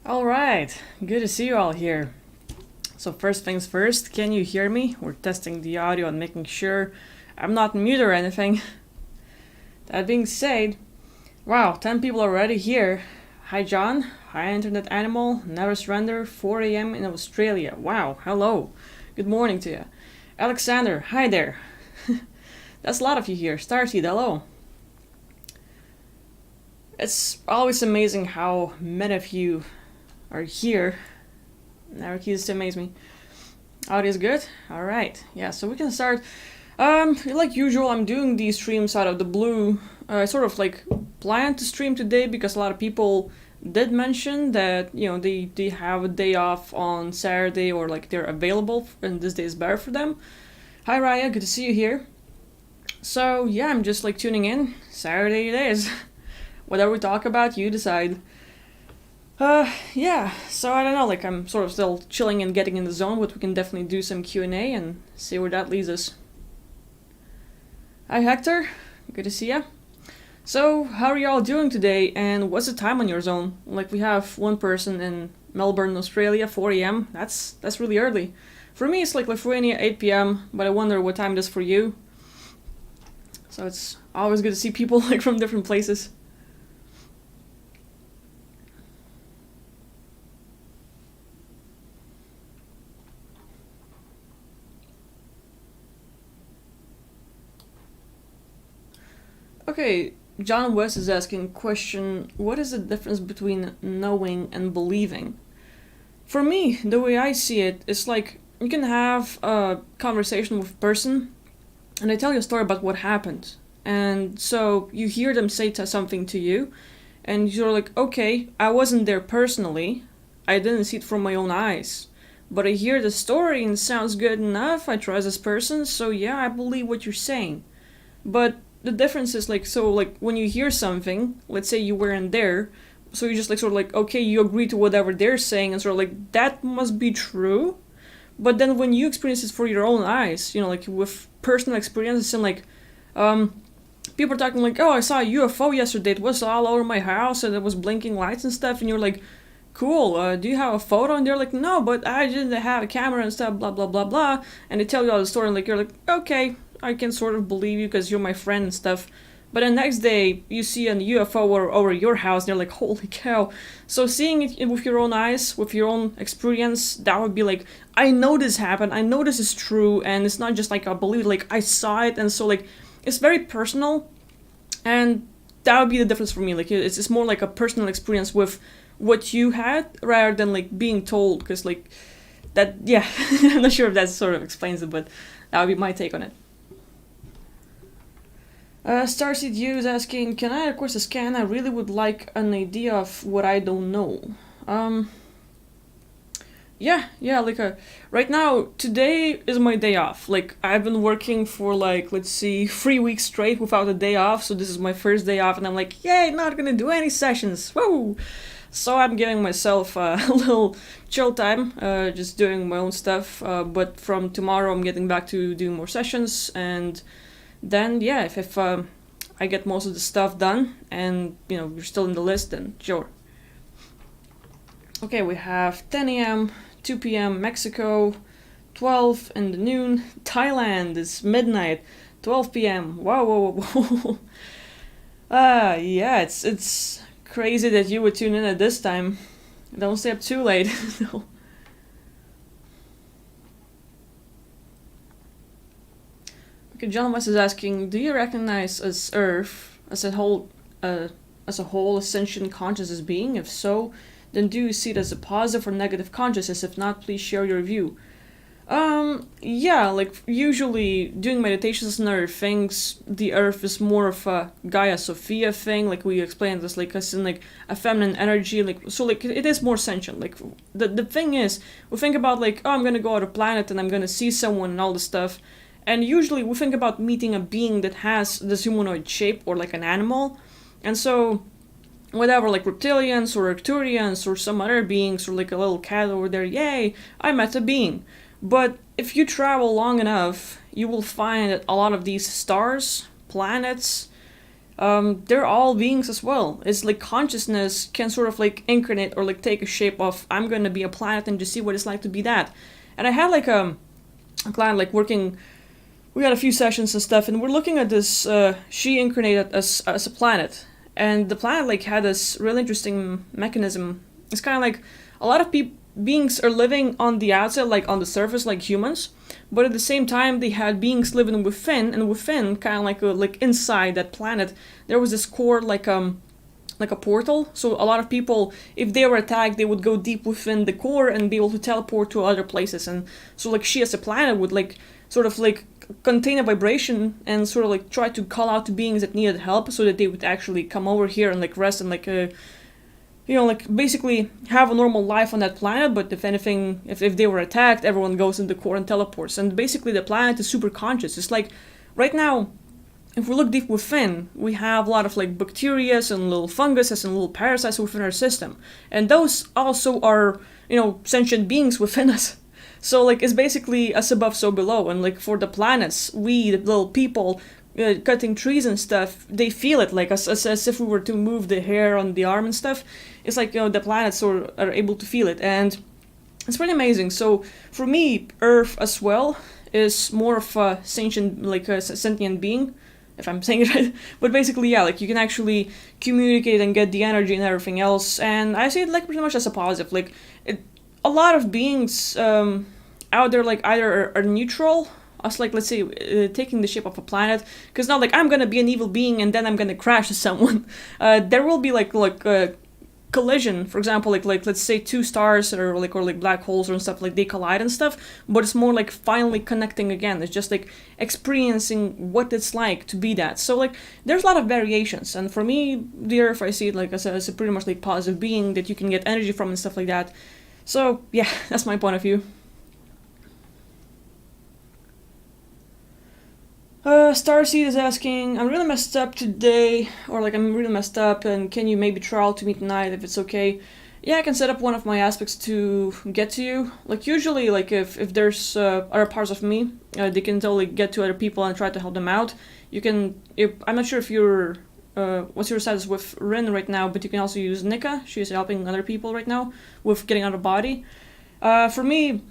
All right, good to see you all here. So first things first, can you hear me? We're testing the audio and making sure I'm not mute or anything. That being said, wow, 10 people already here. Hi John, hi Internet Animal, Never Surrender, 4 a.m. in Australia. Wow, hello. Good morning to you. Alexander, hi there. That's a lot of you here. Starseed, hello. It's always amazing how many of you are here. Never ceases to amaze me. Audio is good? Alright, yeah, so we can start. Like usual, I'm doing these streams out of the blue. I sort of like planned to stream today because a lot of people did mention that, they have a day off on Saturday or like they're available and this day is better for them. Hi Raya, good to see you here. So yeah, I'm just like tuning in. Saturday it is. Whatever we talk about, you decide. Yeah, so I don't know, like I'm sort of still chilling and getting in the zone, but we can definitely do some Q&A and see where that leads us. Hi Hector, good to see ya. So, how are y'all doing today, and what's the time on your zone? Like we have one person in Melbourne, Australia, 4 a.m. That's really early. For me, it's like Lithuania, 8 p.m., but I wonder what time it is for you. So it's always good to see people like from different places. Okay, John West is asking question, what is the difference between knowing and believing? For me, the way I see it, it's like you can have a conversation with a person and they tell you a story about what happened. And so you hear them say something to you and you're like, okay, I wasn't there personally. I didn't see it from my own eyes. But I hear the story and it sounds good enough. I trust this person, so yeah, I believe what you're saying. But the difference is like, so like when you hear something, let's say you weren't there, so you just like sort of like, okay, you agree to whatever they're saying and sort of like that must be true. But then when you experience it for your own eyes, like with personal experiences and like people are talking like, oh, I saw a UFO yesterday, it was all over my house and it was blinking lights and stuff, and you're like, cool, do you have a photo? And they're like, no, but I didn't have a camera and stuff, blah blah blah blah, and they tell you all the story and like you're like, okay, I can sort of believe you because you're my friend and stuff. But the next day, you see a UFO over your house, and you're like, holy cow. So seeing it with your own eyes, with your own experience, that would be like, I know this happened, I know this is true, and it's not just like I believe it, like I saw it, and so like, it's very personal, and that would be the difference for me. Like, it's more like a personal experience with what you had, rather than like being told, because like, that, yeah, I'm not sure if that sort of explains it, but that would be my take on it. Starseed U is asking, can I request a scan? I really would like an idea of what I don't know. Um, yeah, like right now, today is my day off. Like, I've been working for like, let's see, 3 weeks straight without a day off, so this is my first day off, and I'm like, yay, not gonna do any sessions, woo! So I'm giving myself a little chill time, just doing my own stuff, but from tomorrow I'm getting back to doing more sessions, and then yeah, if I get most of the stuff done and you're still in the list, then sure. Okay, we have 10 a.m., 2 p.m. Mexico, 12 in the noon. Thailand is midnight, 12 p.m. Wow, whoa, whoa, whoa. Yeah, it's crazy that you would tune in at this time. Don't stay up too late. No. Okay, John West is asking, do you recognize as Earth as a whole, a sentient consciousness being? If so, then do you see it as a positive or negative consciousness? If not, please share your view. Yeah, like usually doing meditations and other things, the Earth is more of a Gaia Sophia thing. Like we explained this, like as in like a feminine energy. Like so, like it is more sentient. Like the thing is, we think about like, oh, I'm gonna go out a planet and I'm gonna see someone and all this stuff. And usually we think about meeting a being that has this humanoid shape or like an animal. And so, whatever, like reptilians or Arcturians or some other beings or like a little cat over there, yay, I met a being. But if you travel long enough, you will find that a lot of these stars, planets, they're all beings as well. It's like consciousness can sort of like incarnate or like take a shape of I'm gonna be a planet and just see what it's like to be that. And I had like a client like working. We had a few sessions and stuff, and we're looking at this. She incarnated as a planet, and the planet like had this really interesting mechanism. It's kind of like a lot of beings are living on the outside, like on the surface, like humans, but at the same time they had beings living within, and within, kind of like inside that planet, there was this core like a portal. So a lot of people, if they were attacked, they would go deep within the core and be able to teleport to other places. And so like she as a planet would like sort of like contain a vibration and sort of like try to call out to beings that needed help so that they would actually come over here and like rest and like like basically have a normal life on that planet. But if anything, if they were attacked, everyone goes in the core and teleports. And basically the planet is super conscious. It's like right now, if we look deep within, we have a lot of like bacteria and little funguses and little parasites within our system. And those also are, sentient beings within us. So like it's basically us above, so below. And like for the planets, we, the little people, cutting trees and stuff, they feel it like as if we were to move the hair on the arm and stuff. It's like, the planets are able to feel it. And it's pretty amazing. So for me, Earth as well is more of a sentient, like a sentient being, if I'm saying it right. But basically, yeah, like you can actually communicate and get the energy and everything else. And I see it like pretty much as a positive. Like a lot of beings out there like either are neutral, us like let's say taking the shape of a planet, because not like I'm gonna be an evil being and then I'm gonna crash someone. There will be like collision, for example, like let's say two stars or like black holes or stuff, like they collide and stuff, but it's more like finally connecting again. It's just like experiencing what it's like to be that. So like there's a lot of variations, and for me the Earth, I see it like as a pretty much like positive being that you can get energy from and stuff like that. So yeah, that's my point of view. Starseed is asking, I'm really messed up today, or like I'm really messed up, and can you maybe trial to me tonight if it's okay? Yeah, I can set up one of my aspects to get to you. Like usually, like if there's other parts of me, they can totally get to other people and try to help them out. You can, I'm not sure if you're, what's your status with Rin right now, but you can also use Nika. She's helping other people right now with getting out of body. For me,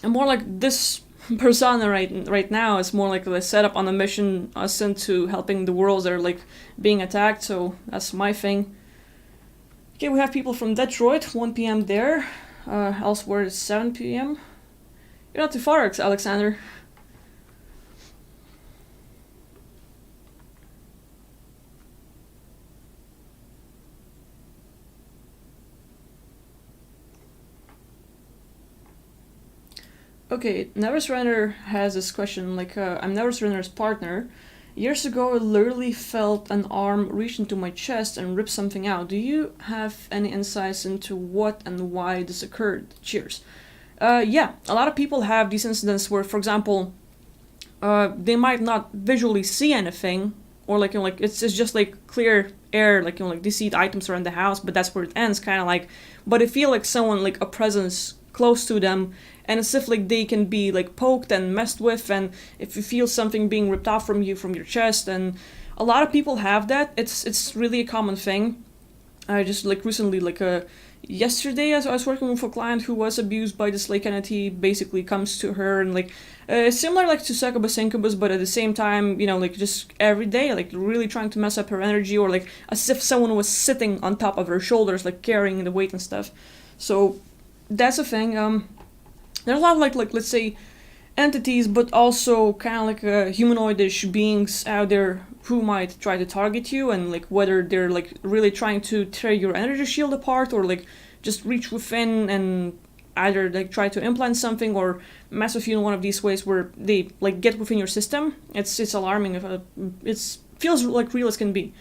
I'm more like this persona right now is more like a setup on a mission sent to helping the worlds that are like being attacked, so that's my thing. Okay, we have people from Detroit, 1 p.m. there. Elsewhere it's 7 p.m. You're not too far, Alexander. Okay, Never Surrender has this question, like, I'm Never Surrender's partner. Years ago, I literally felt an arm reach into my chest and rip something out. Do you have any insights into what and why this occurred? Cheers. Yeah, a lot of people have these incidents where, for example, they might not visually see anything, or like, like it's just like clear air, like, like they see the items around the house, but that's where it ends, kind of like, but they feel like someone, like a presence close to them, and it's if like they can be like poked and messed with, and if you feel something being ripped off from you from your chest. And a lot of people have that. It's really a common thing. I just like recently, like yesterday, as I was working with a client who was abused by this like entity, basically comes to her and like similar like to succubus incubus, but at the same time, like just every day, like really trying to mess up her energy, or like as if someone was sitting on top of her shoulders, like carrying the weight and stuff. So that's a thing. There's a lot of like let's say entities, but also kind of like humanoidish beings out there who might try to target you, and like whether they're like really trying to tear your energy shield apart, or like just reach within and either like try to implant something or mess with you in one of these ways where they like get within your system. It's alarming. It feels like real as can be.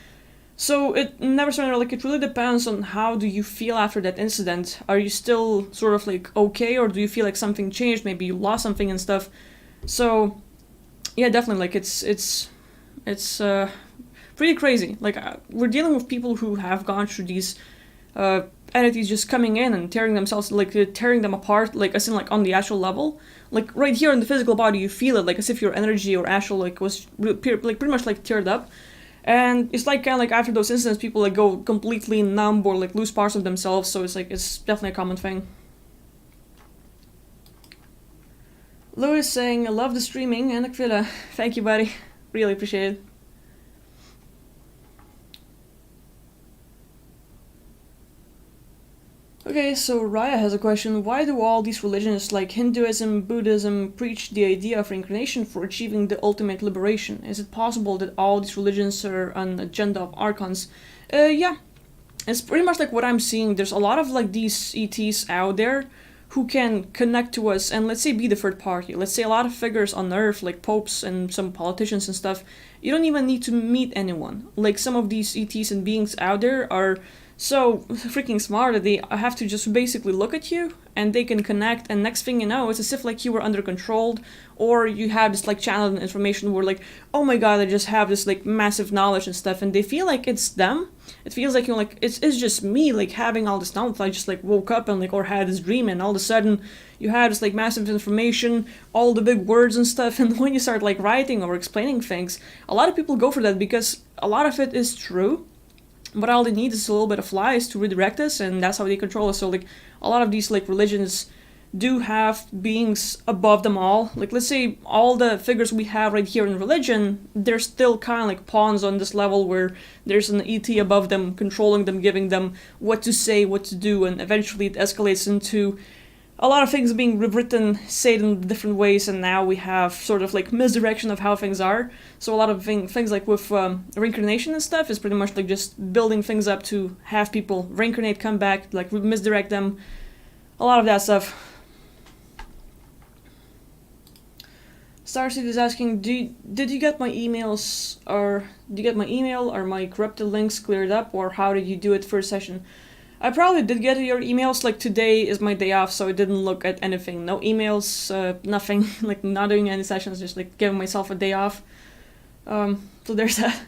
So it never surrender, like it really depends on how do you feel after that incident. Are you still sort of like okay, or do you feel like something changed? Maybe you lost something and stuff. So yeah, definitely, like it's pretty crazy. Like we're dealing with people who have gone through these entities just coming in and tearing themselves, like tearing them apart, like as in like on the actual level. Like right here in the physical body, you feel it, like as if your energy or astral like was like pretty much like teared up. And it's like kind of like after those incidents, people like go completely numb or like lose parts of themselves. So it's like it's definitely a common thing. Louis saying, I love the streaming and Akvile. Thank you, buddy. Really appreciate it. Okay, so Raya has a question. Why do all these religions like Hinduism, Buddhism preach the idea of reincarnation for achieving the ultimate liberation? Is it possible that all these religions are an agenda of archons? Yeah. It's pretty much like what I'm seeing. There's a lot of like these ETs out there who can connect to us and let's say be the third party. Let's say a lot of figures on Earth, like popes and some politicians and stuff, you don't even need to meet anyone. Like some of these ETs and beings out there are so freaking smart that they have to just basically look at you and they can connect, and next thing you know it's as if like you were under controlled, or you have this like channeled information where like, oh my god, I just have this like massive knowledge and stuff, and they feel like it's them. It feels like, you know, like it's just me like having all this knowledge. I just like woke up and like or had this dream, and all of a sudden you have this like massive information, all the big words and stuff, and when you start like writing or explaining things, a lot of people go for that because a lot of it is true, but all they need is a little bit of lies to redirect us, and that's how they control us. So like a lot of these like religions do have beings above them all. Like let's say all the figures we have right here in religion, they're still kind of like pawns on this level where there's an ET above them controlling them, giving them what to say, what to do, and eventually it escalates into a lot of things being rewritten, said in different ways, and now we have sort of like misdirection of how things are. So a lot of things like with reincarnation and stuff is pretty much like just building things up to have people reincarnate, come back, like misdirect them, a lot of that stuff. Starseed is asking, did you get my emails, or did you get my email, or my corrupted links cleared up, or how did you do it first session? I probably did get your emails. Like today is my day off, so I didn't look at anything. No emails, nothing. Like not doing any sessions, just like giving myself a day off. So there's that.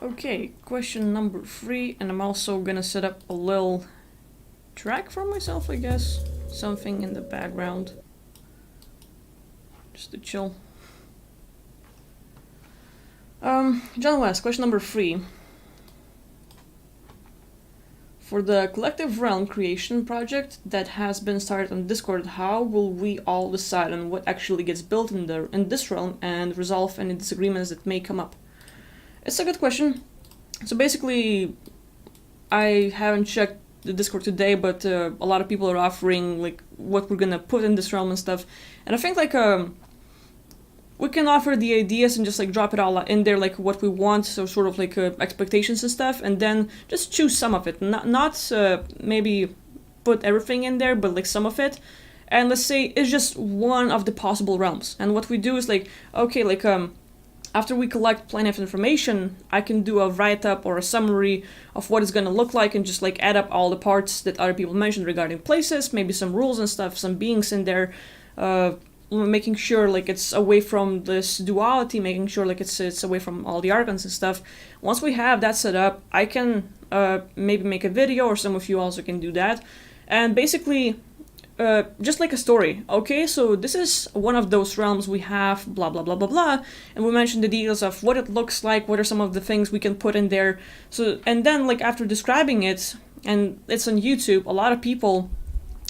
Okay, question number 3, and I'm also gonna set up a little track for myself, I guess. Something in the background. Just to chill. John West, question number 3. For the Collective Realm creation project that has been started on Discord, how will we all decide on what actually gets built in this realm and resolve any disagreements that may come up? It's a good question. So basically, I haven't checked the Discord today, but a lot of people are offering like what we're gonna put in this realm and stuff, and I think like we can offer the ideas and just like drop it all in there, like what we want, so sort of like expectations and stuff, and then just choose some of it, not maybe put everything in there, but like some of it, and let's say it's just one of the possible realms. And what we do is like, okay, like after we collect plenty of information, I can do a write-up or a summary of what it's gonna look like and just like add up all the parts that other people mentioned regarding places, maybe some rules and stuff, some beings in there, making sure like it's away from this duality, making sure like it's away from all the archons and stuff. Once we have that set up, I can maybe make a video, or some of you also can do that, and basically just like a story. Okay, so this is one of those realms, we have blah blah blah blah blah, and we mentioned the details of what it looks like, what are some of the things we can put in there. So, and then like after describing it, and it's on YouTube, a lot of people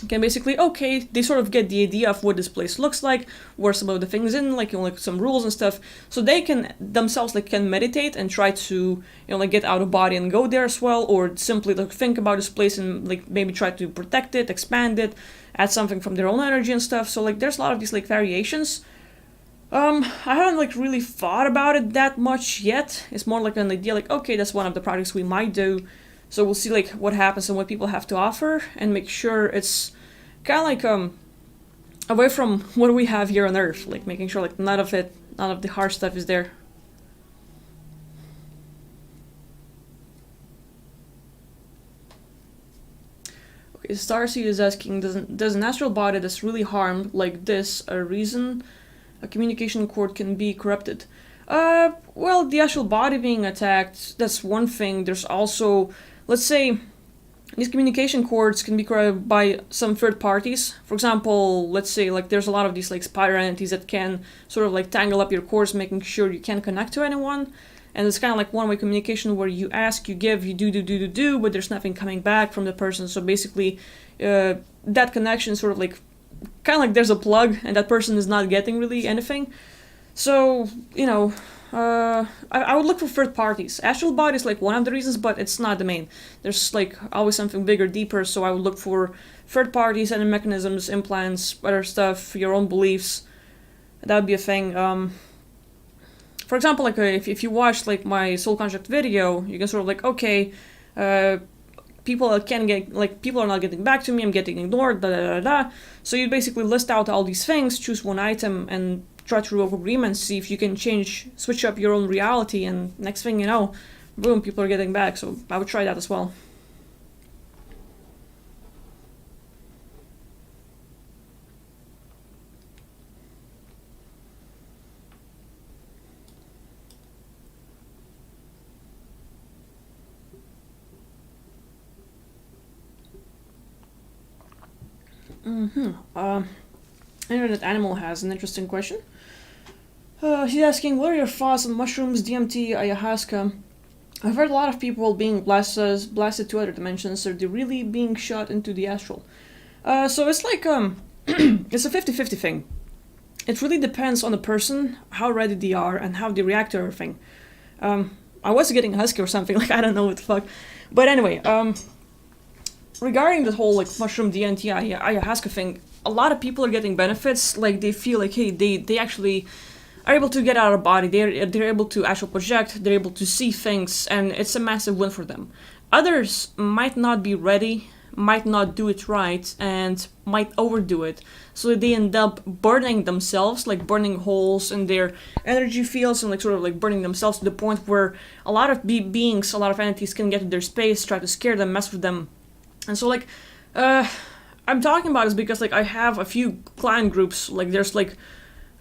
can basically, okay, they sort of get the idea of what this place looks like, where some of the things in, like, you know, like some rules and stuff, so they can themselves like can meditate and try to, you know, like get out of body and go there as well, or simply like think about this place and like maybe try to protect it, expand it, add something from their own energy and stuff. So like there's a lot of these like variations. I haven't like really thought about it that much yet. It's more like an idea, like, okay, that's one of the projects we might do. So we'll see like what happens and what people have to offer, and make sure it's kind of like away from what we have here on Earth, like making sure like none of the hard stuff is there. Okay, Starseed is asking, does an astral body that's really harmed like this a reason a communication cord can be corrupted? Well, the astral body being attacked, that's one thing. There's also, let's say, These communication cords can be created by some third parties. For example, let's say like there's a lot of these like spider entities that can sort of like tangle up your cords, making sure you can't connect to anyone. And it's kind of like one-way communication where you ask, you give, you do, but there's nothing coming back from the person. So basically, that connection sort of like kind of like there's a plug, and that person is not getting really anything. So I would look for third parties. Astral body is like one of the reasons, but it's not the main. There's like always something bigger, deeper. So I would look for third parties, and mechanisms, implants, other stuff, your own beliefs. That would be a thing. For example, like if you watch like my soul construct video, you can sort of like, okay, people can get like people are not getting back to me, I'm getting ignored, da da da da. So you basically list out all these things, choose one item, and try to revoke agreements, see if you can switch up your own reality, and next thing you know, boom, people are getting back. So I would try that as well. Internet Animal has an interesting question. He's asking, what are your thoughts on mushrooms, DMT, ayahuasca? I've heard a lot of people being blasted to other dimensions. Are they really being shot into the astral? So it's like, it's a 50-50 thing. It really depends on the person, how ready they are, and how they react to everything. I was getting husky or something, like I don't know what the fuck. But anyway, regarding the whole like mushroom DMT ayahuasca thing, a lot of people are getting benefits. Like they feel like, hey, they actually are able to get out of body. They're able to actually project. They're able to see things, and it's a massive win for them. Others might not be ready, might not do it right, and might overdo it. So they end up burning themselves, like burning holes in their energy fields, and like sort of like burning themselves to the point where a lot of beings, a lot of entities can get to their space, try to scare them, mess with them. And so like, I'm talking about this because like I have a few client groups. Like there's like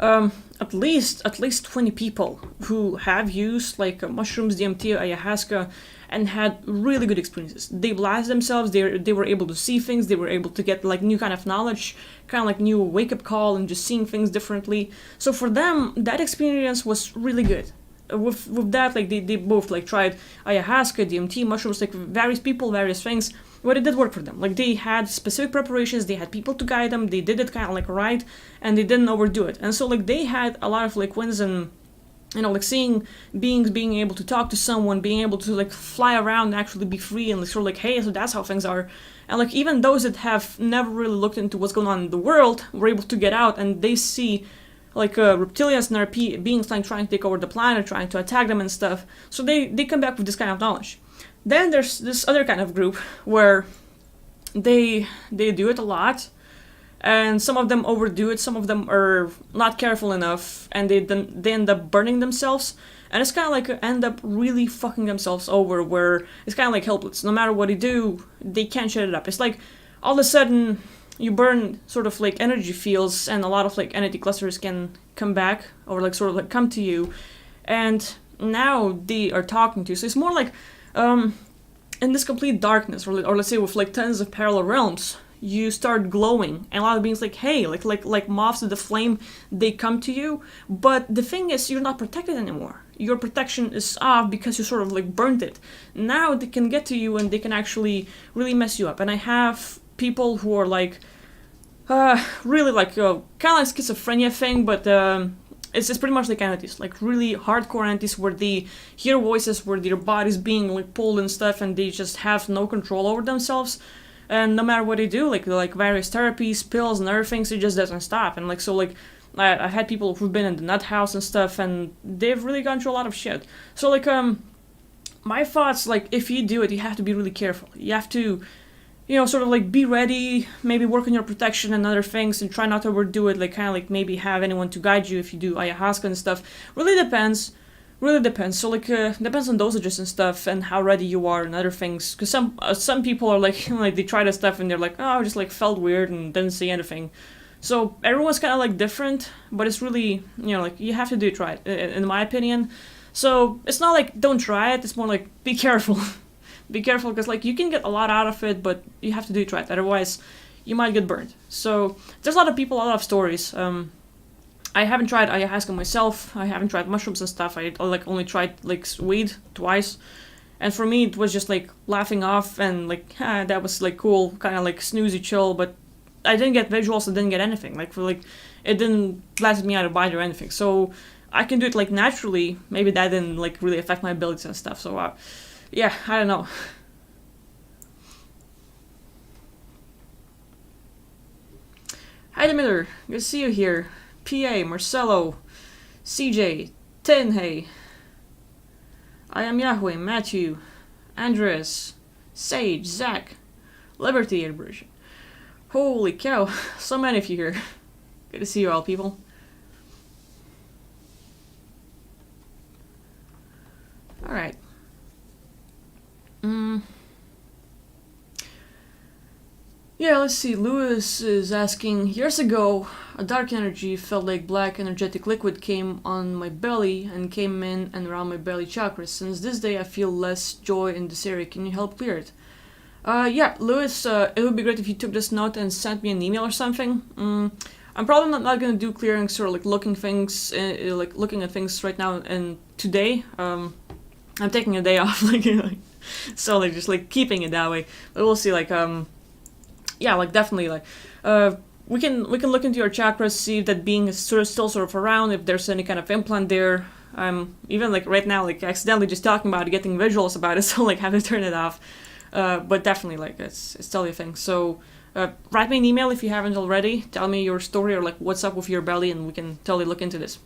at least 20 people who have used like mushrooms, DMT, ayahuasca, and had really good experiences. They blasted themselves. They were able to see things. They were able to get like new kind of knowledge, kind of like new wake up call, and just seeing things differently. So for them, that experience was really good. With that, like they both like tried ayahuasca, DMT, mushrooms, like various people, various things. But it did work for them. Like they had specific preparations, they had people to guide them, they did it kind of like right, and they didn't overdo it. And so like they had a lot of like wins, and like seeing beings, being able to talk to someone, being able to like fly around and actually be free, and like sort of like, hey, so that's how things are. And like even those that have never really looked into what's going on in the world were able to get out, and they see like reptilians and RP beings like trying to take over the planet, trying to attack them and stuff. So they come back with this kind of knowledge. Then there's this other kind of group where they do it a lot, and some of them overdo it, some of them are not careful enough, and they end up burning themselves, and it's kind of like end up really fucking themselves over, where it's kind of like helpless. No matter what they do, they can't shut it up. It's like all of a sudden you burn sort of like energy fields, and a lot of like entity clusters can come back or like sort of like come to you, and now they are talking to you. So it's more like in this complete darkness, or let's say with like tons of parallel realms, you start glowing, and a lot of beings like, hey, like moths to the flame, they come to you. But the thing is, you're not protected anymore. Your protection is off because you sort of like burnt it. Now they can get to you, and they can actually really mess you up. And I have people who are like really like kind of like schizophrenia thing, but it's pretty much like entities, like really hardcore entities where they hear voices, where their body's being like pulled and stuff, and they just have no control over themselves. And no matter what they do, like various therapies, pills, and other things, it just doesn't stop. And like so, like I've had people who've been in the nut house and stuff, and they've really gone through a lot of shit. So like my thoughts, like if you do it, you have to be really careful. You have to, sort of like be ready, maybe work on your protection and other things, and try not to overdo it, like kind of like maybe have anyone to guide you if you do ayahuasca and stuff. Really depends. So like depends on dosages and stuff, and how ready you are and other things. Because some people are like, like they try this stuff and they're like, oh, I just like felt weird and didn't see anything. So everyone's kind of like different, but it's really, like you have to do it right, in my opinion. So it's not like don't try it, it's more like be careful. be careful, because like you can get a lot out of it, but you have to do it right. Otherwise, you might get burned. So there's a lot of people, a lot of stories. I haven't tried ayahuasca myself. I haven't tried mushrooms and stuff. I like only tried like weed twice, and for me it was just like laughing off and like that was like cool, kind of like snoozy chill. But I didn't get visuals. I didn't get anything. Like for like it didn't blast me out of body or anything. So I can do it like naturally. Maybe that didn't like really affect my abilities and stuff. So yeah, I don't know. Hi, Demeter. Good to see you here. PA, Marcelo, CJ, Tin, hey. I am Yahweh, Matthew, Andres, Sage, Zach, Liberty, Abrasion. Holy cow, so many of you here. Good to see you all, people. Alright. Yeah, let's see. Lewis is asking, years ago, a dark energy felt like black energetic liquid came on my belly and came in and around my belly chakras. Since this day, I feel less joy in this area. Can you help clear it? Yeah, Lewis, it would be great if you took this note and sent me an email or something. I'm probably not going to do clearings or like looking at things right now and today. I'm taking a day off, so like just like keeping it that way. But we'll see, yeah, like definitely, we can look into your chakras, see if that being is still sort of around, if there's any kind of implant there. I'm even like right now, like accidentally just talking about it, getting visuals about it, so like have to turn it off. But definitely, like it's totally a thing. So write me an email if you haven't already. Tell me your story or like what's up with your belly, and we can totally look into this.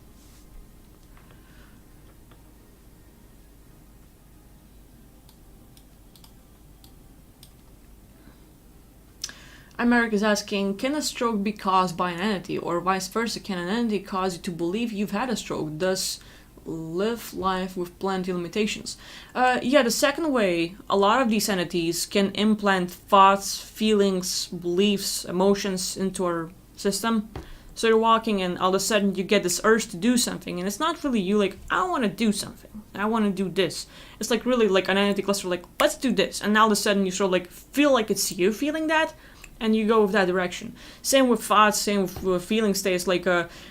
America is asking, can a stroke be caused by an entity, or vice versa? Can an entity cause you to believe you've had a stroke, thus live life with plenty of limitations? Yeah, the second way, a lot of these entities can implant thoughts, feelings, beliefs, emotions into our system. So you're walking and all of a sudden you get this urge to do something, and it's not really you like, I want to do something, I want to do this. It's like really like an entity cluster, like, let's do this. And now all of a sudden you sort of like feel like it's you feeling that, and you go with that direction. Same with thoughts, same with feeling states. Like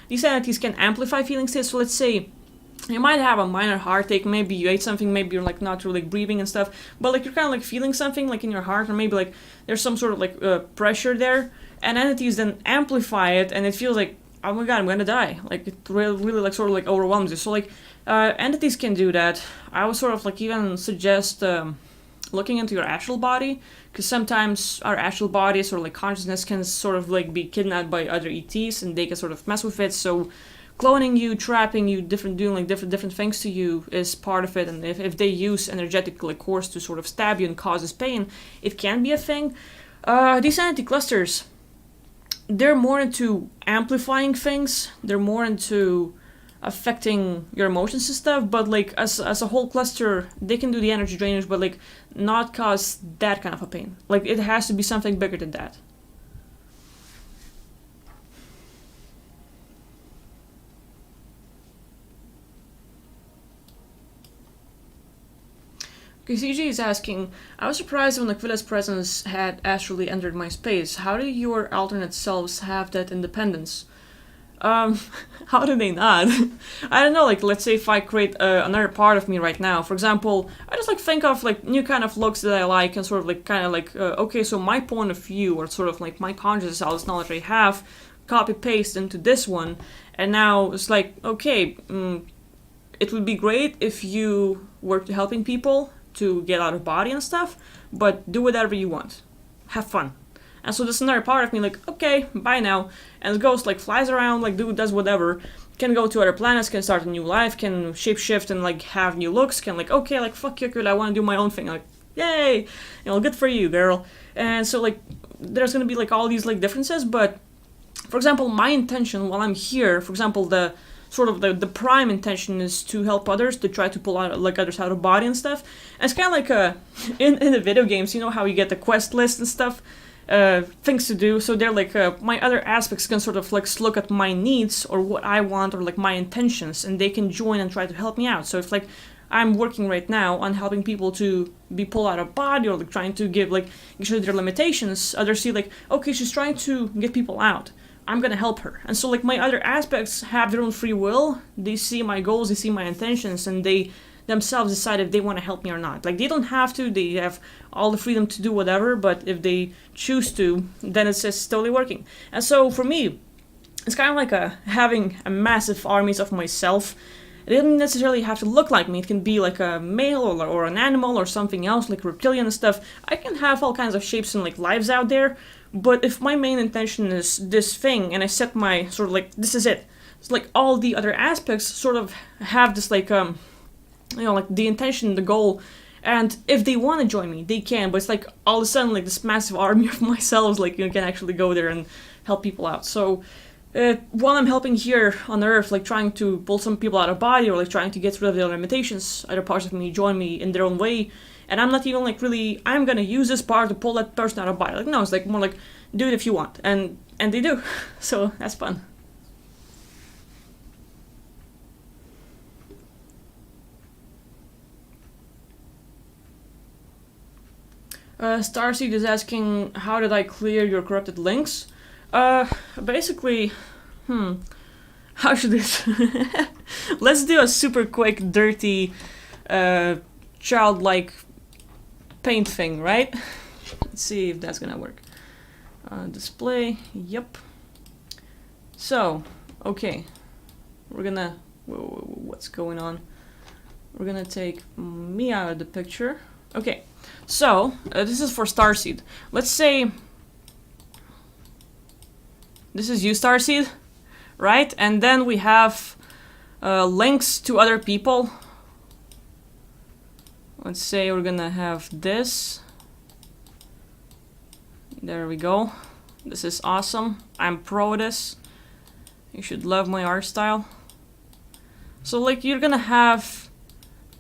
these entities can amplify feeling states. So let's say you might have a minor heartache, maybe you ate something, maybe you're like not really breathing and stuff, but like you're kind of like feeling something like in your heart, or maybe like there's some sort of like pressure there, and entities then amplify it, and it feels like, oh my god, I'm gonna die. Like it really like sort of like overwhelms you. So like entities can do that. I would sort of like even suggest looking into your astral body, because sometimes our astral bodies or like consciousness can sort of like be kidnapped by other ETs, and they can sort of mess with it. So cloning you, trapping you, doing like different things to you is part of it. And if they use energetic like cores to sort of stab you and causes pain, it can be a thing. These entity clusters, they're more into amplifying things. They're more into affecting your emotions and stuff, but like as a whole cluster, they can do the energy drainage, but like not cause that kind of a pain. Like it has to be something bigger than that. Okay, CG is asking, I was surprised when Akvile's presence had astrally entered my space. How do your alternate selves have that independence? How do they not? I don't know, like, let's say if I create another part of me right now, for example, I just, like, think of, like, new kind of looks that I like, and sort of, like, kind of, like, okay, so my point of view, or sort of, like, my consciousness, all this knowledge I have, copy-paste into this one, and now it's like, okay, it would be great if you were helping people to get out of body and stuff, but do whatever you want. Have fun. And so there's another part of me like, okay, bye now. And it goes like flies around, like does whatever. Can go to other planets, can start a new life, can shapeshift and like have new looks, can like, okay, like fuck you, I want to do my own thing. Like, yay! You know, good for you, girl. And so like there's gonna be like all these like differences, but for example, my intention while I'm here, for example, the sort of the prime intention is to help others, to try to pull out like others out of body and stuff. And it's kind of like in the video games, you know how you get the quest list and stuff, things to do. So they're like my other aspects can sort of like look at my needs or what I want or like my intentions, and they can join and try to help me out. So if like I'm working right now on helping people to be pulled out of body, or like trying to give like show their limitations, others see like, okay, she's trying to get people out, I'm gonna help her. And so like my other aspects have their own free will. They see my goals, they see my intentions, and they themselves decide if they want to help me or not. Like they don't have to, they have all the freedom to do whatever, but if they choose to, then it's just totally working. And so for me, it's kind of like having a massive armies of myself. It doesn't necessarily have to look like me. It can be like a male or an animal or something else, like reptilian and stuff. I can have all kinds of shapes and like lives out there. But if my main intention is this thing, and I set my sort of like, this is it. It's like all the other aspects sort of have this like like the intention, the goal. And if they want to join me, they can. But it's like all of a sudden like this massive army of myself, like you can actually go there and help people out. So while I'm helping here on Earth, like trying to pull some people out of body, or like trying to get rid of their limitations, other parts of me join me in their own way. And I'm not even like really, I'm gonna use this part to pull that person out of body. Like no, it's like more like, do it if you want. And they do. So that's fun. Starseed is asking, how did I clear your corrupted links? Basically, how should this? Let's do a super quick, dirty, childlike paint thing, right? Let's see if that's gonna work. Display, yep. So, okay, we're gonna, what's going on? We're gonna take me out of the picture. Okay, so this is for Starseed. Let's say this is you, Starseed, right? And then we have links to other people. Let's say we're gonna have this. There we go. This is awesome. I'm pro this. You should love my art style. So like you're gonna have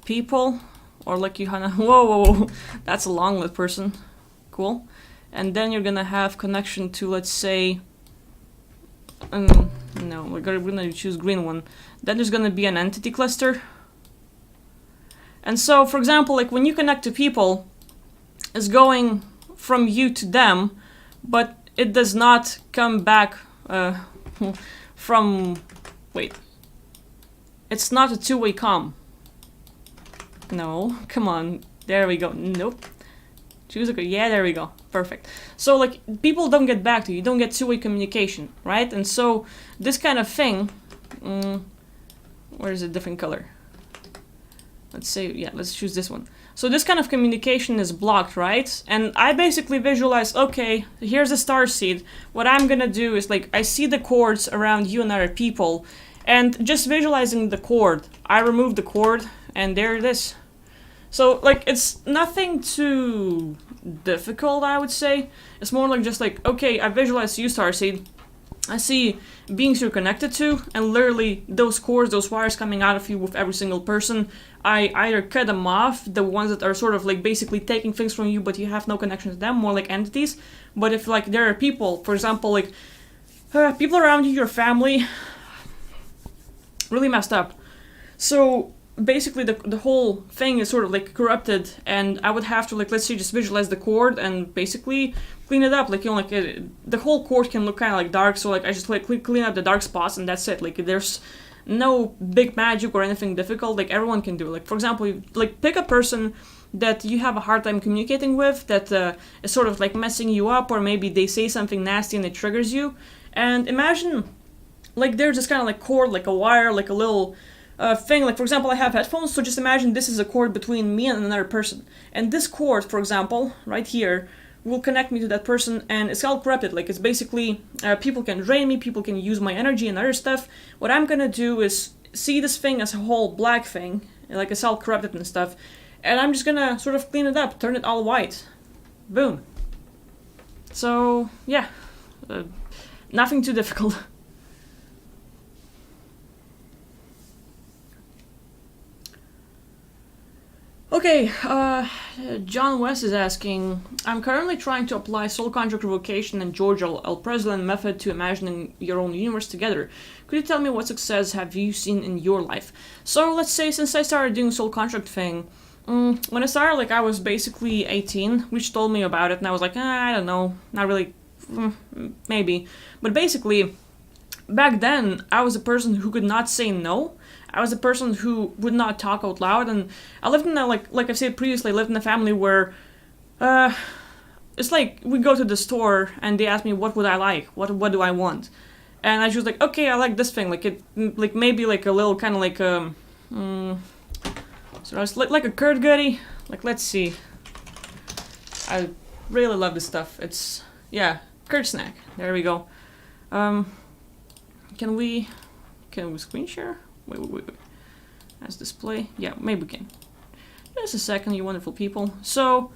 people, or like you gonna, whoa, that's a long lived person. Cool. And then you're gonna have connection to, let's say, no, we're gonna choose green one. Then there's gonna be an entity cluster. And so, for example, like when you connect to people, it's going from you to them, but it does not come back from, wait, it's not a two-way comm. No, come on, there we go, nope. Choose a, yeah, there we go, perfect. So like, people don't get back to you, don't get two-way communication, right? And so, this kind of thing, where is a different color? Let's say, yeah, let's choose this one. So this kind of communication is blocked, right? And I basically visualize, okay, here's a starseed. What I'm gonna do is like, I see the cords around you and other people, and just visualizing the cord, I remove the cord, and there it is. So like, it's nothing too difficult, I would say. It's more like just like, okay, I visualize you, starseed. I see beings you're connected to, and literally those cords, those wires coming out of you with every single person, I either cut them off, the ones that are sort of like basically taking things from you but you have no connection to them, more like entities. But if like there are people, for example, like people around you, your family, really messed up. So basically the whole thing is sort of like corrupted, and I would have to like, let's say, just visualize the cord and basically clean it up. Like, you know, like the whole cord can look kind of like dark, so like I just like clean up the dark spots and that's it. Like there's no big magic or anything difficult. Like everyone can do it. Like for example, you, like pick a person that you have a hard time communicating with, that is sort of like messing you up, or maybe they say something nasty and it triggers you, and imagine like there's this kind of like cord, like a wire, like a little thing. Like for example, I have headphones, so just imagine this is a cord between me and another person, and this cord, for example, right here, will connect me to that person, and it's all corrupted. Like it's basically people can drain me, people can use my energy and other stuff. What I'm gonna do is see this thing as a whole black thing, like it's all corrupted and stuff, and I'm just gonna sort of clean it up, turn it all white. Boom. So yeah, nothing too difficult. Okay, John West is asking, I'm currently trying to apply soul contract revocation and George L. President method to imagining your own universe together. Could you tell me what success have you seen in your life? So let's say since I started doing soul contract thing, when I started, like I was basically 18, which told me about it, and I was like, I don't know, not really, maybe. But basically, back then, I was a person who could not say no. I was a person who would not talk out loud, and I lived in a, like I've said previously, I lived in a family where, it's like we go to the store and they ask me what would I like, what do I want, and I was like, okay, I like this thing, like it, like maybe like a little kind of like so I was like a curd goodie, like let's see, I really love this stuff. It's curd snack. There we go. Can we screen share? Wait. As display? Yeah, maybe we can. Just a second, you wonderful people. So,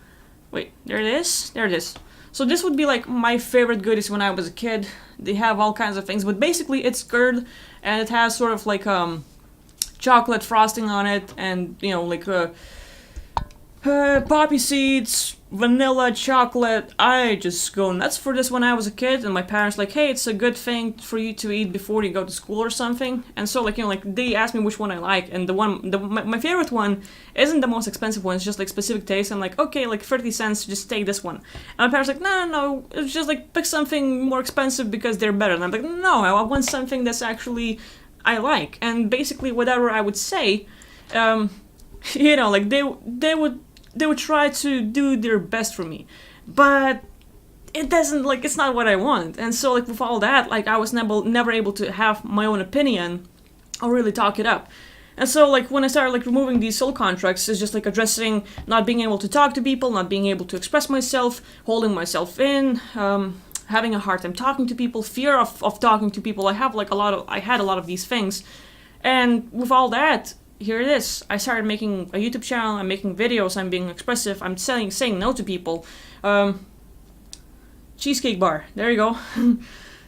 wait, there it is. There it is. So this would be like my favorite goodies when I was a kid. They have all kinds of things, but basically it's curd, and it has sort of like chocolate frosting on it, and you know like poppy seeds, vanilla, chocolate. I just go nuts for this when I was a kid, and my parents like, hey, it's a good thing for you to eat before you go to school or something. And so like, you know, like they asked me which one I like, and my favorite one isn't the most expensive one. It's just like specific taste. I'm like, okay, like 30 cents, just take this one. And my parents like, no, it's just like pick something more expensive because they're better. And I'm like, no, I want something that's actually I like. And basically whatever I would say, you know, like they would try to do their best for me, but it doesn't, like, it's not what I want. And so like with all that, like I was never able to have my own opinion or really talk it up. And so like when I started like removing these soul contracts, it's just like addressing not being able to talk to people, not being able to express myself, holding myself in, having a hard time talking to people, fear of talking to people. I had a lot of these things. And with all that, here it is. I started making a YouTube channel, I'm making videos, I'm being expressive, I'm saying no to people. Cheesecake bar, there you go.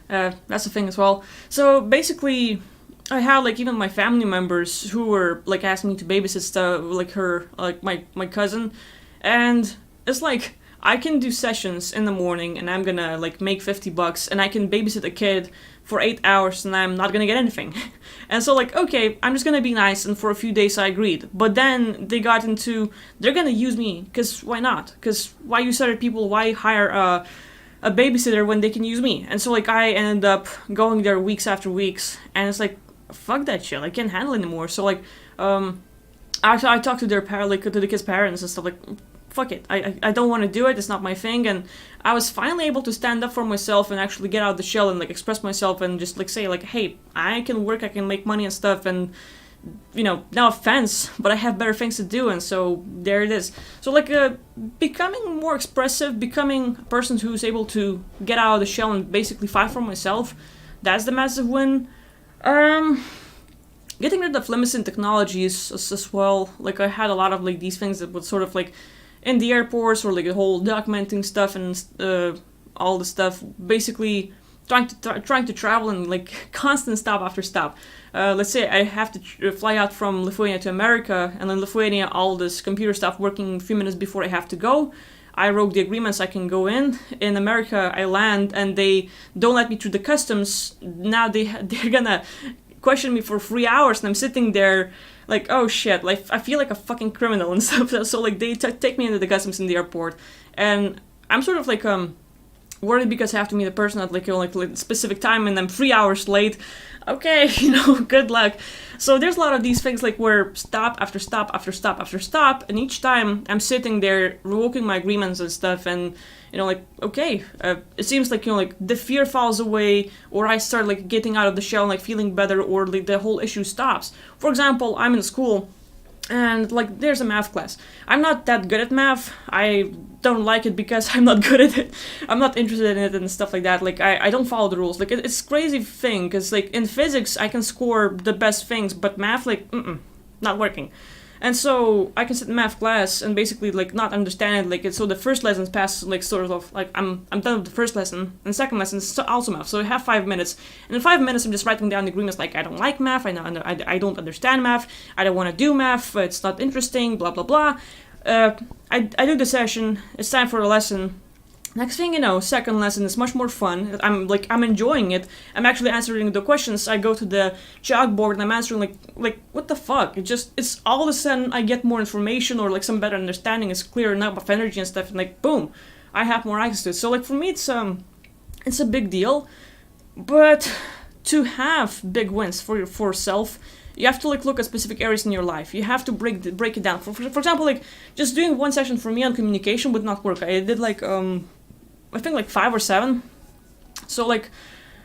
That's a thing as well. So basically, I had like even my family members who were like asking me to babysit stuff, like my cousin, and it's like I can do sessions in the morning and I'm gonna like make $50 and I can babysit a kid for 8 hours and I'm not gonna get anything. And so like, okay, I'm just gonna be nice, and for a few days I agreed. But then they got into, they're gonna use me, because why not? Because why use other people, why hire a babysitter when they can use me? And so like I ended up going there weeks after weeks, and it's like, fuck that shit, I can't handle it anymore. So like, I talked to their to the kids' parents and stuff, like, fuck it, I don't want to do it, it's not my thing. And I was finally able to stand up for myself and actually get out of the shell and like express myself and just like say like, hey, I can work, I can make money and stuff, and you know, no offense, but I have better things to do. And so there it is. So like becoming more expressive, becoming a person who's able to get out of the shell and basically fight for myself, that's the massive win. Getting rid of limits in technologies as well. Like I had a lot of like these things that would sort of like in the airports, or like the whole documenting stuff and all the stuff. Basically, trying to travel and like constant stop after stop. Let's say I have to fly out from Lithuania to America, and in Lithuania all this computer stuff working a few minutes before I have to go. I wrote the agreements, I can go in. In America, I land and they don't let me through the customs. Now they're gonna question me for 3 hours, and I'm sitting there like, oh shit, like I feel like a fucking criminal and stuff. So like they take me into the customs in the airport, and I'm sort of like worried because I have to meet a person at like a specific time, and I'm 3 hours late. Okay, you know, good luck. So there's a lot of these things like where stop after stop after stop after stop, and each time I'm sitting there revoking my agreements and stuff, and you know, like, okay, it seems like, you know, like the fear falls away, or I start like getting out of the shell and like feeling better, or like the whole issue stops. For example, I'm in school and like there's a math class. I'm not that good at math. I don't like it because I'm not good at it. I'm not interested in it and stuff like that. Like I don't follow the rules. Like it's a crazy thing, because like in physics I can score the best things, but math, like not working. And so I can sit in math class and basically like not understand it. Like it's so the first lesson passes like sort of like I'm done with the first lesson, and the second lesson is also math. So I have 5 minutes, and in 5 minutes I'm just writing down the agreements like I don't like math, I don't understand math, I don't want to do math, it's not interesting, blah blah blah. I do the session. It's time for a lesson. Next thing you know, second lesson is much more fun. I'm enjoying it. I'm actually answering the questions. I go to the chalkboard and I'm answering like what the fuck? It's all of a sudden I get more information or like some better understanding. It's clearing up of energy and stuff, and like boom, I have more access to it. So like for me it's a big deal. But to have big wins for self, you have to like look at specific areas in your life. You have to break it down. For example, like just doing one session for me on communication would not work. I did like I think like 5 or 7. So like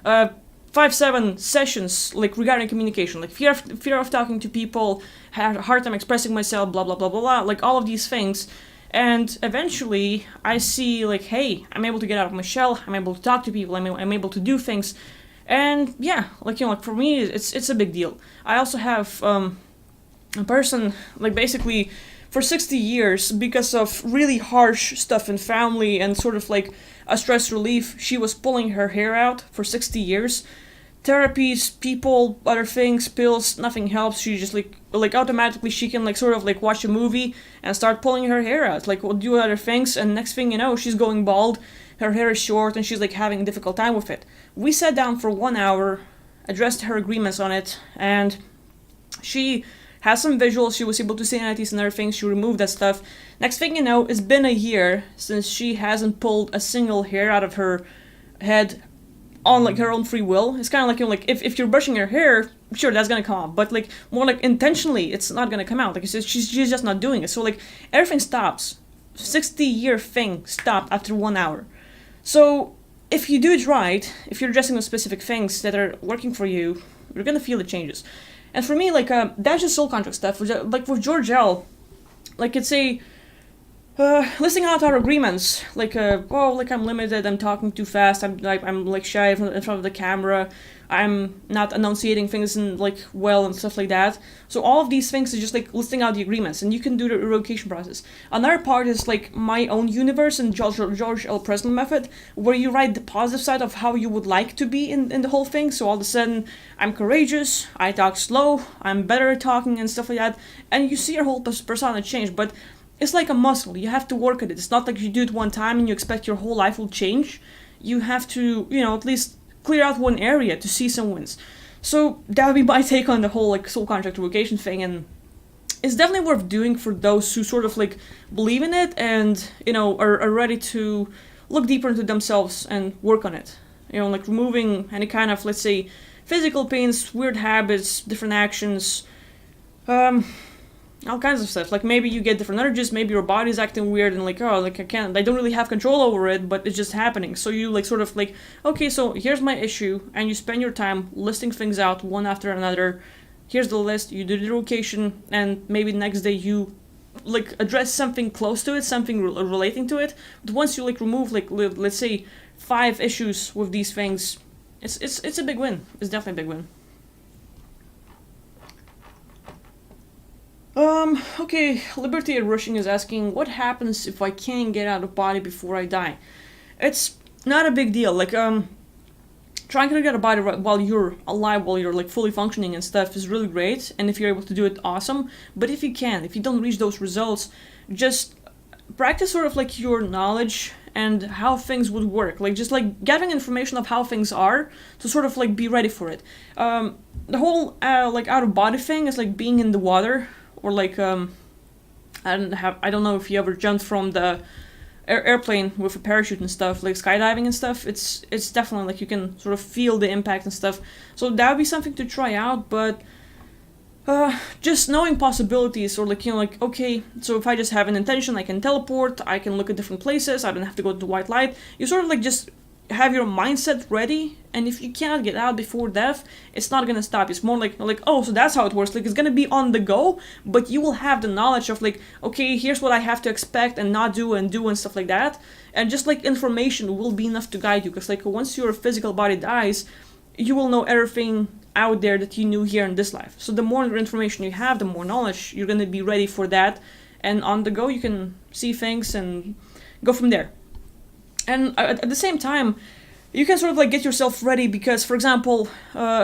5-7 sessions like regarding communication, like fear of talking to people, had a hard time expressing myself, blah blah blah blah blah, like all of these things. And eventually I see like, hey, I'm able to get out of my shell, I'm able to talk to people, I'm able to do things. And yeah, like like for me it's a big deal. I also have a person like basically for 60 years, because of really harsh stuff in family and sort of like a stress relief, she was pulling her hair out for 60 years. Therapies, people, other things, pills, nothing helps. She just like automatically she can like sort of like watch a movie and start pulling her hair out, like we'll do other things, and next thing you know she's going bald, her hair is short, and she's like having a difficult time with it. We sat down for 1 hour, addressed her agreements on it, and she has some visuals, she was able to see entities and other things, she removed that stuff. Next thing you know, it's been a year since she hasn't pulled a single hair out of her head on like her own free will. It's kind of like, like if you're brushing your hair, sure, that's gonna come out, but like more like intentionally, it's not gonna come out. Like she's just not doing it. So like everything stops. 60-year thing stopped after 1 hour. So if you do it right, if you're addressing those specific things that are working for you, you're gonna feel the changes. And for me, like that's just soul contract stuff. Like with George L, like it's a listing out our agreements, like like I'm limited, I'm talking too fast, I'm like shy in front of the camera, I'm not enunciating things and like well and stuff like that. So all of these things is just like listing out the agreements, and you can do the revocation process. Another part is like my own universe and George L. Preston method, where you write the positive side of how you would like to be in the whole thing. So all of a sudden I'm courageous, I talk slow, I'm better at talking and stuff like that, and you see your whole persona change. But it's like a muscle. You have to work at it. It's not like you do it one time and you expect your whole life will change. You have to, at least clear out one area to see some wins. So that would be my take on the whole like soul contract revocation thing, and it's definitely worth doing for those who sort of like believe in it and are ready to look deeper into themselves and work on it. Like removing any kind of, let's say, physical pains, weird habits, different actions, all kinds of stuff. Like maybe you get different urges, maybe your body's acting weird and like, oh, like I don't really have control over it, but it's just happening. So you like sort of like, okay, so here's my issue, and you spend your time listing things out one after another. Here's the list, you do the location, and maybe the next day you like address something close to it, something relating to it. But once you like remove like let's say 5 issues with these things, it's a big win. It's definitely a big win. Okay, Liberty Rushing is asking, what happens if I can't get out of body before I die? It's not a big deal. Like, trying to get out of body while you're alive, while you're like fully functioning and stuff is really great, and if you're able to do it, awesome. But if you don't reach those results, just practice sort of like your knowledge and how things would work. Like, just like gathering information of how things are to sort of like be ready for it. The whole, like out of body thing is like being in the water. Or like I don't know if you ever jumped from the airplane with a parachute and stuff, like skydiving and stuff. It's definitely like you can sort of feel the impact and stuff. So that would be something to try out. But just knowing possibilities, or like like, okay, so if I just have an intention, I can teleport, I can look at different places, I don't have to go to white light. You sort of like just have your mindset ready, and if you cannot get out before death, it's not gonna stop. It's more like oh, so that's how it works. Like, it's gonna be on the go, but you will have the knowledge of like, okay, here's what I have to expect and not do and stuff like that. And just like information will be enough to guide you, because like once your physical body dies, you will know everything out there that you knew here in this life. So the more information you have, the more knowledge, you're going to be ready for that. And on the go, you can see things and go from there. And at the same time, you can sort of like get yourself ready because, for example,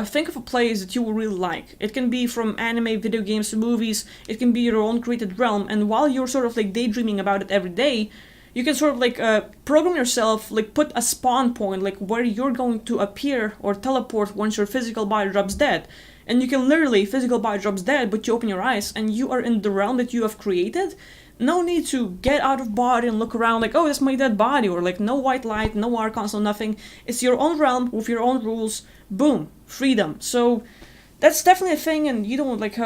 think of a place that you will really like. It can be from anime, video games, movies. It can be your own created realm. And while you're sort of like daydreaming about it every day, you can sort of like program yourself, like put a spawn point, like where you're going to appear or teleport once your physical body drops dead. And you can literally, physical body drops dead, but you open your eyes and you are in the realm that you have created. No need to get out of body and look around like, oh, that's my dead body, or like no white light, no archons, no nothing. It's your own realm with your own rules. Boom, freedom. So that's definitely a thing, and you don't like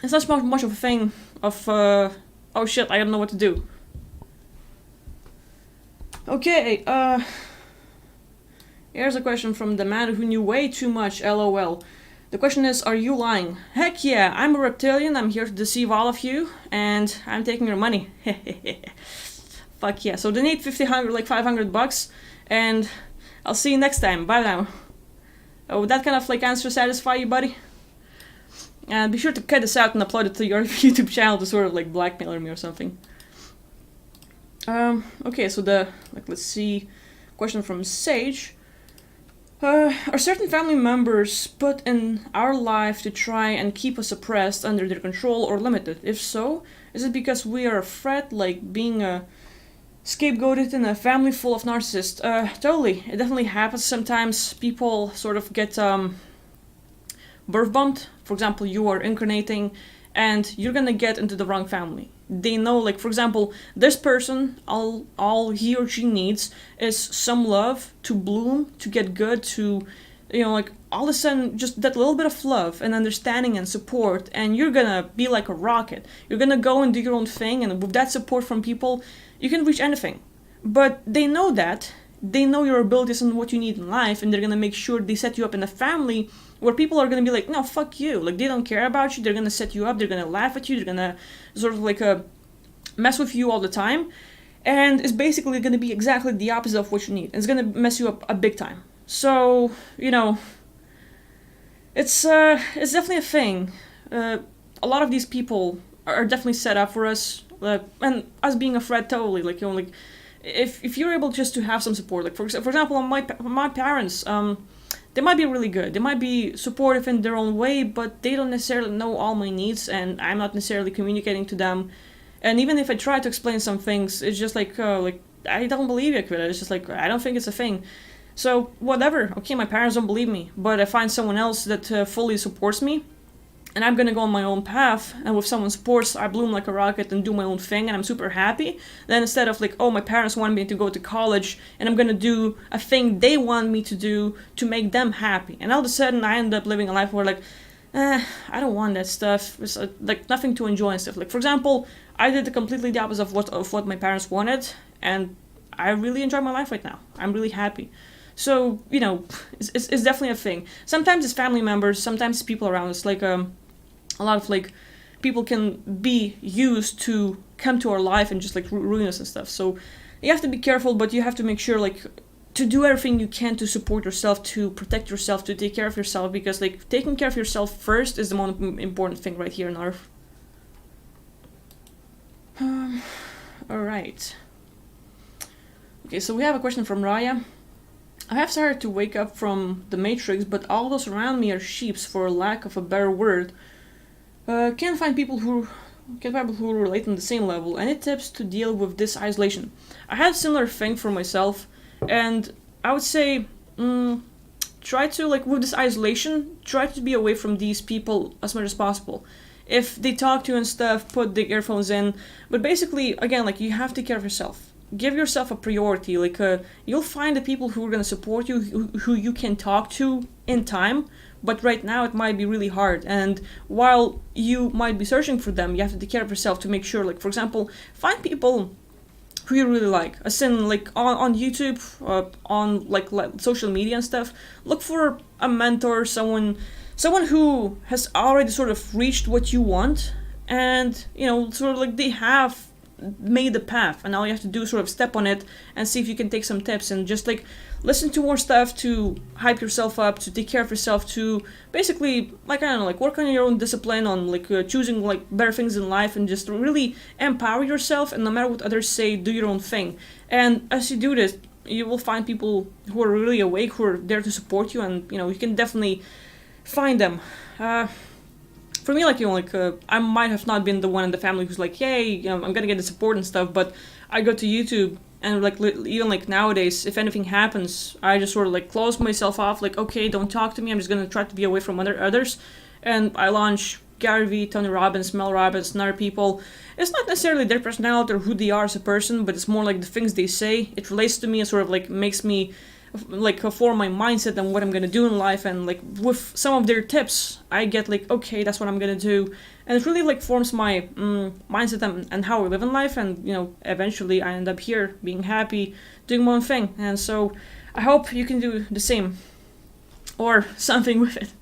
it's not much of a thing of oh shit, I don't know what to do. Okay, here's a question from the man who knew way too much, LOL. The question is, are you lying? Heck yeah, I'm a reptilian, I'm here to deceive all of you, and I'm taking your money. Fuck yeah, so donate 500, like $500, and I'll see you next time, bye now. Oh, would that kind of like answer satisfy you, buddy? And be sure to cut this out and upload it to your YouTube channel to sort of like blackmail me or something. Okay, so let's see, question from Sage. Are certain family members put in our life to try and keep us suppressed, under their control, or limited? If so, is it because we are afraid, like being scapegoated in a family full of narcissists? Totally. It definitely happens sometimes. People sort of get birth bumped. For example, you are incarnating and you're gonna get into the wrong family. They know, like, for example, this person, all he or she needs is some love to bloom, to get good, to, you know, like, all of a sudden, just that little bit of love and understanding and support, and you're gonna be like a rocket. You're gonna go and do your own thing, and with that support from people, you can reach anything. But they know that. They know your abilities and what you need in life, and they're gonna make sure they set you up in a family where people are gonna be like, no, fuck you. Like, they don't care about you. They're gonna set you up. They're gonna laugh at you. They're gonna sort of like mess with you all the time. And it's basically gonna be exactly the opposite of what you need. It's gonna mess you up a big time. So, you know, it's definitely a thing. A lot of these people are definitely set up for us, and us being afraid totally. Like, you know, like, if you're able just to have some support, like for example, my parents, they might be really good. They might be supportive in their own way, but they don't necessarily know all my needs, and I'm not necessarily communicating to them. And even if I try to explain some things, it's just like I don't believe you, Akvile. It's just like, I don't think it's a thing. So whatever. Okay, my parents don't believe me, but I find someone else that fully supports me, and I'm gonna go on my own path, and with someone's supports, I bloom like a rocket and do my own thing, and I'm super happy. Then instead of like, oh, my parents want me to go to college, and I'm gonna do a thing they want me to do to make them happy. And all of a sudden, I end up living a life where like, I don't want that stuff. It's like nothing to enjoy and stuff. Like, for example, I did completely the opposite of what my parents wanted, and I really enjoy my life right now. I'm really happy. So, you know, it's definitely a thing. Sometimes it's family members, sometimes it's people around us. Like, a lot of like people can be used to come to our life and just like ruin us and stuff. So you have to be careful, but you have to make sure like to do everything you can to support yourself, to protect yourself, to take care of yourself, because like taking care of yourself first is the most important thing right here in Earth. All right. Okay, so we have a question from Raya. I have started to wake up from the Matrix, but all those around me are sheeps, for lack of a better word. Can't find people who relate on the same level. Any tips to deal with this isolation? I had a similar thing for myself, and I would say, try to, like, with this isolation, try to be away from these people as much as possible. If they talk to you and stuff, put the earphones in. But basically, again, like, you have to take care of yourself. Give yourself a priority. Like, you'll find the people who are gonna support you, who you can talk to in time. But right now it might be really hard, and while you might be searching for them, you have to take care of yourself to make sure, like, for example, find people who you really like, as in, like, on YouTube, on like social media and stuff. Look for a mentor, someone who has already sort of reached what you want, and, you know, sort of like they have made the path, and all you have to do is sort of step on it and see if you can take some tips and just like listen to more stuff to hype yourself up, to take care of yourself, to basically like I don't know, like work on your own discipline, on like choosing like better things in life, and just really empower yourself. And no matter what others say, do your own thing. And as you do this, you will find people who are really awake, who are there to support you, and you know you can definitely find them. For me, like, you know, like, I might have not been the one in the family who's like, yay, you know, I'm gonna get the support and stuff, but I go to YouTube, and, like, even, like, nowadays, if anything happens, I just sort of, like, close myself off, like, okay, don't talk to me, I'm just gonna try to be away from others, and I launch Gary Vee, Tony Robbins, Mel Robbins, and other people. It's not necessarily their personality or who they are as a person, but it's more like the things they say. It relates to me and sort of, like, makes me like form my mindset and what I'm gonna do in life, and like with some of their tips I get like, okay, that's what I'm gonna do, and it really like forms my mindset and how I live in life, and you know eventually I end up here being happy doing my own thing. And so I hope you can do the same or something with it.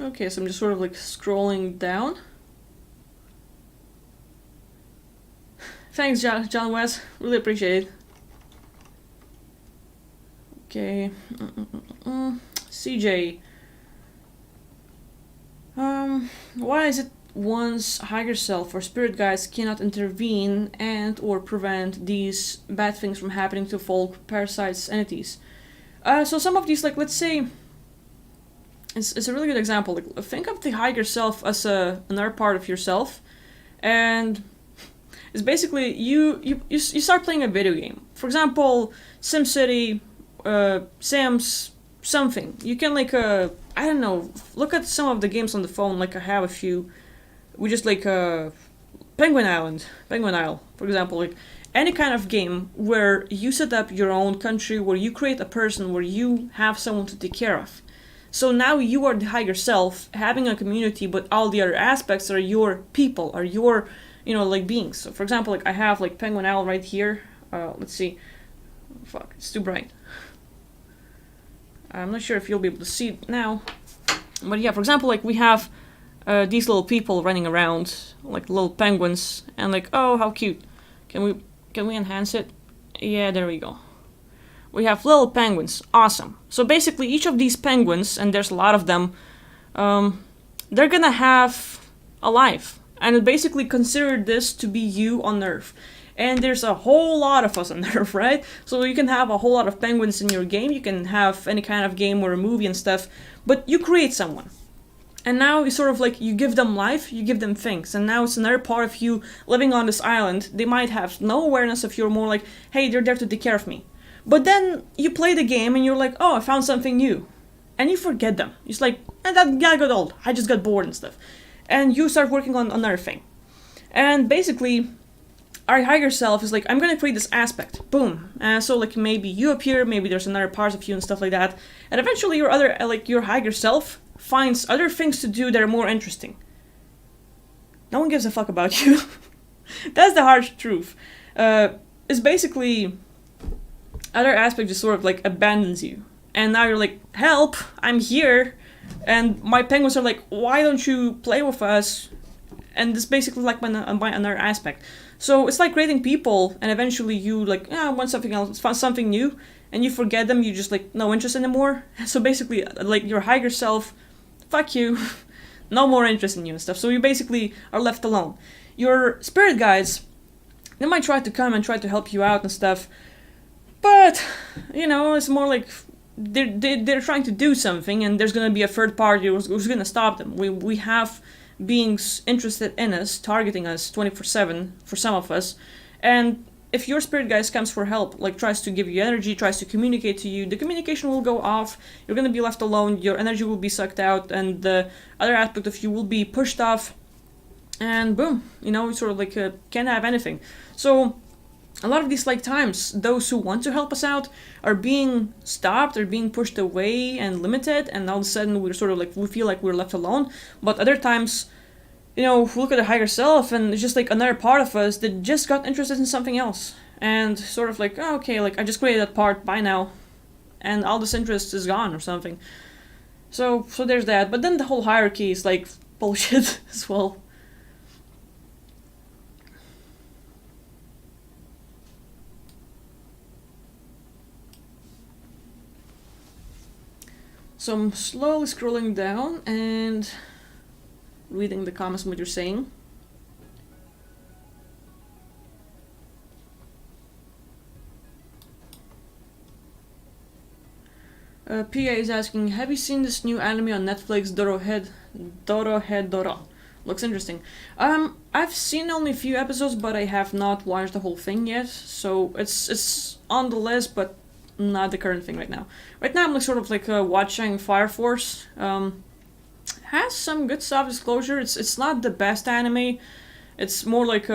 Okay, so I'm just sort of like scrolling down. Thanks, John West. Really appreciate it. Okay. CJ. Why is it one's higher self or spirit guides cannot intervene and or prevent these bad things from happening to folk, parasites, entities? So some of these, like, let's say, it's a really good example. Like, think of the higher self as another part of yourself, and it's basically you start playing a video game. For example, SimCity, Sims, something. You can like I don't know. Look at some of the games on the phone. Like I have a few. We just like Penguin Isle, for example. Like any kind of game where you set up your own country, where you create a person, where you have someone to take care of. So now you are the higher self, having a community, but all the other aspects are your people, are your, you know, like beings. So for example, like I have like Penguin Owl right here. Let's see. Fuck, it's too bright. I'm not sure if you'll be able to see it now. But yeah, for example, like we have these little people running around, like little penguins, and like, oh, how cute. Can we enhance it? Yeah, there we go. We have little penguins. Awesome. So basically each of these penguins, and there's a lot of them, they're gonna have a life. And basically consider this to be you on Earth. And there's a whole lot of us on Earth, right? So you can have a whole lot of penguins in your game. You can have any kind of game or a movie and stuff. But you create someone. And now you sort of like, you give them life, you give them things. And now it's another part of you living on this island. They might have no awareness of you, more like, hey, they're there to take care of me. But then you play the game and you're like, oh, I found something new. And you forget them. It's like, and that guy got old. I just got bored and stuff. And you start working on another thing. And basically, our higher self is like, I'm gonna create this aspect. Boom. So like maybe you appear, maybe there's another part of you and stuff like that. And eventually your other, like your higher self finds other things to do that are more interesting. No one gives a fuck about you. That's the harsh truth. It's basically, other aspect just sort of like abandons you. And now you're like, help, I'm here. And my penguins are like, why don't you play with us? And this basically like my another aspect. So it's like creating people, and eventually you like, I want something else, find something new, and you forget them, you just like, no interest anymore. So basically, like your higher self, fuck you, no more interest in you and stuff. So you basically are left alone. Your spirit guides, they might try to come and try to help you out and stuff, but, you know, it's more like they're trying to do something, and there's gonna be a third party who's gonna stop them. We have beings interested in us, targeting us 24/7 for some of us, and if your spirit guide comes for help, like tries to give you energy, tries to communicate to you, the communication will go off, you're gonna be left alone, your energy will be sucked out, and the other aspect of you will be pushed off, and boom, you know, it's sort of like can't have anything. So a lot of these like times, those who want to help us out are being stopped, or being pushed away and limited, and all of a sudden we're sort of like, we feel like we're left alone. But other times, you know, we look at the higher self and it's just like another part of us that just got interested in something else. And sort of like, oh, okay, like I just created that part, bye now. and all this interest is gone or something. So there's that. But then the whole hierarchy is like bullshit as well. So I'm slowly scrolling down and reading the comments and what you're saying. PA is asking, have you seen this new anime on Netflix, Doro? Looks interesting. I've seen only a few episodes, but I have not watched the whole thing yet. So it's on the list, but not the current thing right now. Right now, I'm like sort of like watching Fire Force. Has some good stuff. Disclosure. It's not the best anime. It's more like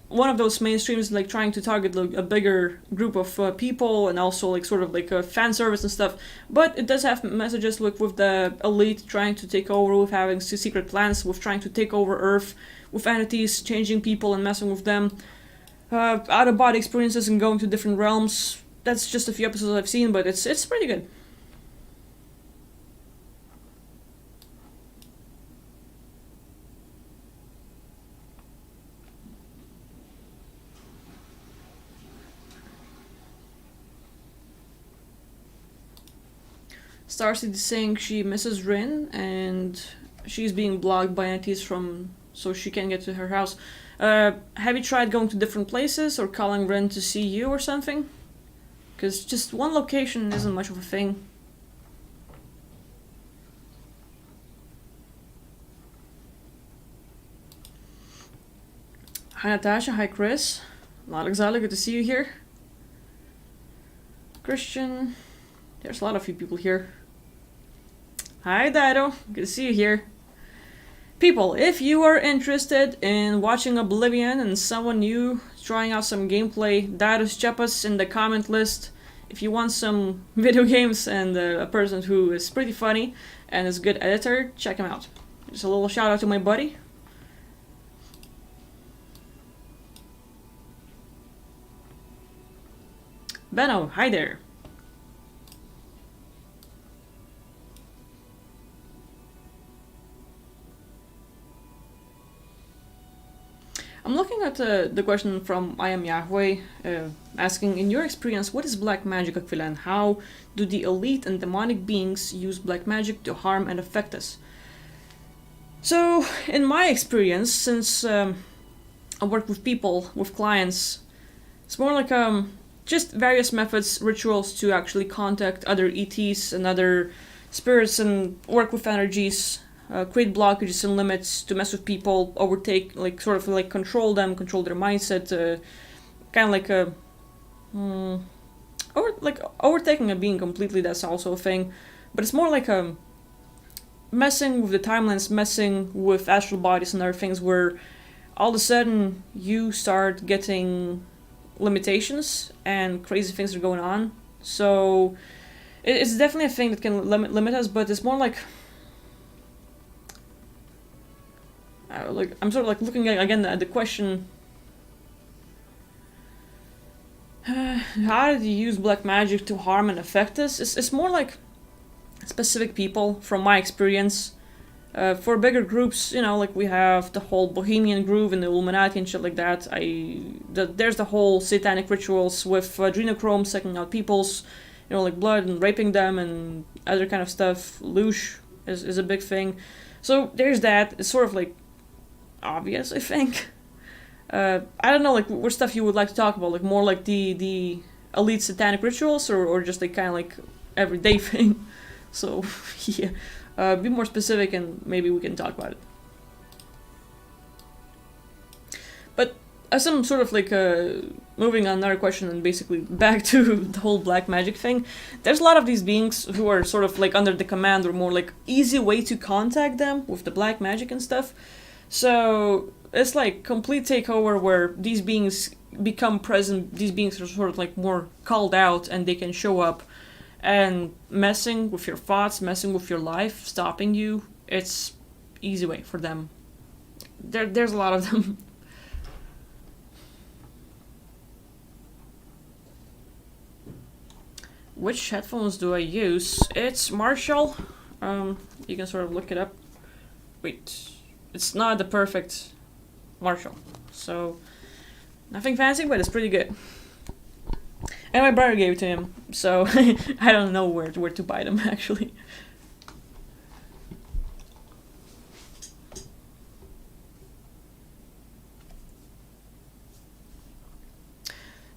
one of those mainstreams like trying to target like a bigger group of people, and also like sort of like a fan service and stuff. But it does have messages like with the elite trying to take over, with having secret plans, with trying to take over Earth, with entities changing people and messing with them, out of body experiences and going to different realms. That's just a few episodes I've seen, but it's pretty good. Starseed is saying she misses Rin and she's being blocked by entities from so she can't get to her house. Have you tried going to different places or calling Rin to see you or something? Because just one location isn't much of a thing. Hi Natasha, hi Chris. Not exactly good to see you here. Christian. There's a lot of you people here. Hi Dido, good to see you here. People, if you are interested in watching Oblivion and someone new trying out some gameplay, Dido's check us in the comment list. If you want some video games and a person who is pretty funny and is a good editor, check him out. Just a little shout out to my buddy. Benno, hi there. I'm looking at the question from I Am Yahweh, asking, in your experience, what is black magic, Akvile, and how do the elite and demonic beings use black magic to harm and affect us? So, in my experience, since I work with people, with clients, it's more like just various methods, rituals to actually contact other ETs and other spirits and work with energies. Create blockages and limits to mess with people, overtake, like sort of like control them, control their mindset, kind of like a, overtaking a being completely. That's also a thing, but it's more like messing with the timelines, messing with astral bodies and other things, where all of a sudden you start getting limitations and crazy things are going on. So it's definitely a thing that can limit us, but it's more like. I'm sort of like looking again at the question, how did you use black magic to harm and affect us? It's more like specific people, from my experience. For bigger groups, like we have the whole Bohemian Groove and the Illuminati and shit like that. There's the whole satanic rituals with adrenochrome sucking out people's, like blood and raping them and other kind of stuff. Loosh is a big thing. So there's that. It's sort of like obvious, I think. I don't know, like what stuff you would like to talk about, like more like the elite satanic rituals, or just like kind of like everyday thing. So yeah, be more specific and maybe we can talk about it. But as I'm sort of like moving on another question and basically back to the whole black magic thing, there's a lot of these beings who are sort of like under the command or more like easy way to contact them with the black magic and stuff. So it's like complete takeover where these beings become present. These beings are sort of like more called out and they can show up and messing with your thoughts, messing with your life, stopping you. It's easy way for them. There's a lot of them. Which headphones do I use? It's Marshall. You can sort of look it up. Wait, it's not the perfect Marshall. So, nothing fancy, but it's pretty good. And my brother gave it to him, so I don't know where to buy them actually.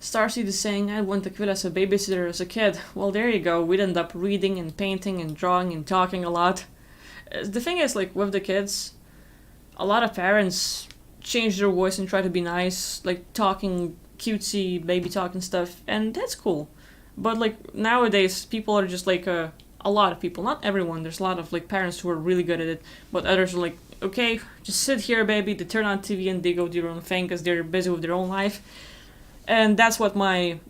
Starseed is saying, I went to Akvile as a babysitter as a kid. Well, there you go. We'd end up reading and painting and drawing and talking a lot. The thing is, like, with the kids, a lot of parents change their voice and try to be nice, like talking cutesy baby talk and stuff, and that's cool. But, like, nowadays, people are just like, a lot of people, not everyone, there's a lot of, like, parents who are really good at it, but others are like, okay, just sit here, baby, they turn on TV and they go do their own thing because they're busy with their own life. And that's what my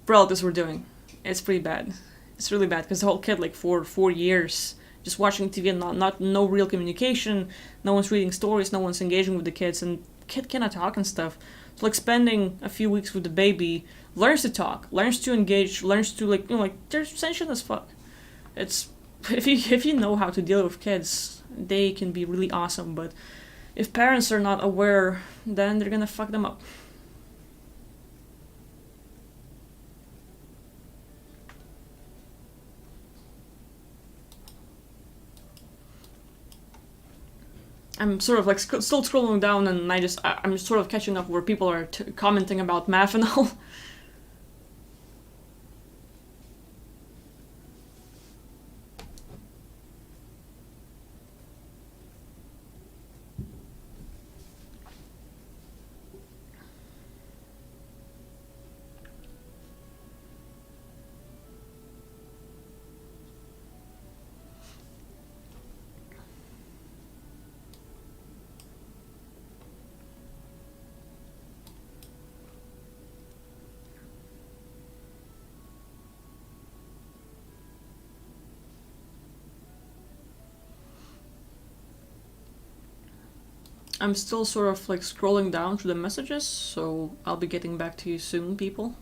relatives were doing. It's pretty bad. It's really bad because the whole kid, like for 4 years, just watching TV and no real communication. No one's reading stories. No one's engaging with the kids, and kid cannot talk and stuff. So like spending a few weeks with the baby, learns to talk, learns to engage, learns to like they're sensual as fuck. It's if you know how to deal with kids, they can be really awesome, but if parents are not aware, then they're gonna fuck them up. I'm sort of like still scrolling down, and I'm just sort of catching up where people are commenting about math and all. I'm still sort of like scrolling down through the messages, so I'll be getting back to you soon, people.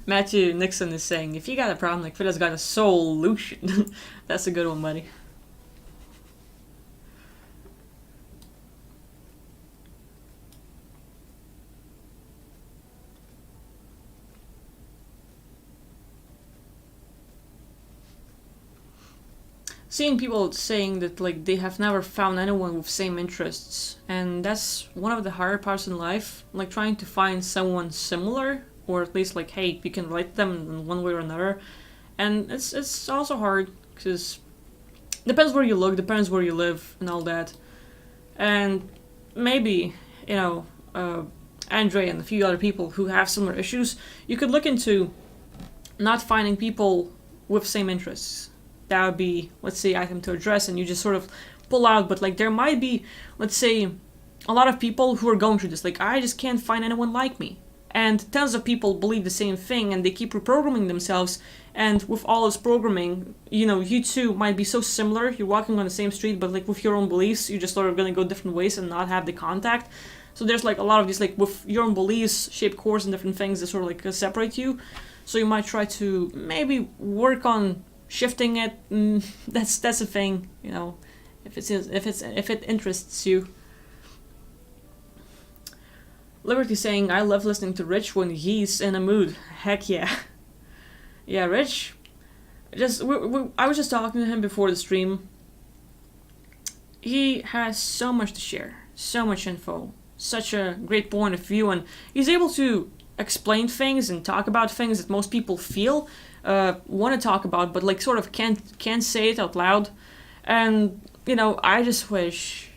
Matthew Nixon is saying, if you got a problem, like Fida's got a solution. That's a good one, buddy. Seeing people saying that like they have never found anyone with same interests, and that's one of the harder parts in life, like trying to find someone similar, or at least like, hey, you can relate to them in one way or another. And it's also hard because depends where you look, depends where you live, and all that. And maybe, you know, Andre and a few other people who have similar issues, you could look into not finding people with same interests. That would be, let's say, item to address, and you just sort of pull out. But like there might be, let's say, a lot of people who are going through this, like, I just can't find anyone like me. And tons of people believe the same thing, and they keep reprogramming themselves. And with all this programming, you know, you two might be so similar, you're walking on the same street, but like with your own beliefs, you just sort of gonna go different ways and not have the contact. So there's like a lot of these, like, with your own beliefs, shaped course and different things that sort of like separate you. So you might try to maybe work on shifting it. That's a thing, you know, if it interests you. Liberty saying, I love listening to Rich when he's in a mood. Heck yeah. Yeah, Rich. I was just talking to him before the stream. He has so much to share, so much info, such a great point of view, and he's able to explain things and talk about things that most people feel want to talk about, but like sort of can't say it out loud. And you know, I just wish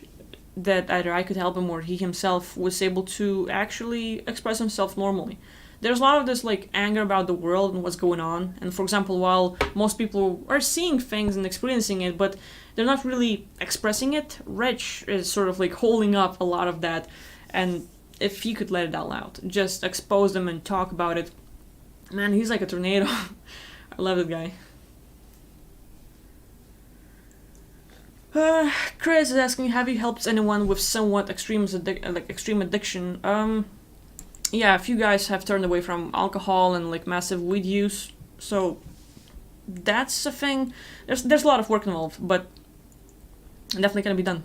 that either I could help him or he himself was able to actually express himself normally. There's a lot of this like anger about the world and what's going on, and for example, while most people are seeing things and experiencing it, but they're not really expressing it, Rich is sort of like holding up a lot of that. And if he could let it out loud, just expose them and talk about it, man, he's like a tornado. I love that guy. Chris is asking, have you helped anyone with somewhat extreme addiction? Yeah, a few guys have turned away from alcohol and like massive weed use, so that's a thing. There's a lot of work involved, but definitely gonna be done.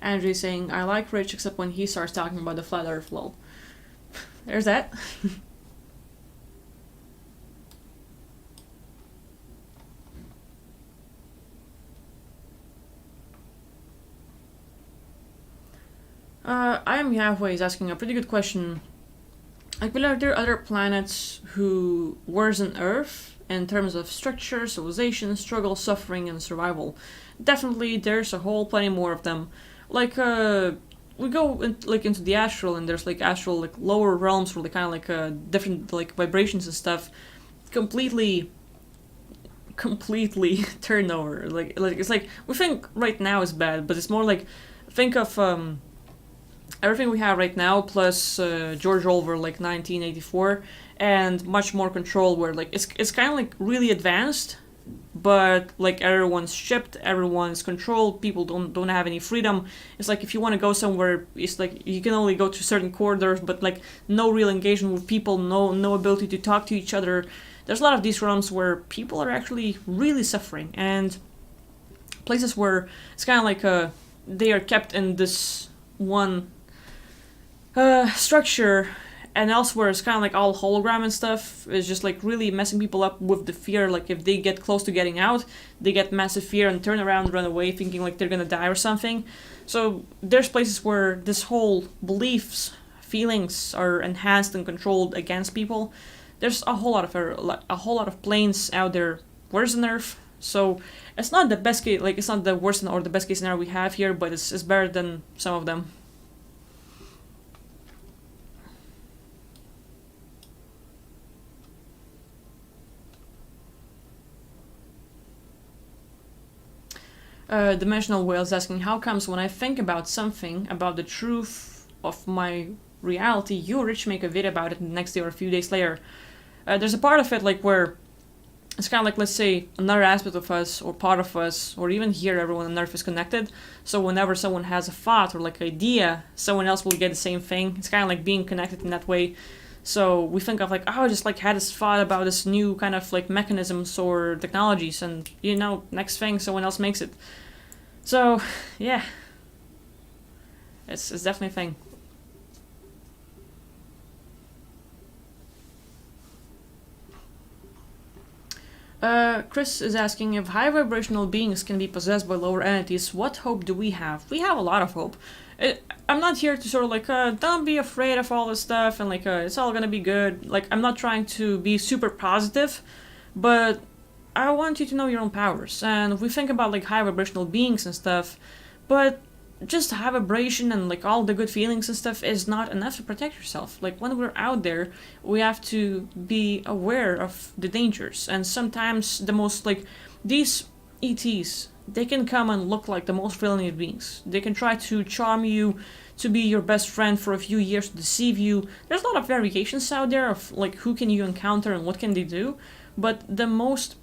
Andrew is saying, I like Rich except when he starts talking about the flat earth lol. There's that. I am halfway is asking a pretty good question. Like, are there other planets who worse than Earth in terms of structure, civilization, struggle, suffering, and survival? Definitely, there's a whole plenty more of them. Like, we go into the astral, and there's like astral like lower realms where they kind of like different like vibrations and stuff, completely turned over. Like it's like we think right now is bad, but it's more like think of everything we have right now plus George Orwell like 1984 and much more control where like it's kind of like really advanced, but like everyone's shipped, everyone's controlled, people don't have any freedom. It's like if you want to go somewhere, it's like you can only go to certain corridors, but like no real engagement with people, no ability to talk to each other. There's a lot of these realms where people are actually really suffering, and places where it's kind of like they are kept in this one structure, and elsewhere it's kind of like all hologram and stuff. It's just like really messing people up with the fear. Like if they get close to getting out, they get massive fear and turn around, run away, thinking like they're gonna die or something. So there's places where this whole beliefs, feelings are enhanced and controlled against people. There's a whole lot of planes out there worse than Earth. So it's not the best case, like it's not the worst or the best case scenario we have here, but it's better than some of them. Dimensional Whales asking, how comes when I think about something, about the truth of my reality, you, Rich, make a video about it the next day or a few days later? There's a part of it like where it's kind of like, let's say, another aspect of us or part of us, or even here everyone on Earth is connected. So whenever someone has a thought or like idea, someone else will get the same thing. It's kind of like being connected in that way. So we think of like, oh, I just like had this thought about this new kind of like mechanisms or technologies, and next thing someone else makes it. So yeah, it's definitely a thing. Chris is asking, if high vibrational beings can be possessed by lower entities, what hope do we have? We have a lot of hope. I'm not here to sort of like, don't be afraid of all this stuff and like, it's all gonna be good. Like, I'm not trying to be super positive, but I want you to know your own powers. And we think about like high vibrational beings and stuff, but just high vibration and like all the good feelings and stuff is not enough to protect yourself. Like when we're out there, we have to be aware of the dangers. And sometimes the most like these ETs, they can come and look like the most brilliant beings. They can try to charm you, to be your best friend for a few years, to deceive you. There's a lot of variations out there of like who can you encounter and what can they do. But the most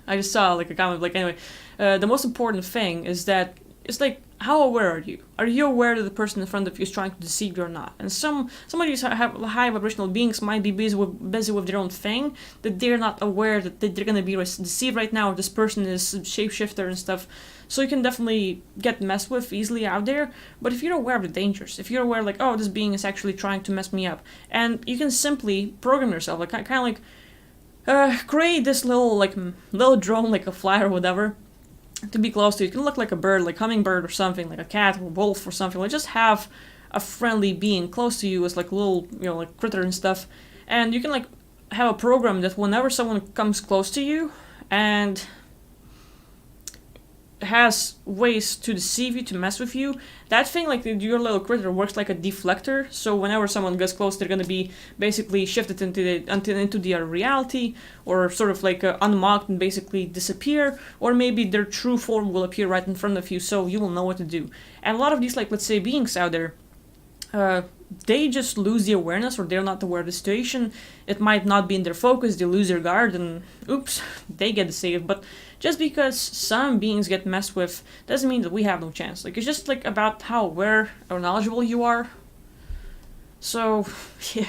I just saw like a comment like anyway, the most important thing is that it's like, how aware are you? Are you aware that the person in front of you is trying to deceive you or not? And some of these high vibrational beings might be busy with their own thing, that they're not aware that they're gonna be deceived right now, or this person is shapeshifter and stuff. So you can definitely get messed with easily out there. But if you're aware of the dangers, if you're aware like, oh, this being is actually trying to mess me up, and you can simply program yourself, like kind of like create this little drone, like a fly or whatever, to be close to you. It can look like a bird, like hummingbird or something, like a cat or wolf or something. Like just have a friendly being close to you as like little, like critter and stuff. And you can like have a program that whenever someone comes close to you and has ways to deceive you, to mess with you, that thing, like your little critter, works like a deflector. So whenever someone gets close, they're gonna be basically shifted into their reality, or sort of like unmarked and basically disappear, or maybe their true form will appear right in front of you, so you will know what to do. And a lot of these, like let's say beings out there, uh, they just lose the awareness, or they're not aware of the situation. It might not be in their focus, they lose their guard, and oops, they get saved. But just because some beings get messed with doesn't mean that we have no chance. Like, it's just like about how aware or knowledgeable you are. So, yeah.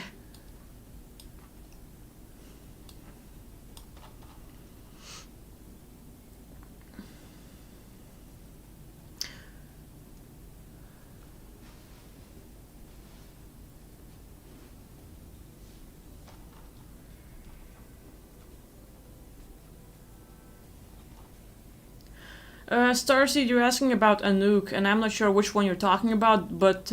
Starseed, you're asking about a nuke, and I'm not sure which one you're talking about, but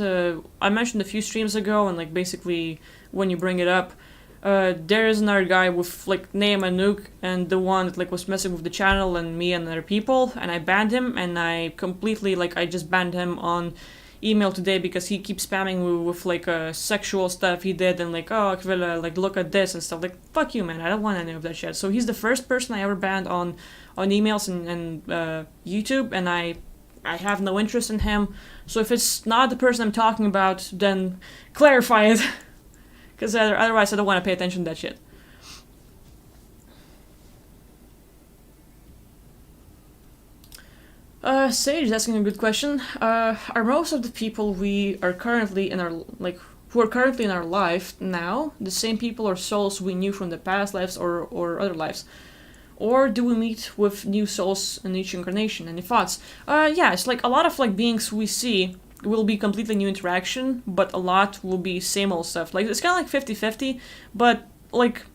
I mentioned a few streams ago, and like basically when you bring it up, there is another guy with like name nuke, and the one that like was messing with the channel and me and other people, and I banned him, and I completely like I just banned him on email today because he keeps spamming me with like sexual stuff he did, and like, oh Akvile, like look at this and stuff. Like, fuck you, man, I don't want any of that shit. So he's the first person I ever banned on emails and YouTube, and I have no interest in him. So if it's not the person I'm talking about, then clarify it, because otherwise I don't want to pay attention to that shit. Sage is asking a good question. Are most of the people we are currently in our who are currently in our life now the same people or souls we knew from the past lives or other lives? Or do we meet with new souls in each incarnation? Any thoughts? Yeah, it's like a lot of like beings we see will be completely new interaction, but a lot will be same old stuff. Like, it's kind of like 50-50, but like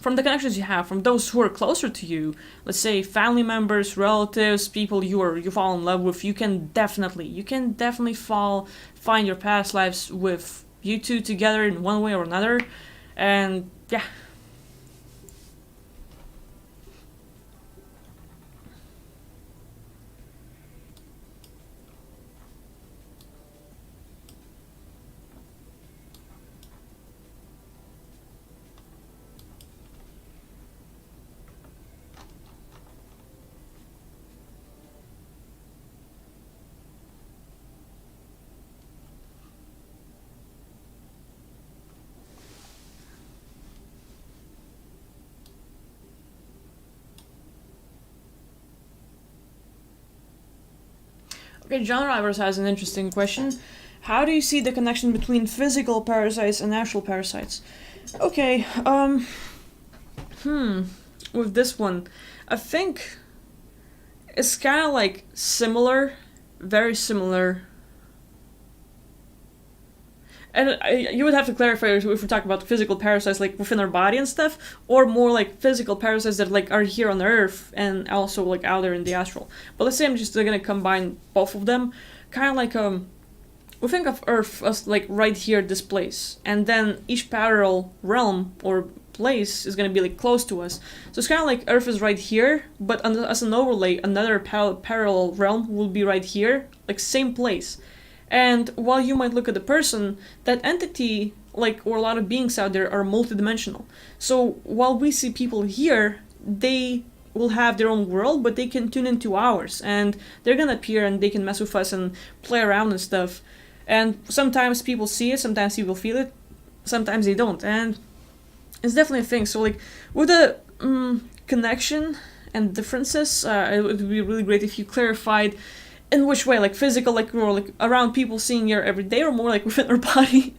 from the connections you have, from those who are closer to you, let's say family members, relatives, people you fall in love with, you can definitely find your past lives with you two together in one way or another, and yeah. Okay, John Rivers has an interesting question. How do you see the connection between physical parasites and astral parasites? Okay, with this one, I think it's kind of like similar, very similar. And you would have to clarify if we're talking about physical parasites like within our body and stuff, or more like physical parasites that like are here on Earth and also like out there in the astral. But let's say I'm just gonna combine both of them, kind of like we think of Earth as like right here, this place, and then each parallel realm or place is gonna be like close to us. So it's kind of like Earth is right here, but as an overlay, another parallel realm will be right here, like same place. And while you might look at the person, that entity, like, or a lot of beings out there are multidimensional. So while we see people here, they will have their own world, but they can tune into ours, and they're gonna appear and they can mess with us and play around and stuff. And sometimes people see it, sometimes people feel it, sometimes they don't, and it's definitely a thing. So like with the connection and differences, it would be really great if you clarified in which way, like physical, like more like around people seeing you every day, or more like within our body.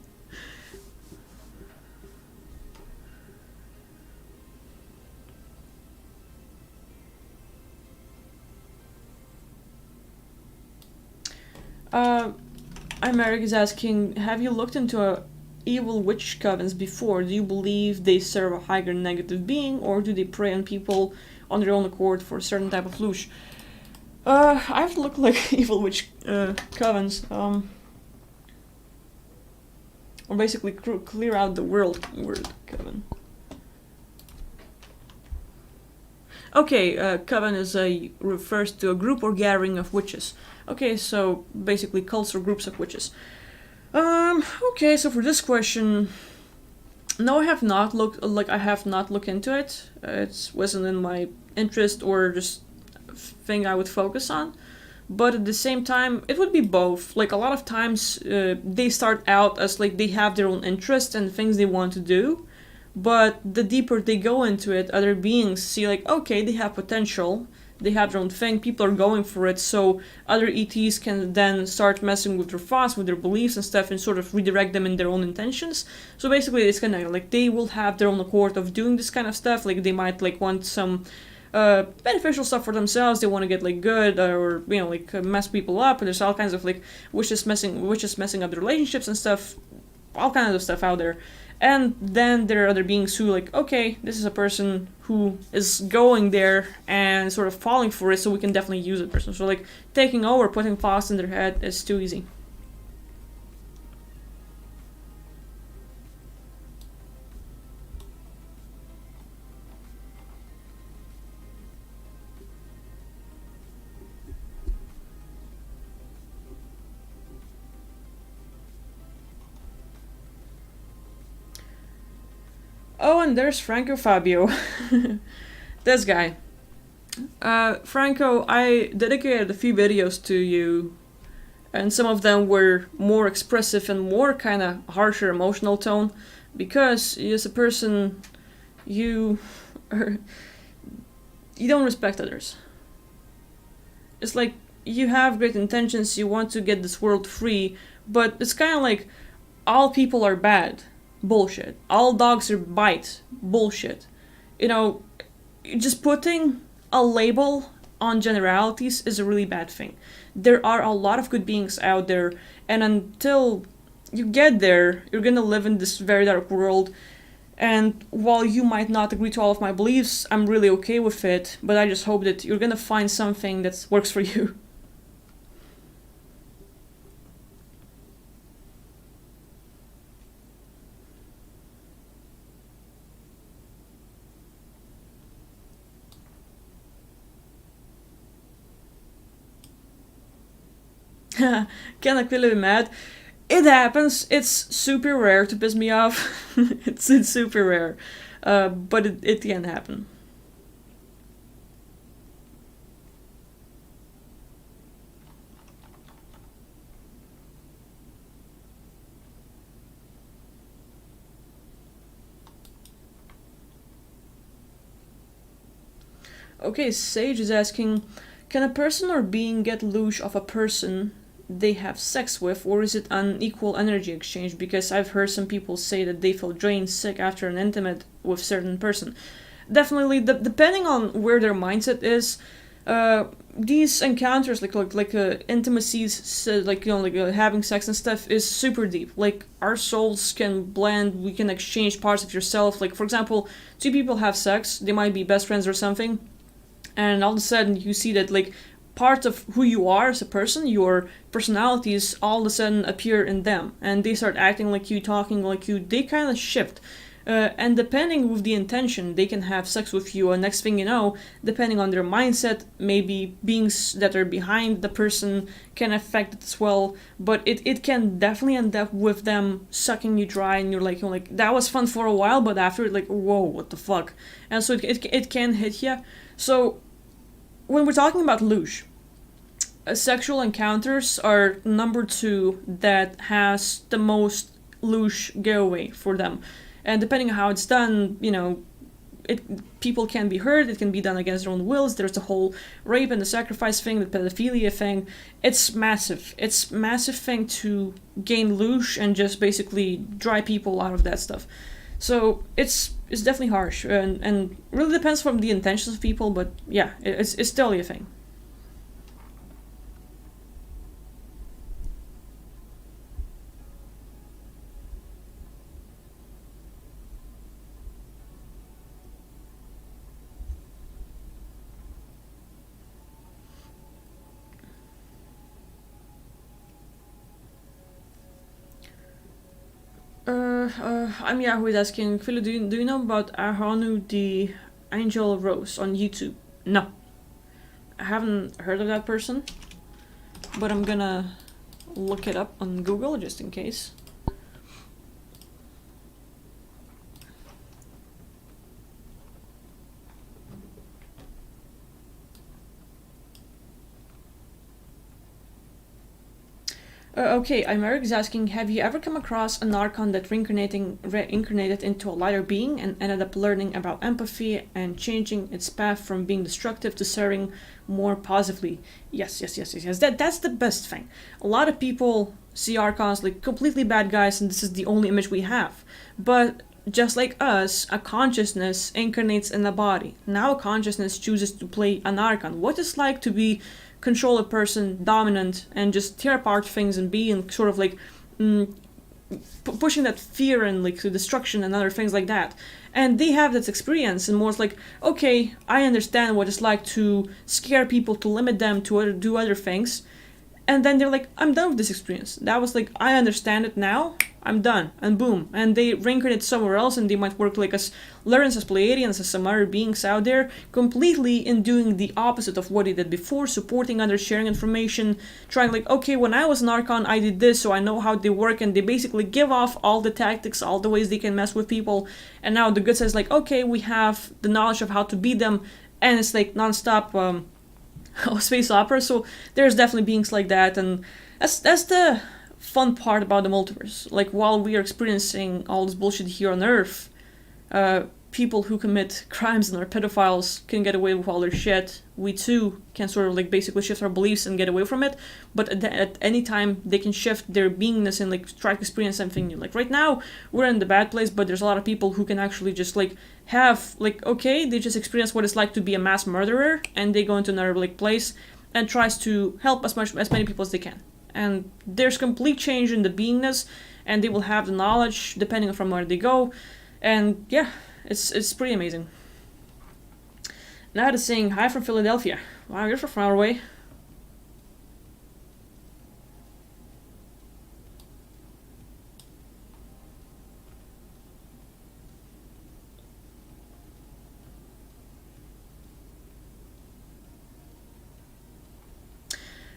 Americ is asking, have you looked into evil witch covens before? Do you believe they serve a higher negative being, or do they prey on people on their own accord for a certain type of louche? I've looked like evil witch covens, or basically clear out the world coven. Okay, coven is refers to a group or gathering of witches. Okay, so basically cults or groups of witches. Okay, so for this question, no, I have not looked. Like, I have not looked into it. It wasn't in my interest or just thing I would focus on. but at the same time, it would be both. Like a lot of times, they start out as like they have their own interests and things they want to do, but the deeper they go into it, other beings see like, okay, they have potential, they have their own thing, people are going for it, so other ETs can then start messing with their thoughts, with their beliefs and stuff, and sort of redirect them in their own intentions. So basically, it's kind of like they will have their own accord of doing this kind of stuff. Like they might like want some beneficial stuff for themselves. They want to get like good, or like mess people up. And there's all kinds of like witches messing up the relationships and stuff, all kinds of stuff out there. And then there are other beings who like, okay, this is a person who is going there and sort of falling for it, so we can definitely use the person. So like taking over, putting thoughts in their head is too easy. Oh, and there's Franco Fabio. This guy. Franco, I dedicated a few videos to you, and some of them were more expressive and more kind of harsher emotional tone, because as a person, you are, you don't respect others. It's like you have great intentions, you want to get this world free, but it's kind of like all people are bad. Bullshit. All dogs are bite. Bullshit. You know, just putting a label on generalities is a really bad thing. There are a lot of good beings out there, and until you get there, you're gonna live in this very dark world. And while you might not agree to all of my beliefs, I'm really okay with it, but I just hope that you're gonna find something that works for you. Can Akvile be mad? It happens. It's super rare to piss me off. It's super rare. But it can happen. Okay, Sage is asking, can a person or being get louche of a person they have sex with, or is it unequal energy exchange? Because I've heard some people say that they feel drained, sick after an intimate with certain person. Definitely, depending on where their mindset is, these encounters, like intimacies, so like like having sex and stuff, is super deep. Like our souls can blend, we can exchange parts of yourself. Like for example, two people have sex, they might be best friends or something, and all of a sudden you see that like part of who you are as a person, your personalities, all of a sudden appear in them, and they start acting like you, talking like you. They kind of shift. And depending with the intention, they can have sex with you, and next thing you know, depending on their mindset, maybe beings that are behind the person can affect it as well. But it can definitely end up with them sucking you dry, and you're like, that was fun for a while, but after, like, whoa, what the fuck? And so it can hit you. So when we're talking about louche, sexual encounters are number two that has the most louche giveaway for them. And depending on how it's done, people can be hurt, it can be done against their own wills. There's the whole rape and the sacrifice thing, the pedophilia thing. It's massive. It's massive thing to gain louche and just basically dry people out of that stuff. So it's definitely harsh, and really depends from the intentions of people, but yeah, it's totally a thing. I'm Yahoo is asking, Philo, do you know about Ahanu the Angel Rose on YouTube? No. I haven't heard of that person, but I'm gonna look it up on Google just in case. Okay, Imeric is asking, have you ever come across an Archon that reincarnated into a lighter being and ended up learning about empathy and changing its path from being destructive to serving more positively? Yes. That's the best thing. A lot of people see Archons like completely bad guys, and this is the only image we have. But just like us, a consciousness incarnates in a body. Now a consciousness chooses to play an Archon. What it's like to be control a person, dominant, and just tear apart things and being sort of like pushing that fear and like to destruction and other things like that. And they have this experience and more like, okay, I understand what it's like to scare people, to limit them, to do other things. And then they're like, I'm done with this experience. That was like, I understand it now, I'm done. And boom. And they reincarnate somewhere else, and they might work like as learns as Pleiadians, as some other beings out there, completely in doing the opposite of what they did before, supporting others, sharing information, trying like, okay, when I was an Archon, I did this, so I know how they work, and they basically give off all the tactics, all the ways they can mess with people. And now the good says like, okay, we have the knowledge of how to beat them, and it's like non-stop space opera. So there's definitely beings like that, and that's the fun part about the multiverse. Like, while we are experiencing all this bullshit here on Earth, people who commit crimes and are pedophiles can get away with all their shit. We too can sort of like basically shift our beliefs and get away from it, but at any time they can shift their beingness and like try to experience something new. Like right now we're in the bad place, but there's a lot of people who can actually just like have like, okay, they just experience what it's like to be a mass murderer, and they go into another like place and tries to help as many people as they can. And there's complete change in the beingness, and they will have the knowledge depending on from where they go. And yeah, it's pretty amazing. Now it's saying hi from Philadelphia. Wow, you're from far away.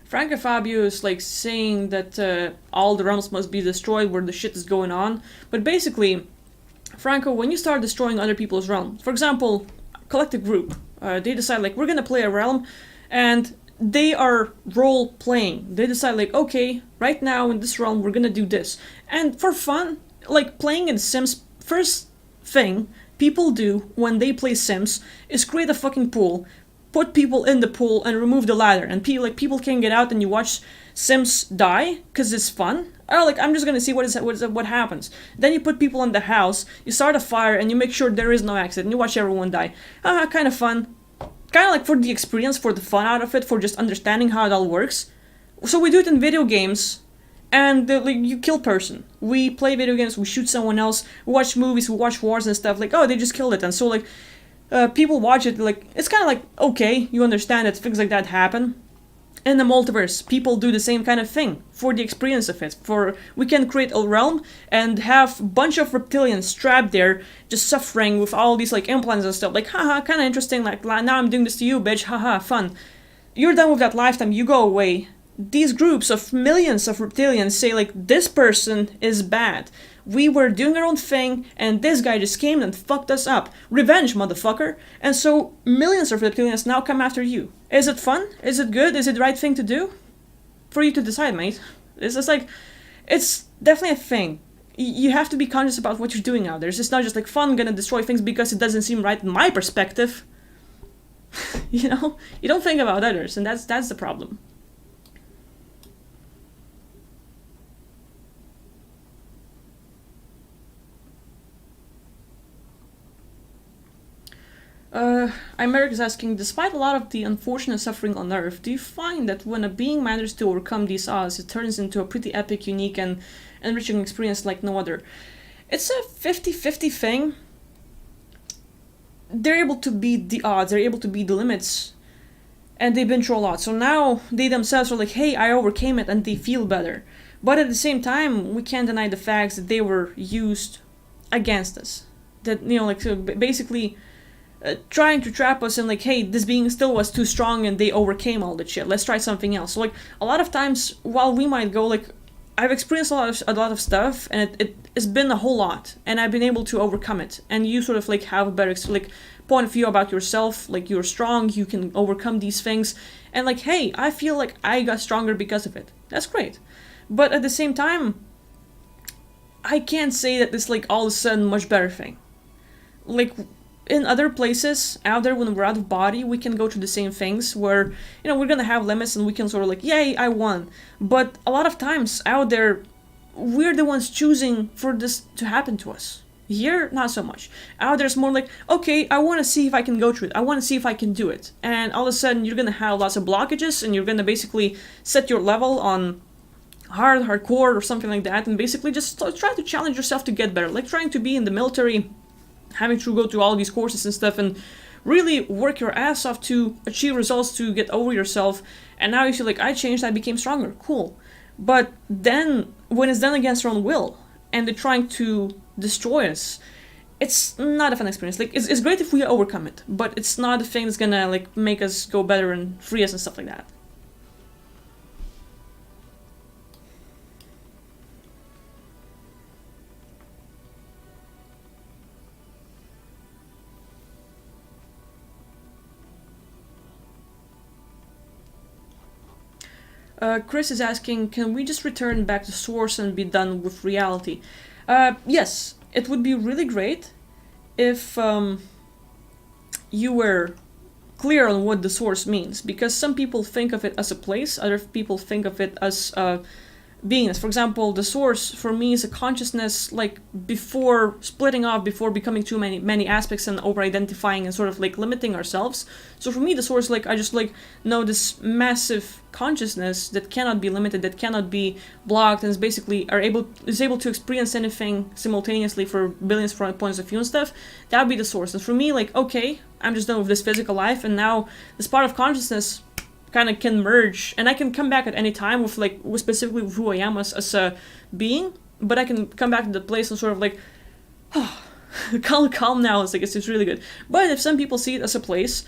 Frank and Fabio is like saying that all the realms must be destroyed where the shit is going on. But basically, Franco, when you start destroying other people's realms, for example, collective group, they decide like, we're gonna play a realm, and they are role playing. They decide like, okay, right now in this realm we're gonna do this, and for fun, like playing in Sims, first thing people do when they play Sims is create a fucking pool, put people in the pool, and remove the ladder, and people can get out, and you watch Sims die because it's fun. Oh, like, I'm just gonna see what happens. Then you put people in the house, you start a fire, and you make sure there is no accident, and you watch everyone die. Kind of fun. Kind of like for the experience, for the fun out of it, for just understanding how it all works. So we do it in video games, and like, you kill person. We play video games, we shoot someone else, we watch movies, we watch wars and stuff, like, oh, they just killed it, and so like, people watch it, like, it's kind of like, okay, you understand that things like that happen. In the multiverse, people do the same kind of thing for the experience of it. We can create a realm and have a bunch of reptilians trapped there, just suffering with all these like implants and stuff. Like, haha, kind of interesting. Like, now I'm doing this to you, bitch. Haha, fun. You're done with that lifetime. You go away. These groups of millions of reptilians say like, this person is bad. We were doing our own thing, and this guy just came and fucked us up. Revenge, motherfucker. And so millions of reptilians now come after you. Is it fun? Is it good? Is it the right thing to do? For you to decide, mate. It's just like, it's definitely a thing. You have to be conscious about what you're doing out there. It's just not just like fun, gonna destroy things because it doesn't seem right in my perspective. You know? You don't think about others, and that's the problem. Imeric is asking, despite a lot of the unfortunate suffering on Earth, do you find that when a being manages to overcome these odds, it turns into a pretty epic, unique, and enriching experience like no other? It's a 50-50 thing. They're able to beat the odds, they're able to beat the limits, and they've been through a lot. So now they themselves are like, hey, I overcame it, and they feel better. But at the same time, we can't deny the facts that they were used against us. That, you know, like, so basically trying to trap us in like, hey, this being still was too strong and they overcame all that shit. Let's try something else. So like, a lot of times, while we might go like, I've experienced a lot of stuff, and it's been a whole lot, and I've been able to overcome it. And you sort of like have a better like point of view about yourself. Like, you're strong, you can overcome these things, and like, hey, I feel like I got stronger because of it. That's great. But at the same time, I can't say that it's like all of a sudden much better thing. Like in other places out there, when we're out of body, we can go through the same things where, we're gonna have limits and we can sort of like, yay, I won. But a lot of times out there, we're the ones choosing for this to happen to us. Here, not so much. Out there's more like, okay, I want to see if I can go through it. I want to see if I can do it. And all of a sudden, you're gonna have lots of blockages, and you're gonna basically set your level on hardcore, or something like that, and basically just try to challenge yourself to get better. Like trying to be in the military, having to go through all these courses and stuff, and really work your ass off to achieve results, to get over yourself. And now you feel like, I changed, I became stronger, cool. But then when it's done against our own will, and they're trying to destroy us, it's not a fun experience. Like it's great if we overcome it, but it's not a thing that's gonna like make us go better and free us and stuff like that. Chris is asking, can we just return back to source and be done with reality? Yes, it would be really great if you were clear on what the source means, because some people think of it as a place, other people think of it as beingness. For example, the source for me is a consciousness, like before splitting off, before becoming too many aspects and over identifying and sort of like limiting ourselves. So for me, the source, like I just like know this massive consciousness that cannot be limited, that cannot be blocked, and is basically is able to experience anything simultaneously for billions of points of view and stuff. That would be the source. And for me, like, okay, I'm just done with this physical life, and now this part of consciousness kind of can merge, and I can come back at any time with like specifically with who I am as a being. But I can come back to the place and sort of like, oh, calm now. It's like it's really good. But if some people see it as a place,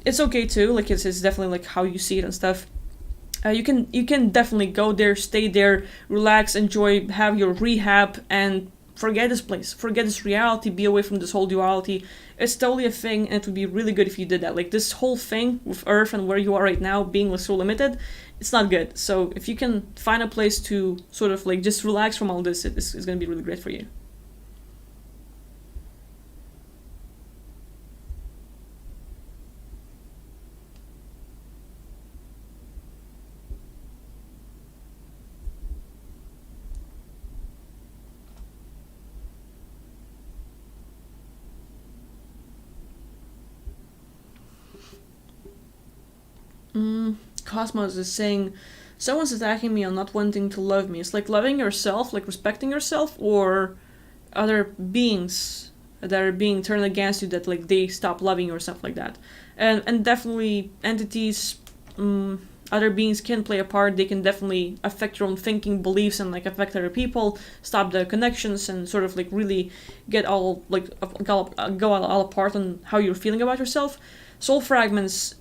it's okay too. Like it's definitely like how you see it and stuff. You can definitely go there, stay there, relax, enjoy, have your rehab, and forget this place, forget this reality, be away from this whole duality. It's totally a thing, and it would be really good if you did that. Like this whole thing with Earth and where you are right now being like so limited, it's not good. So if you can find a place to sort of like just relax from all this, it's going to be really great for you. Cosmos is saying, someone's attacking me on not wanting to love me. It's like loving yourself, like respecting yourself, or other beings that are being turned against you, that like they stop loving you or stuff like that. And definitely entities, other beings can play a part. They can definitely affect your own thinking, beliefs, and like affect other people, stop the connections, and sort of like really get all like go all apart on how you're feeling about yourself. Soul fragments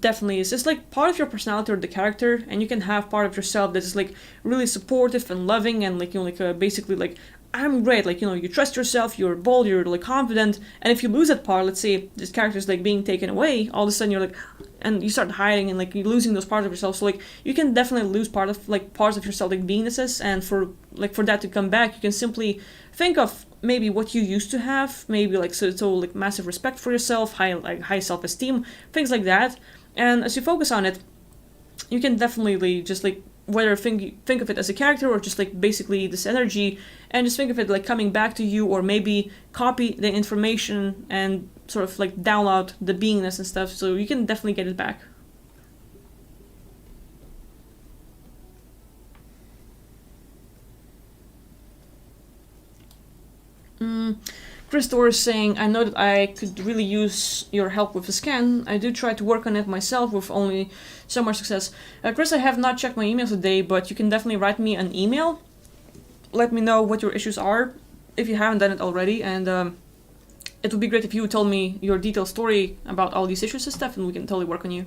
definitely is. It's like part of your personality or the character, and you can have part of yourself that is like really supportive and loving, and like basically like, I'm great, like you trust yourself, you're bold, you're like confident. And if you lose that part, let's say this character is like being taken away, all of a sudden you're like, and you start hiding, and like you're losing those parts of yourself. So like you can definitely lose parts of yourself, like beingnesses, and for that to come back, you can simply think of maybe what you used to have, maybe like so like massive respect for yourself, high self-esteem, things like that. And as you focus on it, you can definitely just like whether think of it as a character or just like basically this energy, and just think of it like coming back to you, or maybe copy the information and sort of like download the beingness and stuff, so you can definitely get it back. Christopher is saying, I know that I could really use your help with the scan. I do try to work on it myself with only so much success. Chris, I have not checked my emails today, but you can definitely write me an email. Let me know what your issues are, if you haven't done it already, and it would be great if you would tell me your detailed story about all these issues and stuff, and we can totally work on you.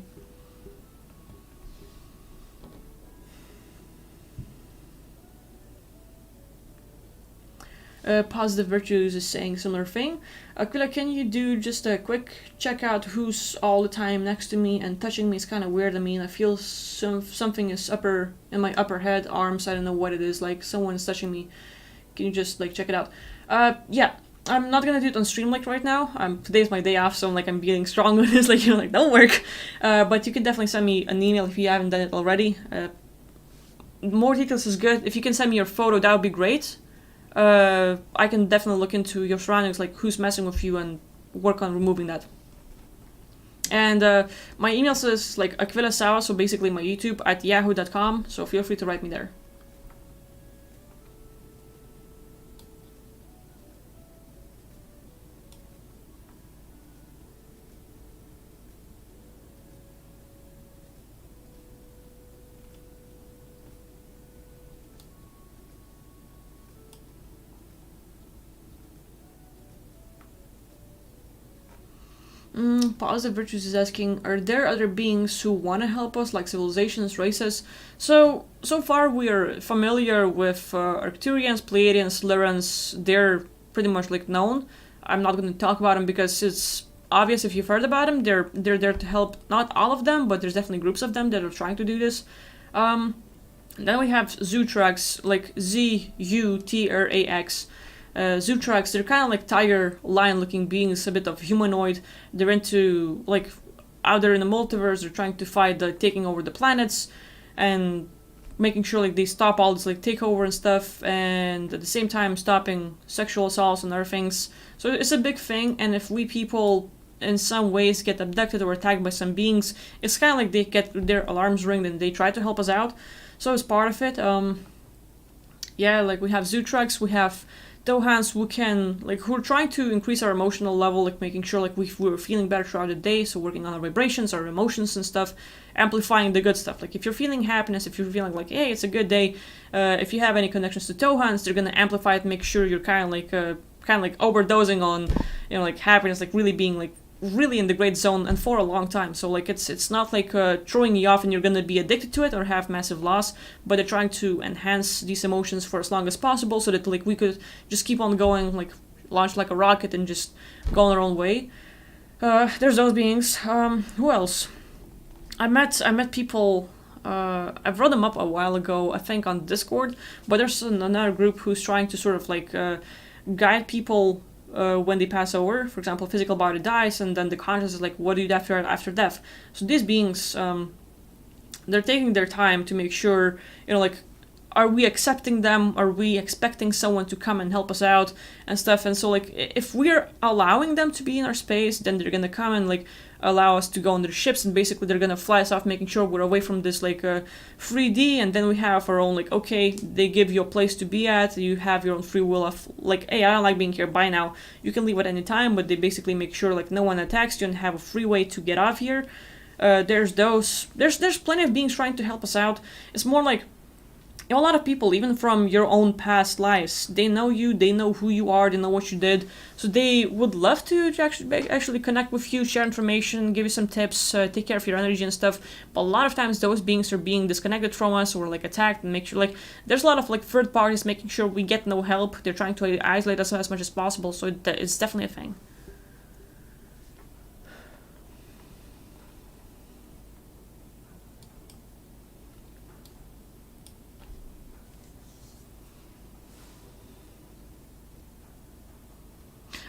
Positive Virtues is saying similar thing. Akvile, can you do just a quick check out who's all the time next to me and touching me is kind of weird. I mean, I feel something is upper in my upper head, arms. I don't know what it is. Like someone's touching me. Can you just like check it out? Yeah. I'm not gonna do it on stream like right now. Today's my day off, so I'm being strong with this. Like don't work. But you can definitely send me an email if you haven't done it already. More details is good. If you can send me your photo, that would be great. I can definitely look into your surroundings, like who's messing with you, and work on removing that. And my email is like Akvile Sawa, so basically my YouTube at yahoo.com. So feel free to write me there. Positive Virtues is asking, are there other beings who want to help us, like civilizations, races? So far we are familiar with Arcturians, Pleiadians, Lyrans. They're pretty much like known. I'm not going to talk about them because it's obvious if you've heard about them. They're there to help, not all of them, but there's definitely groups of them that are trying to do this. Then we have Zootrax, like Zutrax. Zootrax, they're kind of like tiger lion looking beings, a bit of humanoid. They're into, like, out there in the multiverse, they're trying to fight the taking over the planets and making sure like they stop all this like takeover and stuff, and at the same time stopping sexual assaults and other things. So it's a big thing, and if we people in some ways get abducted or attacked by some beings, it's kind of like they get their alarms ringed and they try to help us out. So it's part of it. Yeah, like we have Zootrax, we have Dohans who are trying to increase our emotional level, like making sure like we're feeling better throughout the day, so working on our vibrations, our emotions and stuff, amplifying the good stuff. Like if you're feeling happiness, if you're feeling like, hey, it's a good day, if you have any connections to Tohans, they're gonna amplify it, make sure you're kind of like overdosing on, like happiness, like really being like really in the great zone and for a long time. So like it's not like throwing you off and you're gonna be addicted to it or have massive loss, but they're trying to enhance these emotions for as long as possible so that like we could just keep on going, like launch like a rocket and just go on our own way. There's those beings. Who else? I met people. I brought them up a while ago, I think on Discord, but there's another group who's trying to sort of like guide people when they pass over. For example, physical body dies, and then the conscious is like, what do you do after death? So these beings, they're taking their time to make sure, like, are we accepting them? Are we expecting someone to come and help us out and stuff? And so, like, if we're allowing them to be in our space, then they're gonna come and, like, allow us to go on their ships, and basically they're gonna fly us off, making sure we're away from this, like, 3D, and then we have our own, like, okay, they give you a place to be at, you have your own free will of, like, hey, I don't like being here, bye now. You can leave at any time, but they basically make sure, like, no one attacks you and have a free way to get off here. There's plenty of beings trying to help us out. It's more like, a lot of people, even from your own past lives, they know you, they know who you are, they know what you did, so they would love to actually connect with you, share information, give you some tips, take care of your energy and stuff. But a lot of times those beings are being disconnected from us or like attacked, and make sure, like, there's a lot of like third parties making sure we get no help. They're trying to isolate us as much as possible, so it's definitely a thing.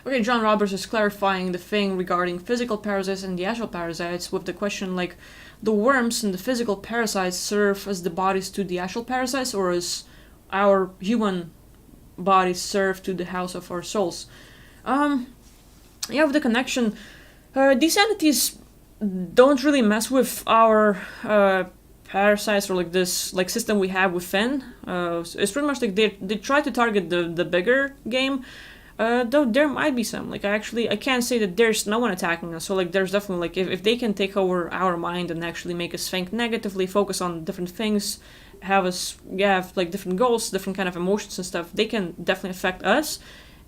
Okay, John Roberts is clarifying the thing regarding physical parasites and the astral parasites with the question, like, the worms and the physical parasites serve as the bodies to the astral parasites, or is our human bodies serve to the house of our souls? Yeah, with the connection, these entities don't really mess with our parasites or like this like system we have within. It's pretty much like they try to target the bigger game. Though there might be some, like, I can't say that there's no one attacking us, so, like, there's definitely, like, if they can take over our mind and actually make us think negatively, focus on different things, have like, different goals, different kind of emotions and stuff, they can definitely affect us,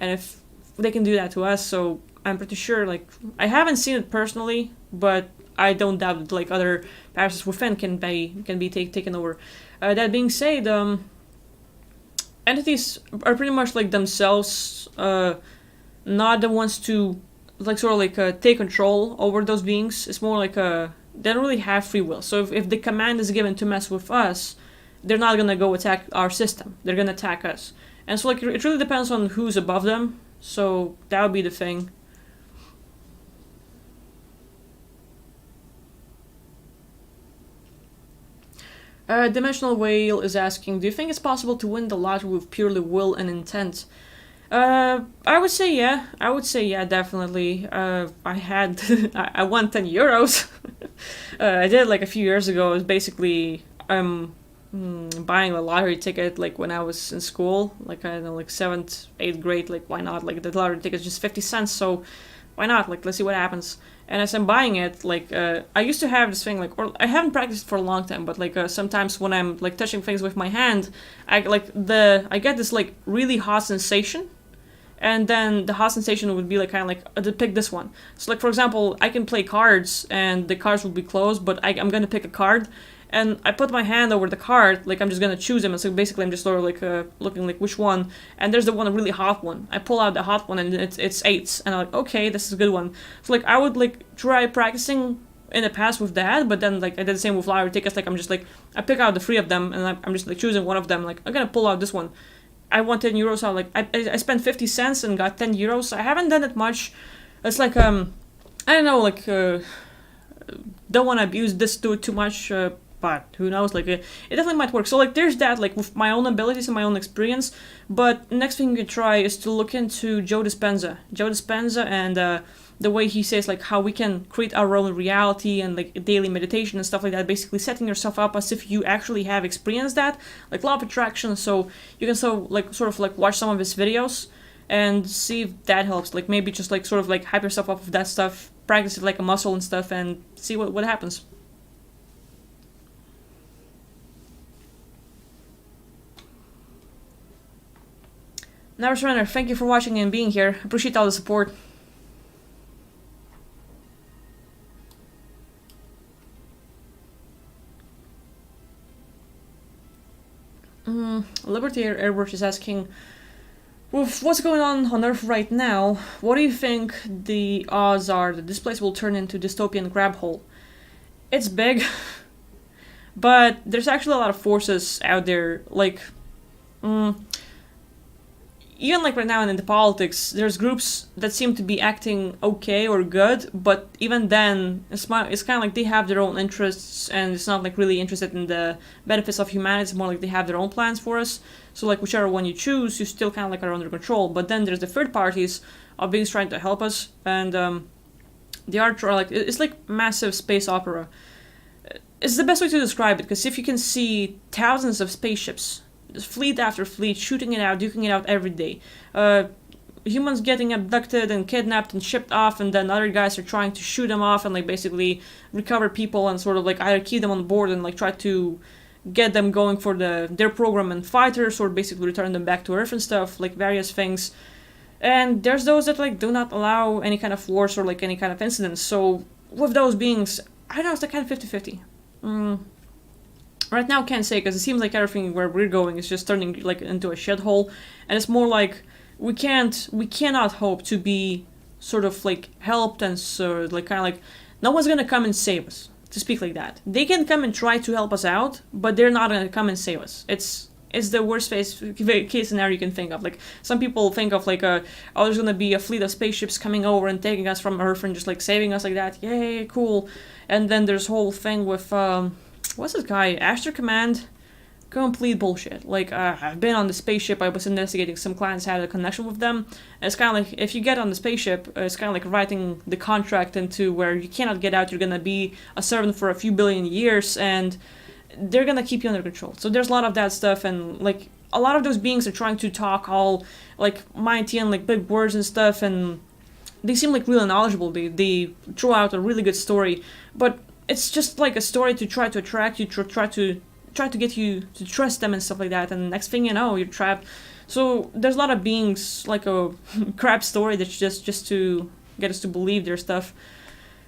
and if they can do that to us, so I'm pretty sure, like, I haven't seen it personally, but I don't doubt that, like, other parasites within can be taken over. That being said, entities are pretty much like themselves, not the ones to like sort of like take control over those beings. It's more like they don't really have free will. So if the command is given to mess with us, they're not gonna go attack our system. They're gonna attack us. And so like it really depends on who's above them. So that would be the thing. Dimensional Whale is asking, do you think it's possible to win the lottery with purely will and intent? I would say yeah. I would say yeah, definitely. I had I won 10 euros. I did it like a few years ago. It was basically buying a lottery ticket like when I was in school, like I don't know, like 7th, 8th grade. Like why not? Like the lottery ticket is just 50 cents, so why not? Like let's see what happens. And as I'm buying it, like I used to have this thing, like, or I haven't practiced for a long time, but like sometimes when I'm like touching things with my hand, I get this like really hot sensation, and then the hot sensation would be like kind of like to pick this one. So like for example, I can play cards and the cards will be closed, but I'm gonna pick a card, and I put my hand over the card, like I'm just gonna choose them, and so basically I'm just sort of like looking like which one, and there's the one, a really hot one. I pull out the hot one, and it's eights, and I'm like, okay, this is a good one. So like I would like try practicing in the past with that, but then like I did the same with lottery tickets. Like I'm just like I pick out the three of them, and I'm just like choosing one of them. Like I'm gonna pull out this one. I want 10 euros. So like I spent 50 cents and got 10 euros. I haven't done it much. It's like I don't know, like don't want to abuse this too much. But who knows, like it definitely might work. So like there's that, like with my own abilities and my own experience. But next thing you can try is to look into Joe Dispenza and the way he says like how we can create our own reality and like daily meditation and stuff like that, basically setting yourself up as if you actually have experienced that, like law of attraction. So you can sort of like watch some of his videos and see if that helps. Like maybe just like sort of like hype yourself up with that stuff, practice it like a muscle and stuff, and see what happens. Never surrender. Thank you for watching and being here. Appreciate all the support. Liberty Airworks is asking, with what's going on Earth right now, what do you think the odds are that this place will turn into dystopian grab hole? It's big, but there's actually a lot of forces out there, like, even like right now in the politics, there's groups that seem to be acting okay or good, but even then, it's kind of like they have their own interests, and it's not like really interested in the benefits of humanity. It's more like they have their own plans for us. So like whichever one you choose, you still kind of like are under control. But then there's the third parties of being trying to help us, and they are like it's like massive space opera. It's the best way to describe it, because if you can see thousands of spaceships, fleet after fleet, shooting it out, duking it out every day. Humans getting abducted and kidnapped and shipped off, and then other guys are trying to shoot them off and like basically recover people and sort of like either keep them on board and like try to get them going for their program and fighters, or basically return them back to Earth and stuff, like various things. And there's those that like do not allow any kind of wars or like any kind of incidents. So with those beings, I don't know, it's like kind of 50-50. Right now, can't say, because it seems like everything where we're going is just turning like into a shithole, and it's more like we cannot hope to be sort of like helped, and so like kind of like no one's gonna come and save us, to speak like that. They can come and try to help us out, but they're not gonna come and save us. It's the worst case scenario you can think of. Like some people think of like there's gonna be a fleet of spaceships coming over and taking us from Earth and just like saving us like that. Yay, cool. And then there's whole thing with what's this guy? Asher Command? Complete bullshit. Like, I've been on the spaceship, I was investigating, some clients had a connection with them. And it's kind of like, if you get on the spaceship, it's kind of like writing the contract into where you cannot get out, you're gonna be a servant for a few billion years, and they're gonna keep you under control. So there's a lot of that stuff, and like, a lot of those beings are trying to talk all, like, mighty and like big words and stuff, and they seem like really knowledgeable. They throw out a really good story, but it's just like a story to try to attract you, to try to get you to trust them and stuff like that, and next thing you know, you're trapped. So there's a lot of beings, like a crap story that's just to get us to believe their stuff.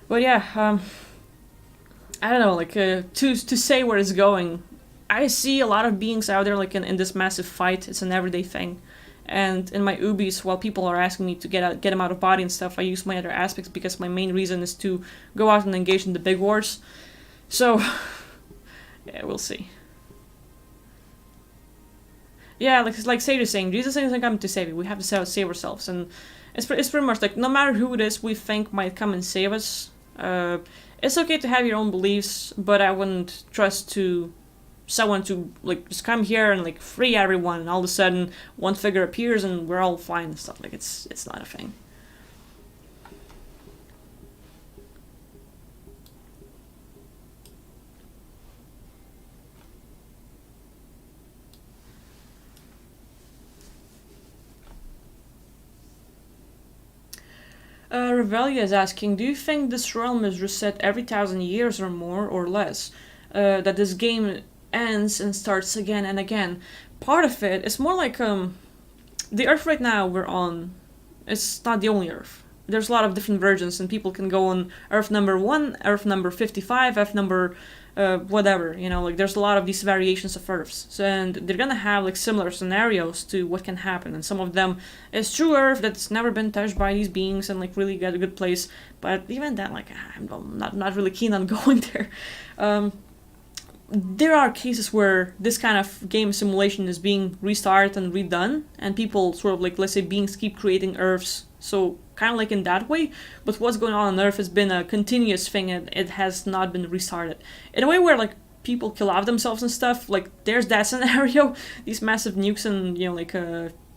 But yeah, I don't know, like to say where it's going, I see a lot of beings out there like in this massive fight. It's an everyday thing. And in my Ubis, while people are asking me to get them out of body and stuff, I use my other aspects because my main reason is to go out and engage in the big wars. So, yeah, we'll see. Yeah, like Sage is saying, Jesus isn't coming to save you. We have to save ourselves, and it's pretty much like no matter who it is we think might come and save us. It's okay to have your own beliefs, but I wouldn't trust to someone to like just come here and like free everyone, and all of a sudden one figure appears and we're all fine and stuff. Like it's not a thing. Revelia is asking, do you think this realm is reset every 1,000 years or more or less? That this game ends and starts again and again. Part of it is more like the Earth right now we're on. It's not the only Earth. There's a lot of different versions, and people can go on Earth number 1, Earth number 55, Earth number whatever. You know, like there's a lot of these variations of Earths, so, and they're gonna have like similar scenarios to what can happen. And some of them is true Earth that's never been touched by these beings and like really got a good place. But even then, like I'm not really keen on going there. There are cases where this kind of game simulation is being restarted and redone, and people sort of like, let's say, beings keep creating Earths. So kind of like in that way, but what's going on Earth has been a continuous thing, and it has not been restarted. In a way where like people kill off themselves and stuff, like there's that scenario, these massive nukes and like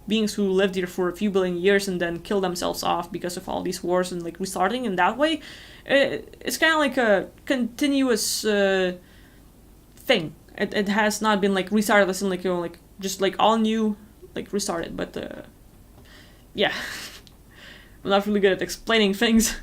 beings who lived here for a few billion years and then kill themselves off because of all these wars and like restarting in that way. It's kind of like a continuous thing. It has not been like restarted as in like like just like all new like restarted, but yeah. I'm not really good at explaining things.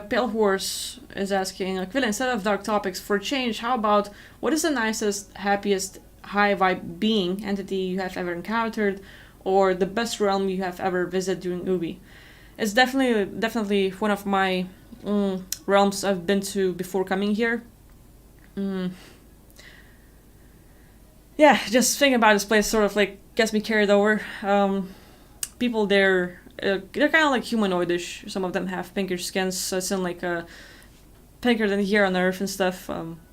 Pale Horse is asking, Akvile, instead of dark topics, for change, how about what is the nicest, happiest, high vibe being, entity you have ever encountered, or the best realm you have ever visited during Ubi? It's definitely one of my realms I've been to before coming here. Mm. Yeah, just thinking about this place sort of like gets me carried over. People there, they're kind of like humanoidish. Some of them have pinkish skins, so it's in like pinker than here on Earth and stuff.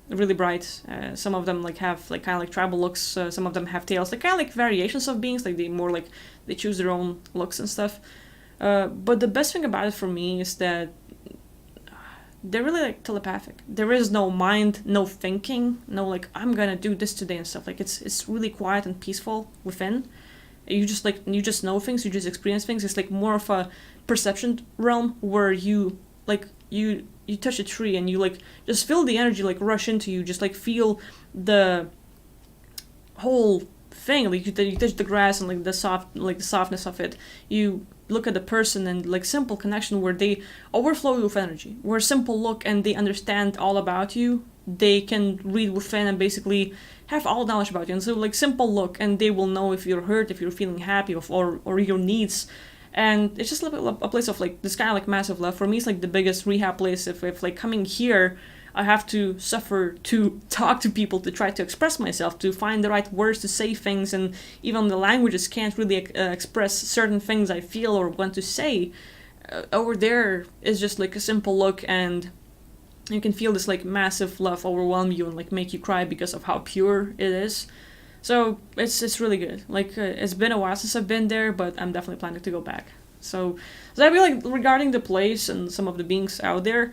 Really bright. Some of them like have like kind of like tribal looks. Some of them have tails. Like kind of like variations of beings. Like they choose their own looks and stuff. But the best thing about it for me is that they're really like telepathic. There is no mind, no thinking, no like I'm gonna do this today and stuff. Like it's really quiet and peaceful within. You just know things. You just experience things. It's like more of a perception realm where you touch a tree and you like just feel the energy like rush into you. Just like feel the whole thing. Like you touch the grass and like the softness of it. You look at the person and like simple connection where they overflow you with energy. Where simple look and they understand all about you. They can read within and basically have all knowledge about you. And so like simple look and they will know if you're hurt, if you're feeling happy, or your needs. And it's just a place of like this kind of like massive love. For me, it's like the biggest rehab place. If like coming here, I have to suffer to talk to people, to try to express myself, to find the right words to say things, and even the languages can't really express certain things I feel or want to say. Over there is just like a simple look, and you can feel this like massive love overwhelm you and like make you cry because of how pure it is. So it's really good. Like it's been a while since I've been there, but I'm definitely planning to go back. So I feel like regarding the place and some of the beings out there.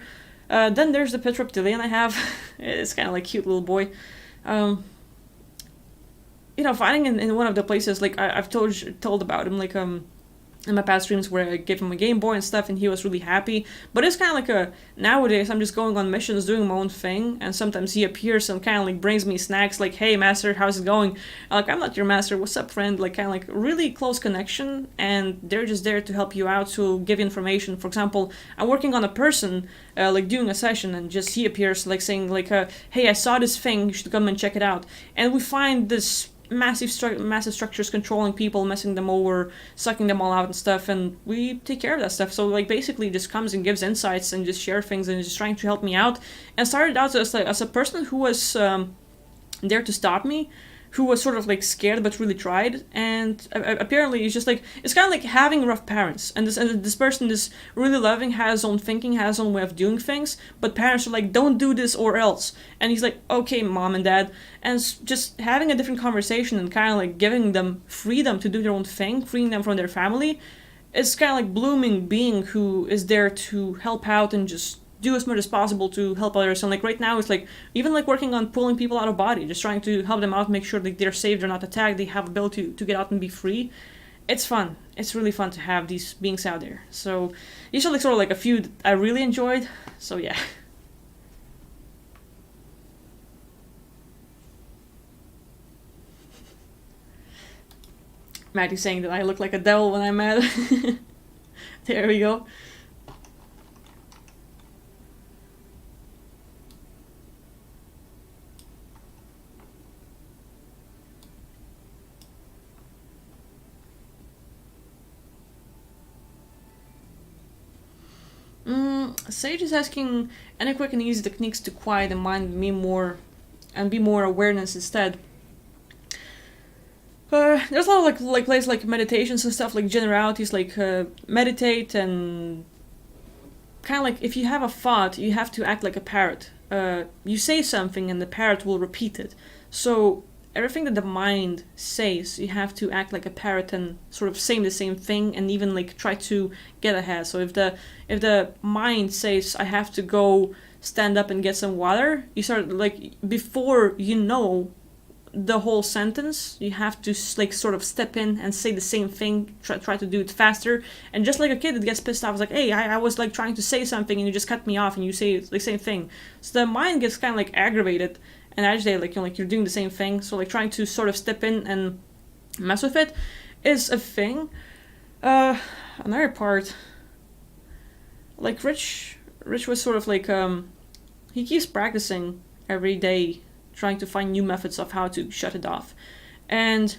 Then there's the pet reptilian I have. It's kind of like cute little boy. Finding in one of the places like I've told about him, like in my past streams where I gave him a Game Boy and stuff, and he was really happy. But it's kind of like a nowadays I'm just going on missions, doing my own thing, and sometimes he appears and kind of like brings me snacks, like, "Hey, master, how's it going?" Like, "I'm not your master. What's up, friend?" Like, kind of like really close connection, and they're just there to help you out, to give you information. For example, I'm working on a person, like doing a session, and just he appears like saying like, "Hey, I saw this thing. You should come and check it out." And we find this massive structures controlling people, messing them over, sucking them all out and stuff, and we take care of that stuff. So like basically just comes and gives insights and just share things and just trying to help me out. And started out as a person who was there to stop me, who was sort of like scared but really tried. And apparently it's just like, it's kind of like having rough parents, and this person is really loving, has his own thinking, has his own way of doing things, but parents are like, "Don't do this or else," and he's like, "Okay, mom and dad," and just having a different conversation and kind of like giving them freedom to do their own thing, freeing them from their family. It's kind of like blooming being who is there to help out and just do as much as possible to help others. And like right now it's like even like working on pulling people out of body, just trying to help them out, make sure that they're safe, they're not attacked, they have ability to get out and be free. It's fun. It's really fun to have these beings out there. So these are like sort of like a few that I really enjoyed. So yeah. Maddie's saying that I look like a devil when I'm mad. There we go. Sage is asking any quick and easy techniques to quiet the mind and be more awareness instead. There's a lot of like places like meditations and stuff, like generalities, like meditate, and kind of like if you have a thought, you have to act like a parrot. You say something and the parrot will repeat it. So everything that the mind says, you have to act like a parrot and sort of say the same thing, and even like try to get ahead. So if the mind says, "I have to go stand up and get some water," you start like, before you know the whole sentence, you have to like sort of step in and say the same thing, try to do it faster. And just like a kid that gets pissed off, is like, "Hey, I was like trying to say something and you just cut me off," and you say the same thing. So the mind gets kind of like aggravated and agitated, like, you know, like you're doing the same thing. So like trying to sort of step in and mess with it is a thing. Another part, like Rich was sort of like he keeps practicing every day, trying to find new methods of how to shut it off. And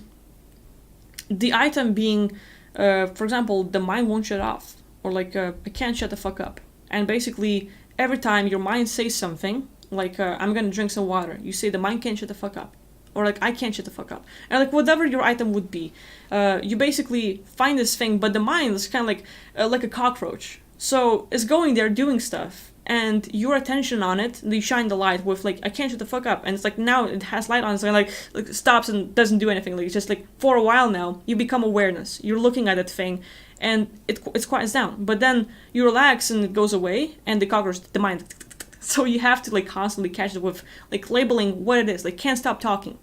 the item being, for example, the mind won't shut off, or like I can't shut the fuck up. And basically every time your mind says something, like "I'm gonna drink some water," you say the mind can't shut the fuck up, or like "I can't shut the fuck up," and like whatever your item would be, you basically find this thing, but the mind is kind of like a cockroach, so it's going there doing stuff, and your attention on it, you shine the light with like "I can't shut the fuck up," and it's like now it has light on, so like stops and doesn't do anything. Like it's just like for a while now you become awareness, you're looking at that thing, and it quiets down, but then you relax and it goes away, and the cockroach, the mind. So you have to like constantly catch it with like labeling what it is, like "can't stop talking."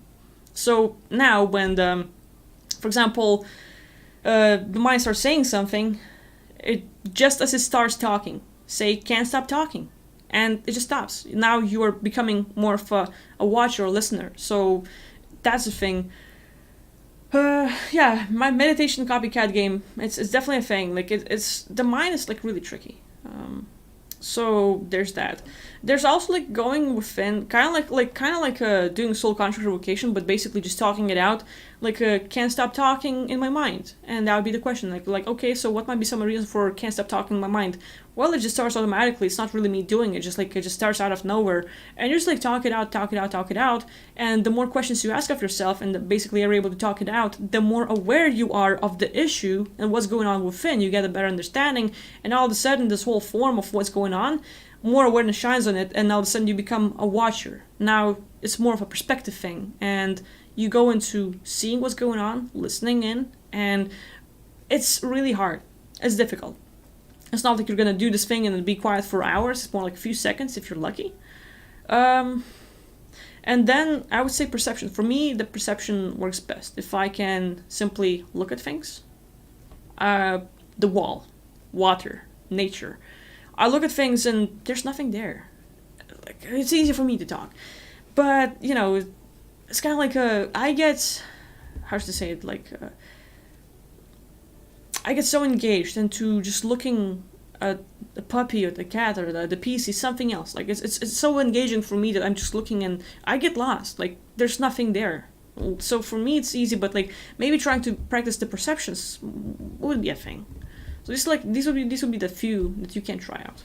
So now when for example, the mind starts saying something, it just as it starts talking, say "can't stop talking," and it just stops. Now you are becoming more of a watcher or listener. So that's the thing. Yeah, my meditation copycat game, it's definitely a thing. Like it's the mind is like really tricky. So there's that. There's also like going within, kind of like doing soul conscious revocation, but basically just talking it out. Like can't stop talking in my mind, and that would be the question. Like okay, so what might be some reason for can't stop talking in my mind? Well, it just starts automatically. It's not really me doing it. Just like it just starts out of nowhere, and you just like talk it out. And the more questions you ask of yourself, and basically are able to talk it out, the more aware you are of the issue and what's going on within. You get a better understanding, and all of a sudden, this whole form of what's going on, more awareness shines on it, and all of a sudden you become a watcher. Now it's more of a perspective thing, and you go into seeing what's going on, listening in, and it's really hard. It's difficult. It's not like you're gonna do this thing and be quiet for hours. It's more like a few seconds if you're lucky. And then I would say perception. For me, the perception works best. If I can simply look at things, the wall, water, nature. I look at things and there's nothing there. Like, it's easy for me to talk, but it's kind of like I get, how to say it, like I get so engaged into just looking at the puppy or the cat or the PC, something else. Like it's so engaging for me that I'm just looking and I get lost. Like there's nothing there. So for me it's easy, but like maybe trying to practice the perceptions would be a thing. So just like these would be the few that you can try out.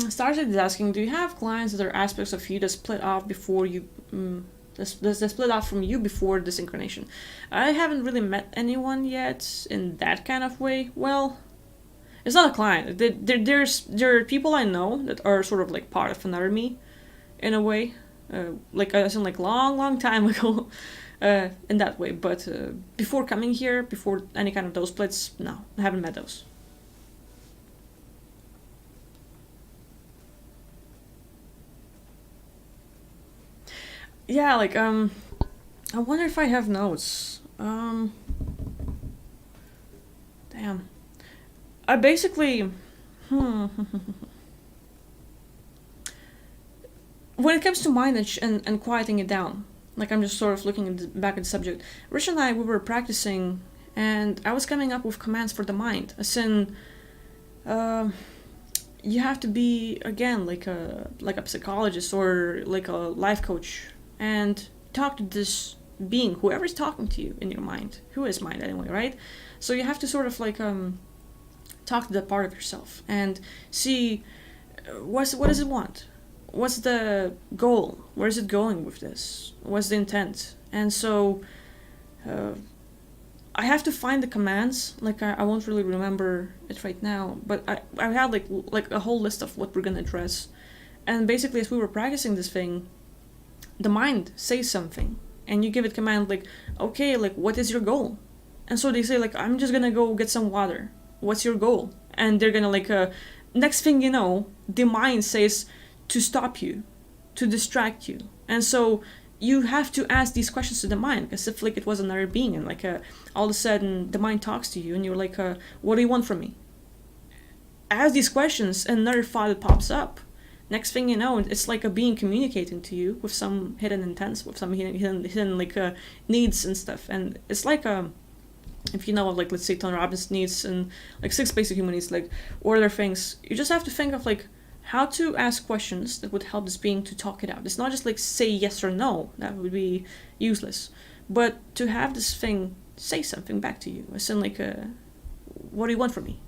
Started is asking, do you have clients that are aspects of you that split off before you, that split off from you before this incarnation? I haven't really met anyone yet in that kind of way. Well, it's not a client. There are people I know that are sort of like part of another me, in a way. Like I said, like long time ago, in that way. But before coming here, before any kind of those splits, no, I haven't met those. Yeah, like I wonder if I have notes. Damn. I basically, hmm. When it comes to mindage and quieting it down, like I'm just sort of looking at back at the subject. Rich and I, we were practicing, and I was coming up with commands for the mind. As in, uh, you have to be again like a psychologist or like a life coach, and talk to this being, whoever's talking to you in your mind, who is mind anyway, right? So you have to sort of like talk to that part of yourself and see what does it want, what's the goal, where is it going with this, what's the intent. And so uh, I have to find the commands. Like I won't really remember it right now, but I had like a whole list of what we're gonna address. And basically, as we were practicing this thing, the mind says something, and you give it command like, okay, like what is your goal? And so they say like, I'm just gonna go get some water. What's your goal? And they're gonna like next thing you know, the mind says to stop you, to distract you. And so you have to ask these questions to the mind, as if like it was another being, and like all of a sudden the mind talks to you and you're like, what do you want from me? Ask these questions and another thought that pops up. Next thing you know, it's like a being communicating to you with some hidden intents, with some hidden like needs and stuff. And it's like if you know of like, let's say, Tony Robbins needs and like six basic human needs, like what other things, you just have to think of like how to ask questions that would help this being to talk it out. It's not just like say yes or no, that would be useless, but to have this thing say something back to you, as in like what do you want from me,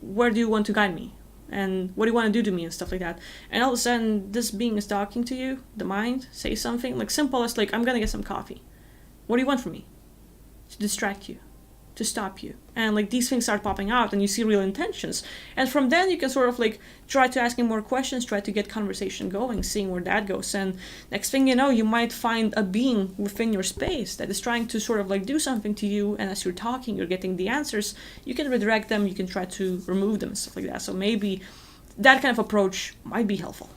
where do you want to guide me, and what do you want to do to me, and stuff like that. And all of a sudden this being is talking to you, the mind say something like simple as like, I'm gonna get some coffee, what do you want from me? To distract you, to stop you. And like these things start popping out and you see real intentions, and from then you can sort of like try to asking more questions, try to get conversation going, seeing where that goes. And next thing you know, you might find a being within your space that is trying to sort of like do something to you, and as you're talking, you're getting the answers. You can redirect them, you can try to remove them and stuff like that. So maybe that kind of approach might be helpful.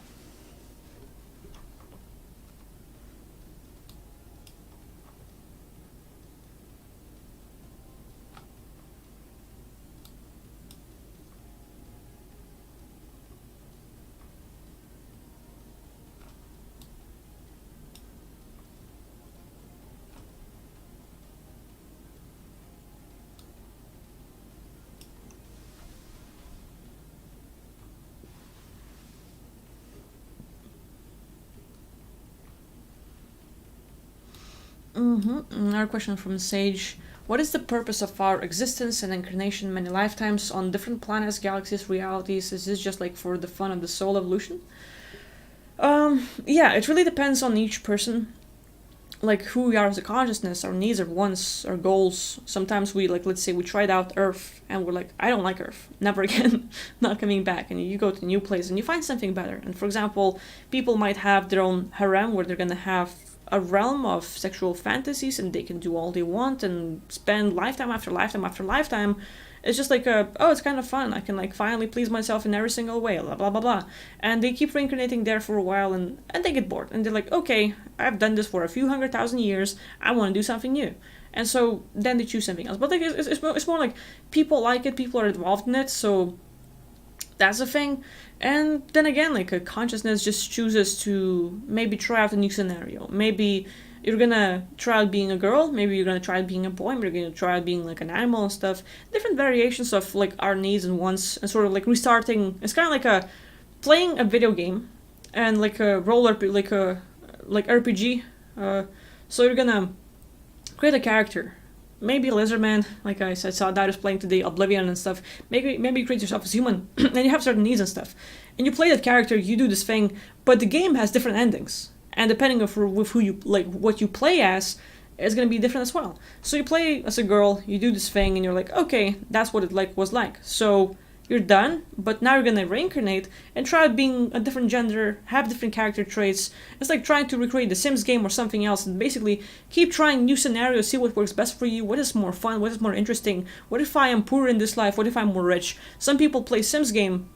Another question from Sage. What is the purpose of our existence and incarnation many lifetimes on different planets, galaxies, realities? Is this just like for the fun of the soul evolution? Yeah, it really depends on each person. Like who we are as a consciousness, our needs, our wants, our goals. Sometimes we like, let's say we tried out Earth and we're like, I don't like Earth, never again, not coming back. And you go to a new place and you find something better. And for example, people might have their own harem where they're gonna have a realm of sexual fantasies and they can do all they want and spend lifetime after lifetime after lifetime. It's just like oh, it's kind of fun. I can like finally please myself in every single way, blah blah blah blah. And they keep reincarnating there for a while, and they get bored, and they're like, okay, I've done this for a few 100,000 years. I want to do something new, and so then they choose something else. But like it's more like people like it, people are involved in it, so that's the thing. And then again, like a consciousness just chooses to maybe try out a new scenario. Maybe you're gonna try out being a girl, maybe you're gonna try out being a boy, maybe you're gonna try out being like an animal and stuff. Different variations of like our needs and wants, and sort of like restarting. It's kind of like a playing a video game and like a like RPG. So you're gonna create a character, maybe a lizard man, like I saw that was playing today, Oblivion and stuff. Maybe you create yourself as human, and you have certain needs and stuff, and you play that character, you do this thing, but the game has different endings, and depending on with who you like, what you play as, is gonna be different as well. So you play as a girl, you do this thing, and you're like, okay, that's what it was like. So you're done, but now you're gonna reincarnate and try being a different gender, have different character traits. It's like trying to recreate the Sims game or something else, and basically keep trying new scenarios, see what works best for you, what is more fun, what is more interesting. What if I am poor in this life? What if I'm more rich? Some people play Sims game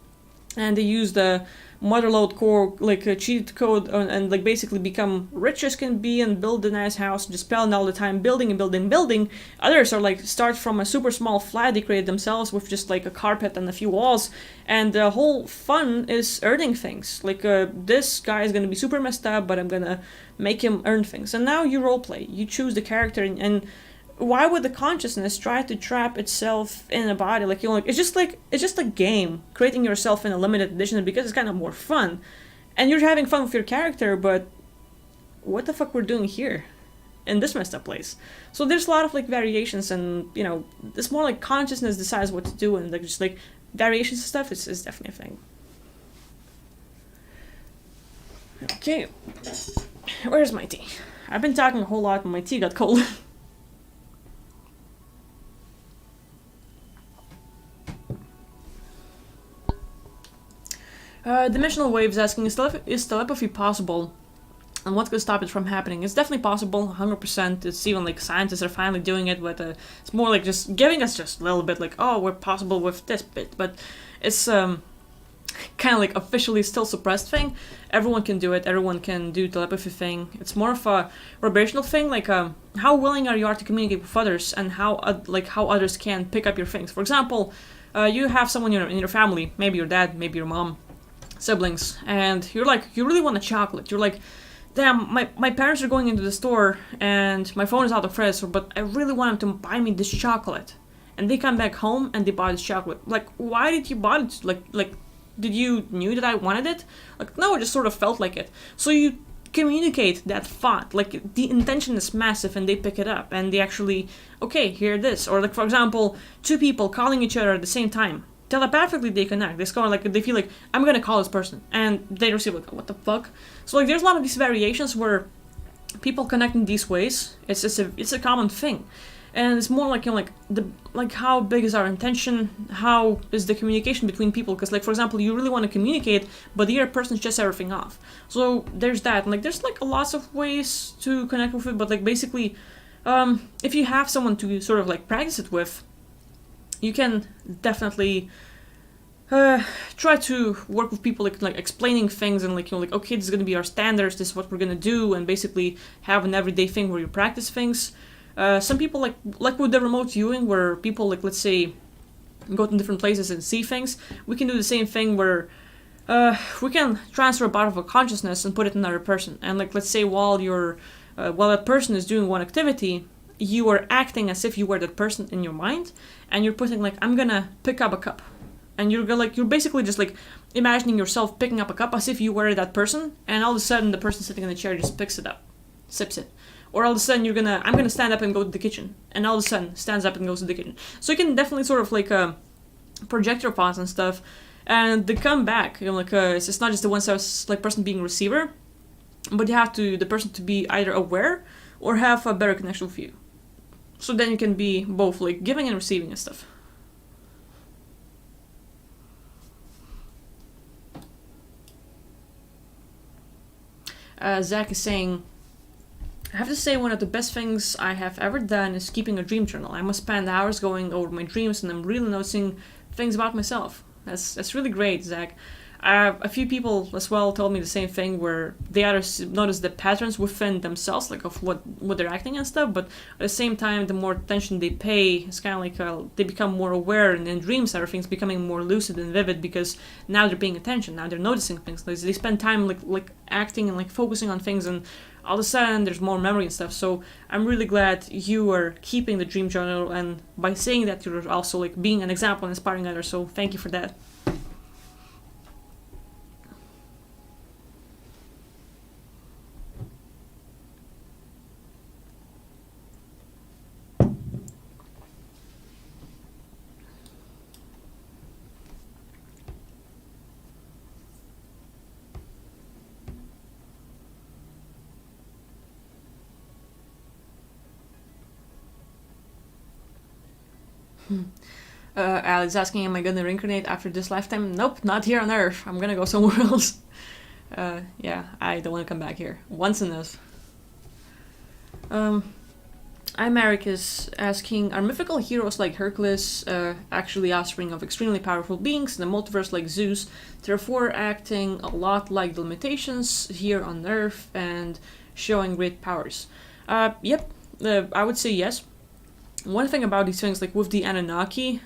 and they use the motherload core like a cheat code and like basically become rich as can be and build a nice house, just spend all the time building and building and building. Others are like start from a super small flat they create themselves with just like a carpet and a few walls, and the whole fun is earning things. Like this guy is gonna be super messed up, but I'm gonna make him earn things. And now you roleplay, you choose the character, and why would the consciousness try to trap itself in a body? Like, you know, like it's just a game, creating yourself in a limited edition because it's kind of more fun, and you're having fun with your character. But what the fuck we're doing here, in this messed up place? So there's a lot of like variations, and you know, it's more like consciousness decides what to do, and like just like variations and stuff is definitely a thing. Okay, where's my tea? I've been talking a whole lot, and my tea got cold. Dimensional Waves asking, is telepathy possible? And what could stop it from happening? It's definitely possible, 100%. It's even like scientists are finally doing it, but it's more like just giving us just a little bit like, oh, we're possible with this bit. But it's kind of like officially still suppressed thing. Everyone can do it, everyone can do telepathy thing. It's more of a vibrational thing, like how willing are you to communicate with others, and how others can pick up your things. For example, you have someone in your family, maybe your dad, maybe your mom, siblings, and you're like, you really want a chocolate. You're like, damn, my parents are going into the store and my phone is out of fridge, but I really want them to buy me this chocolate. And they come back home and they buy this chocolate. Like, why did you buy it? Like did you knew that I wanted it? Like, no, it just sort of felt like it. So you communicate that thought. Like, the intention is massive and they pick it up and they actually, okay, hear this. Or like, for example, two people calling each other at the same time. Telepathically they connect. They score like, they feel like, I'm gonna call this person, and they receive like, what the fuck? So like there's a lot of these variations where people connect in these ways. It's a common thing, and it's more like, you know, like how big is our intention? How is the communication between people? Because like, for example, you really want to communicate, but the other person shuts everything off. So there's that, and like there's like lots of ways to connect with it. But like basically, if you have someone to sort of like practice it with, you can definitely try to work with people like explaining things and like, you know, like, okay, this is gonna be our standards, this is what we're gonna do, and basically have an everyday thing where you practice things. Some people like with the remote viewing, where people like, let's say, go to different places and see things. We can do the same thing where we can transfer a part of our consciousness and put it in another person. And like, let's say while that person is doing one activity, you are acting as if you were that person in your mind, and you're putting like, I'm gonna pick up a cup, and you're basically just like imagining yourself picking up a cup as if you were that person, and all of a sudden the person sitting in the chair just picks it up, sips it. Or all of a sudden I'm gonna stand up and go to the kitchen, and all of a sudden stands up and goes to the kitchen. So you can definitely sort of like project your thoughts and stuff, and they come back. You know, like it's not just the one like person being receiver, but you have the person to be either aware or have a better connection with you. So then you can be both like giving and receiving and stuff. Zach is saying, I have to say, one of the best things I have ever done is keeping a dream journal. I must spend hours going over my dreams, and I'm really noticing things about myself. That's really great, Zach. A few people as well told me the same thing, where they either notice the patterns within themselves, like of what they're acting and stuff, but at the same time, the more attention they pay, it's kind of like they become more aware, and in dreams, everything's becoming more lucid and vivid because now they're paying attention, now they're noticing things. Like, they spend time like acting and like focusing on things, and all of a sudden there's more memory and stuff. So I'm really glad you are keeping the dream journal, and by saying that, you're also like being an example and inspiring others. So thank you for that. Alex asking, am I gonna reincarnate after this lifetime? Nope, not here on Earth. I'm gonna go somewhere else. Yeah, I don't want to come back here. Once enough. Um, I'm Eric is asking, are mythical heroes like Hercules actually offspring of extremely powerful beings in the multiverse like Zeus, therefore acting a lot like the limitations here on Earth and showing great powers? Yep, I would say yes. One thing about these things, like with the Anunnaki,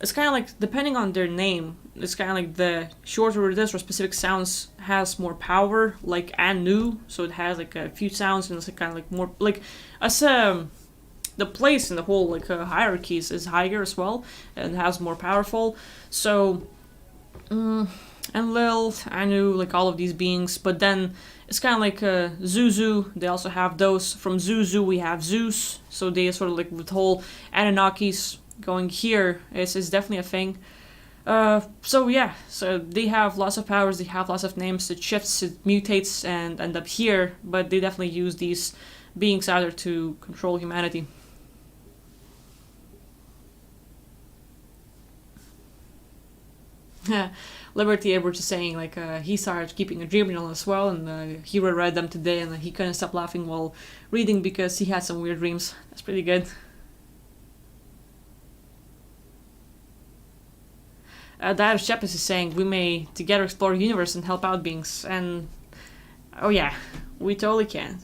it's kind of like, depending on their name, it's kind of like the shorter it is or specific sounds has more power, like Anu, so it has like a few sounds and it's like kind of like more, like, as the place in the whole like hierarchies is higher as well and has more powerful. So, and Lilith, Anu, like all of these beings, but then it's kind of like Zuzu, they also have those. From Zuzu we have Zeus, so they sort of like with the whole Anunnakis going here is definitely a thing. So yeah, so they have lots of powers, they have lots of names, it shifts, it mutates and end up here, but they definitely use these beings either to control humanity. Liberty Edwards is saying like he started keeping a dream journal as well, and he reread them today, and he couldn't stop laughing while reading because he had some weird dreams. That's pretty good. Darius Chapis is saying we may together explore the universe and help out beings, and oh yeah, we totally can.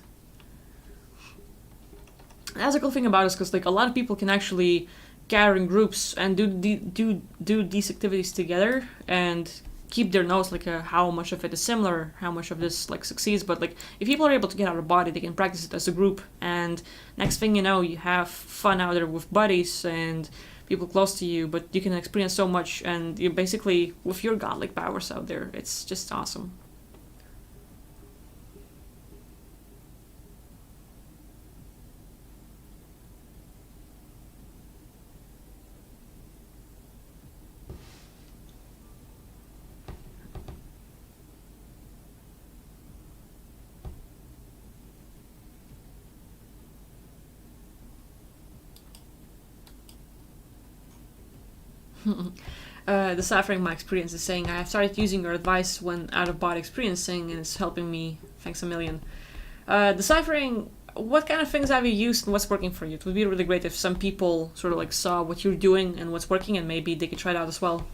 That's a cool thing about it, because like a lot of people can actually gather in groups and do these activities together and keep their notes, like how much of it is similar, how much of this like succeeds. But like if people are able to get out of body, they can practice it as a group, and next thing you know, you have fun out there with buddies and people close to you, but you can experience so much, and you basically with your godlike powers out there, it's just awesome. Deciphering my experience is saying, I have started using your advice when out of body experiencing, and it's helping me. Thanks a million. Deciphering, what kind of things have you used and what's working for you? It would be really great if some people sort of like saw what you're doing and what's working, and maybe they could try it out as well.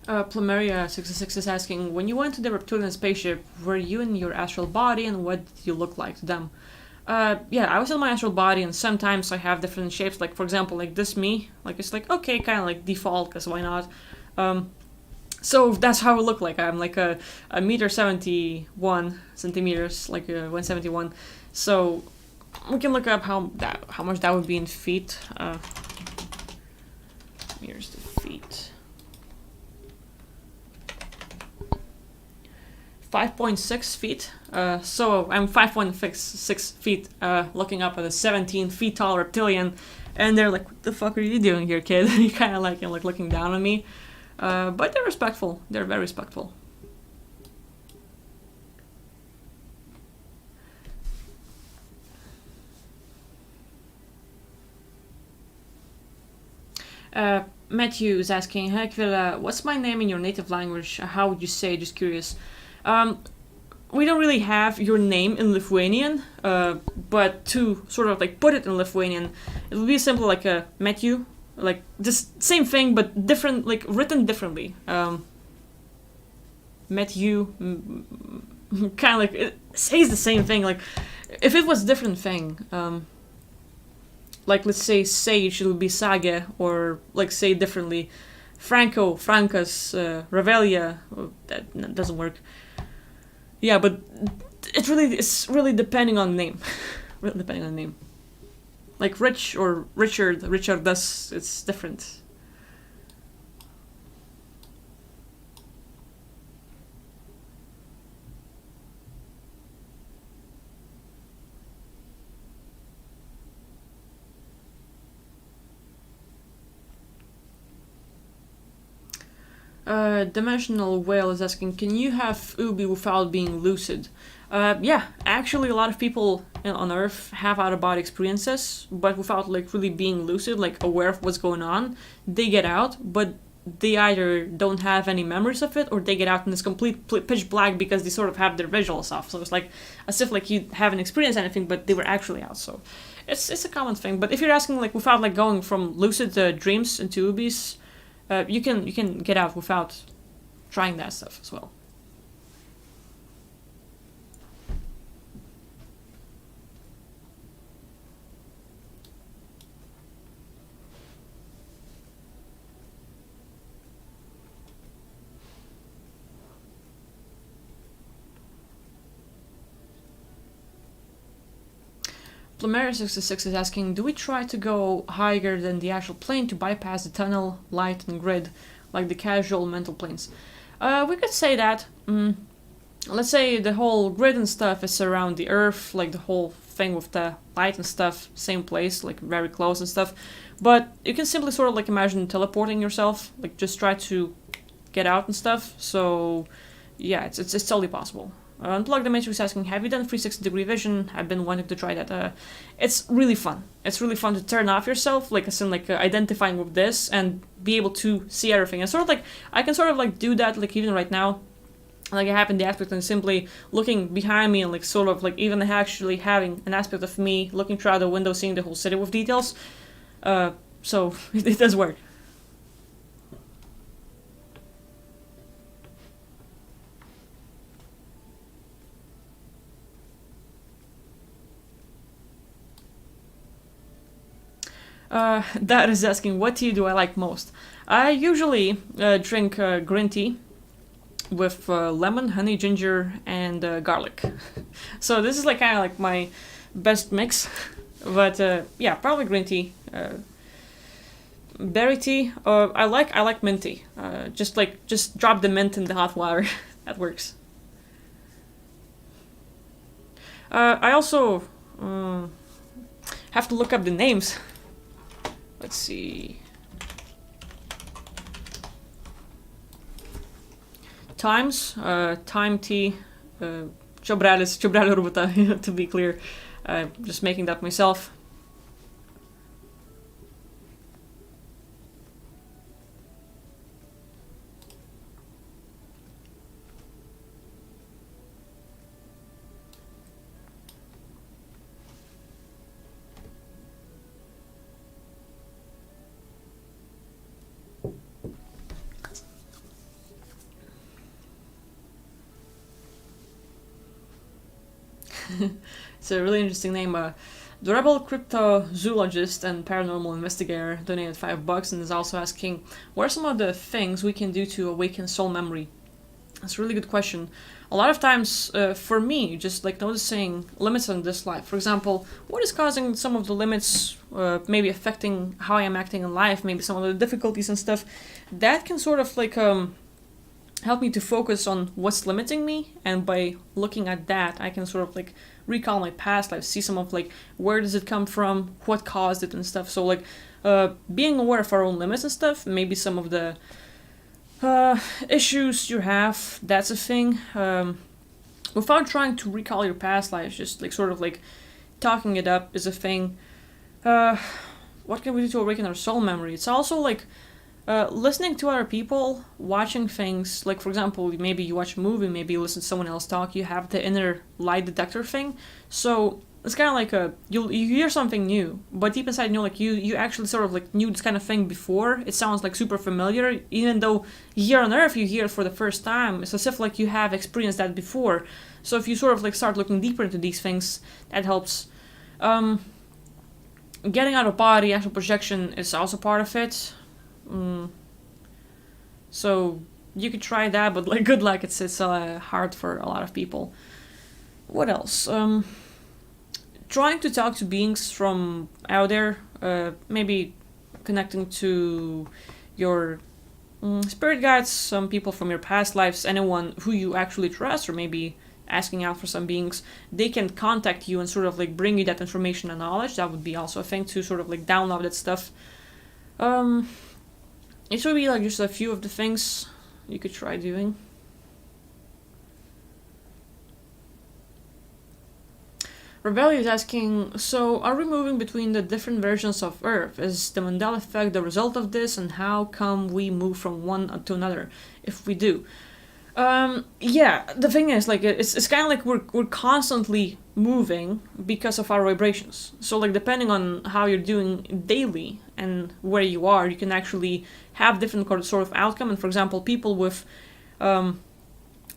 Plumeria66 is asking, when you went to the reptilian spaceship, were you in your astral body, and what did you look like to them? Yeah, I was in my astral body, and sometimes I have different shapes, like for example, like this me, like it's like, okay, kind of like default, because why not? So that's how I look like. I'm like a meter 71 centimeters, like 171. So we can look up how much that would be in feet. Meters to feet. 5.6 feet. So I'm 5.6 feet, looking up at a 17 feet tall reptilian, and they're like, "What the fuck are you doing here, kid?" You kind of like, like looking down on me, but they're respectful. They're very respectful. Matthew is asking, "Hey Akvile, what's my name in your native language? How would you say? Just curious." Um, we don't really have your name in Lithuanian, but to sort of like put it in Lithuanian, it would be simple like a Matthew, like just same thing but different, like written differently. Matthew, kind of like it says the same thing. Like if it was different thing, like let's say sage, it would be sage, or like say differently, Franco, Francas, Revelia. That doesn't work. Yeah, but it's really depending on name. Really depending on name. Like Rich or Richard, Richardus, it's different. Dimensional Whale is asking, can you have Ubi without being lucid? Yeah, actually, a lot of people on Earth have out of body experiences, but without like really being lucid, like aware of what's going on. They get out, but they either don't have any memories of it, or they get out and it's complete pitch black because they sort of have their visuals off. So it's like as if like you haven't experienced anything, but they were actually out. So it's a common thing. But if you're asking like without like going from lucid dreams into Ubis, you can get out without trying that stuff as well. Plumeria66 is asking, do we try to go higher than the actual plane to bypass the tunnel, light, and grid, like the casual mental planes? We could say that. Let's say the whole grid and stuff is around the Earth, like the whole thing with the light and stuff, same place, like very close and stuff. But you can simply sort of like imagine teleporting yourself, like just try to get out and stuff. So yeah, it's totally possible. Unplug the Matrix asking, have you done 360-degree vision? I've been wanting to try that. It's really fun. It's really fun to turn off yourself, like as in like identifying with this and be able to see everything. And sort of like I can sort of like do that like even right now. Like I have in the aspect and simply looking behind me and like sort of like even actually having an aspect of me looking through the window, seeing the whole city with details. So it does work. That is asking, what tea do I like most? I usually drink green tea with lemon, honey, ginger, and garlic. So this is like kind of like my best mix. But yeah, probably green tea. Berry tea. I like mint tea. Just drop the mint in the hot water. That works. I also have to look up the names. Let's see. Times, time tea, čiobrelių arbata, to be clear. Just making that myself. It's a really interesting name. The rebel cryptozoologist and paranormal investigator donated $5 and is also asking, what are some of the things we can do to awaken soul memory? That's a really good question. A lot of times, for me, just like noticing limits on this life. For example, what is causing some of the limits, maybe affecting how I am acting in life, maybe some of the difficulties and stuff. That can sort of like help me to focus on what's limiting me, and by looking at that I can sort of like recall my past life, see some of like where does it come from, what caused it and stuff. So like being aware of our own limits and stuff, maybe some of the issues you have, that's a thing. Without trying to recall your past lives, just like sort of like talking it up is a thing. what can we do to awaken our soul memory? It's also like listening to other people, watching things. Like for example, maybe you watch a movie, maybe you listen to someone else talk. You have the inner lie detector thing. So it's kind of like you hear something new, but deep inside, you actually sort of like knew this kind of thing before. It sounds like super familiar, even though here on Earth you hear it for the first time. It's as if like you have experienced that before. So if you sort of like start looking deeper into these things, that helps. Getting out of body, astral projection is also part of it. So you could try that, but like good luck. It's hard for a lot of people. What else? Trying to talk to beings from out there, maybe connecting to your spirit guides, some people from your past lives, anyone who you actually trust, or maybe asking out for some beings. They can contact you and sort of like bring you that information and knowledge. That would be also a thing to sort of like download that stuff. It would be like just a few of the things you could try doing. Rebellion is asking, so are we moving between the different versions of Earth? Is the Mandela effect the result of this, and how come we move from one to another if we do? Yeah, the thing is, like, it's kind of like we're constantly moving because of our vibrations. So, like, depending on how you're doing daily and where you are, you can actually have different sort of outcome. And for example, people with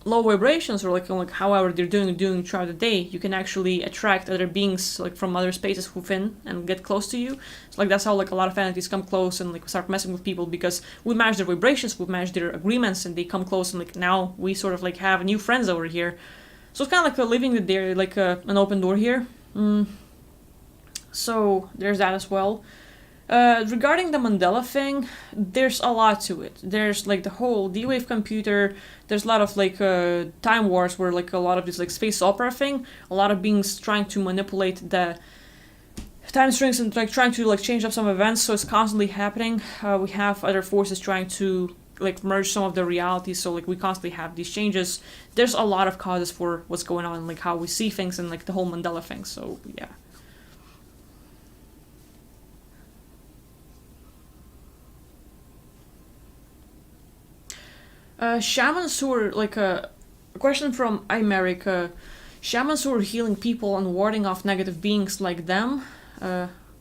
low vibrations, or like however they're doing throughout the day, you can actually attract other beings like from other spaces within and get close to you. So like that's how like a lot of entities come close and like start messing with people, because we match their vibrations, we match their agreements, and they come close, and like now we sort of like have new friends over here. So it's kind of like living the day, like an open door here. So there's that as well. Regarding the Mandela thing, there's a lot to it. There's like the whole D-Wave computer. There's a lot of like time wars where like a lot of this like space opera thing. A lot of beings trying to manipulate the time strings and like trying to like change up some events. So it's constantly happening. We have other forces trying to like merge some of the realities. So like we constantly have these changes. There's a lot of causes for what's going on, like how we see things and like the whole Mandela thing. So yeah. Shamans who are like a question from America. Shamans who are healing people and warding off negative beings like them.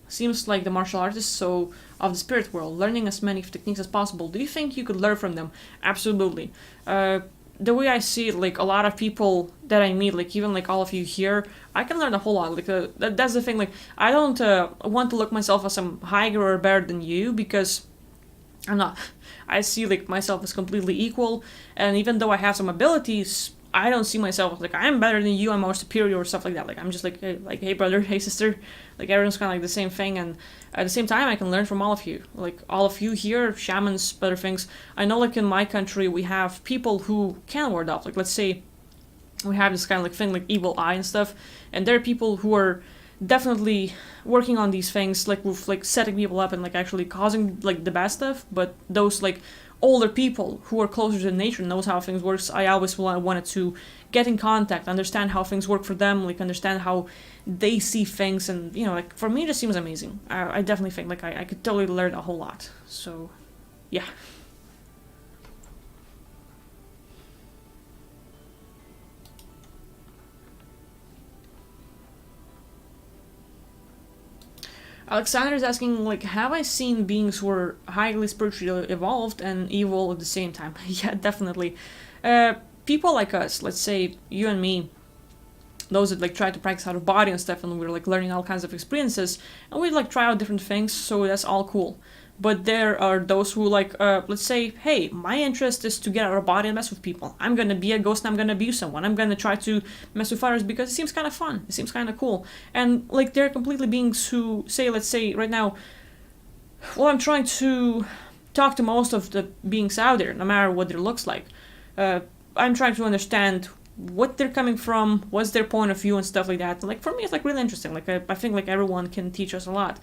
Seems like the martial artists, so of the spirit world, learning as many techniques as possible. Do you think you could learn from them? Absolutely. The way I see it, like a lot of people that I meet, like even like all of you here, I can learn a whole lot. Like that's the thing. Like I don't want to look myself as some higher or better than you, because I'm not. I see like myself as completely equal, and even though I have some abilities, I don't see myself as like I'm better than you, I'm more superior or stuff like that. Like I'm just like hey brother, hey sister, like everyone's kind of like the same thing, and at the same time I can learn from all of you. Like all of you here, shamans, better things. I know like in my country we have people who can ward off. Like let's say we have this kind of like thing like evil eye and stuff, and there are people who are definitely working on these things, like with like setting people up and like actually causing like the bad stuff. But those like older people who are closer to nature, knows how things works, I always wanted to get in contact, understand how things work for them, like understand how they see things, and you know, like for me it just seems amazing. I definitely think like I could totally learn a whole lot. So yeah. Alexander is asking, like, have I seen beings who are highly spiritually evolved and evil at the same time? Yeah, definitely. People like us, let's say you and me, those that like try to practice out of body and stuff, and we're like learning all kinds of experiences, and we like try out different things, so that's all cool. But there are those who like, let's say, hey, my interest is to get out of body and mess with people. I'm gonna be a ghost and I'm gonna abuse someone. I'm gonna try to mess with others because it seems kind of fun. It seems kind of cool. And like, there are completely beings who say, let's say right now, well, I'm trying to talk to most of the beings out there, no matter what their looks like. I'm trying to understand what they're coming from, what's their point of view and stuff like that. And, like for me, it's like really interesting. Like I think like everyone can teach us a lot.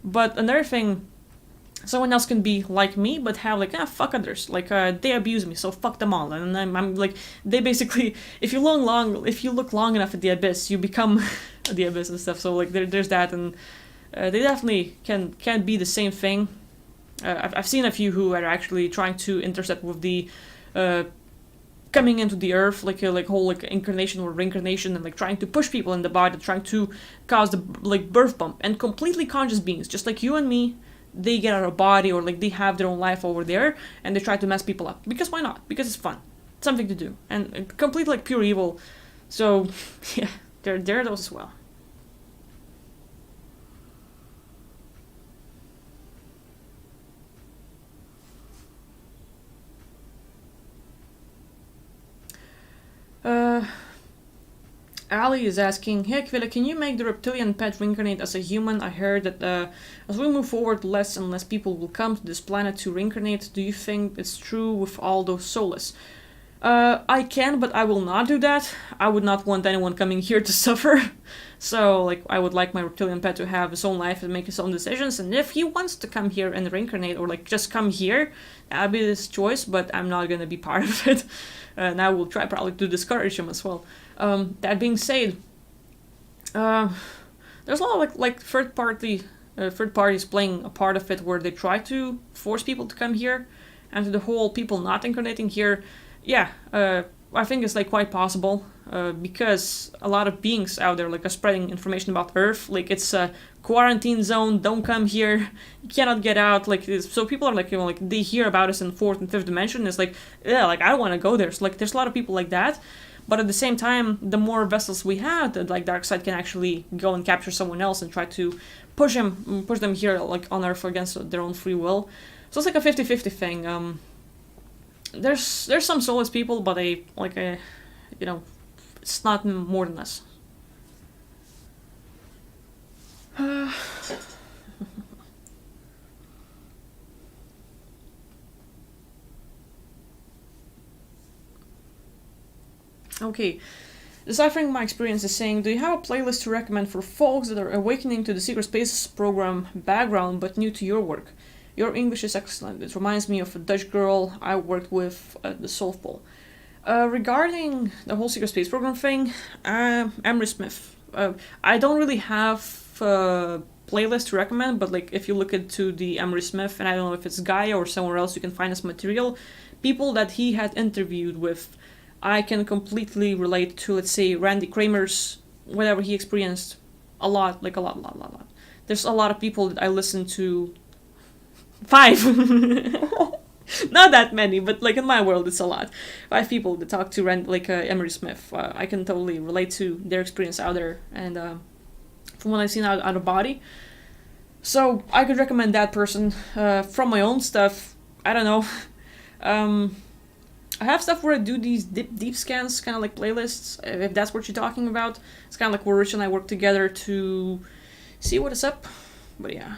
But another thing, someone else can be like me, but have like, fuck others. Like, they abuse me, so fuck them all. And I'm like, they basically, if you look long enough at the abyss, you become the abyss and stuff. So like, there's that. And They definitely can't be the same thing. I've seen a few who are actually trying to intercept with the uh, coming into the earth, like whole like incarnation or reincarnation, and like trying to push people in the body, trying to cause the like birth bump, and completely conscious beings, just like you and me. They get out of body, or like they have their own life over there, and they try to mess people up because why not? Because it's fun, it's something to do, and complete like pure evil. So yeah, there are those as well. Uh, Ali is asking, hey Akvile, can you make the reptilian pet reincarnate as a human? I heard that as we move forward, less and less people will come to this planet to reincarnate. Do you think it's true with all those soulless? I can, but I will not do that. I would not want anyone coming here to suffer. So, like, I would like my reptilian pet to have his own life and make his own decisions. And if he wants to come here and reincarnate, or like just come here, that'd be his choice. But I'm not gonna be part of it. And I will try probably to discourage him as well. That being said, uh, there's a lot of like third parties playing a part of it where they try to force people to come here, and to the whole people not incarnating here. Yeah, I think it's like quite possible, because a lot of beings out there like are spreading information about Earth. Like it's a quarantine zone. Don't come here. You cannot get out. Like so, people are like like they hear about us in fourth and fifth dimension. It's like yeah, like I don't want to go there. So like there's a lot of people like that. But at the same time, the more vessels we have, that like Darkseid can actually go and capture someone else and try to push them here like on Earth against their own free will. So it's like a 50-50 thing. There's some soulless people, but they like a, it's not more than us. Okay, deciphering my experience is saying, do you have a playlist to recommend for folks that are awakening to the Secret Space program background but new to your work? Your English is excellent. It reminds me of a Dutch girl I worked with at the South Pole. Regarding the whole Secret Space program thing, Emery Smith. I don't really have a playlist to recommend, but like if you look into the Emery Smith, and I don't know if it's Gaia or somewhere else you can find this material, people that he had interviewed with, I can completely relate to, let's say, Randy Kramer's, whatever he experienced, a lot. There's a lot of people that I listen to. 5! Not that many, but like in my world it's a lot. 5 people that talk to Emery Smith. I can totally relate to their experience out there, and from what I've seen out of body. So I could recommend that person. From my own stuff, I don't know. I have stuff where I do these deep scans, kind of like playlists, if that's what you're talking about. It's kind of like where Rich and I work together to see what is up. But yeah.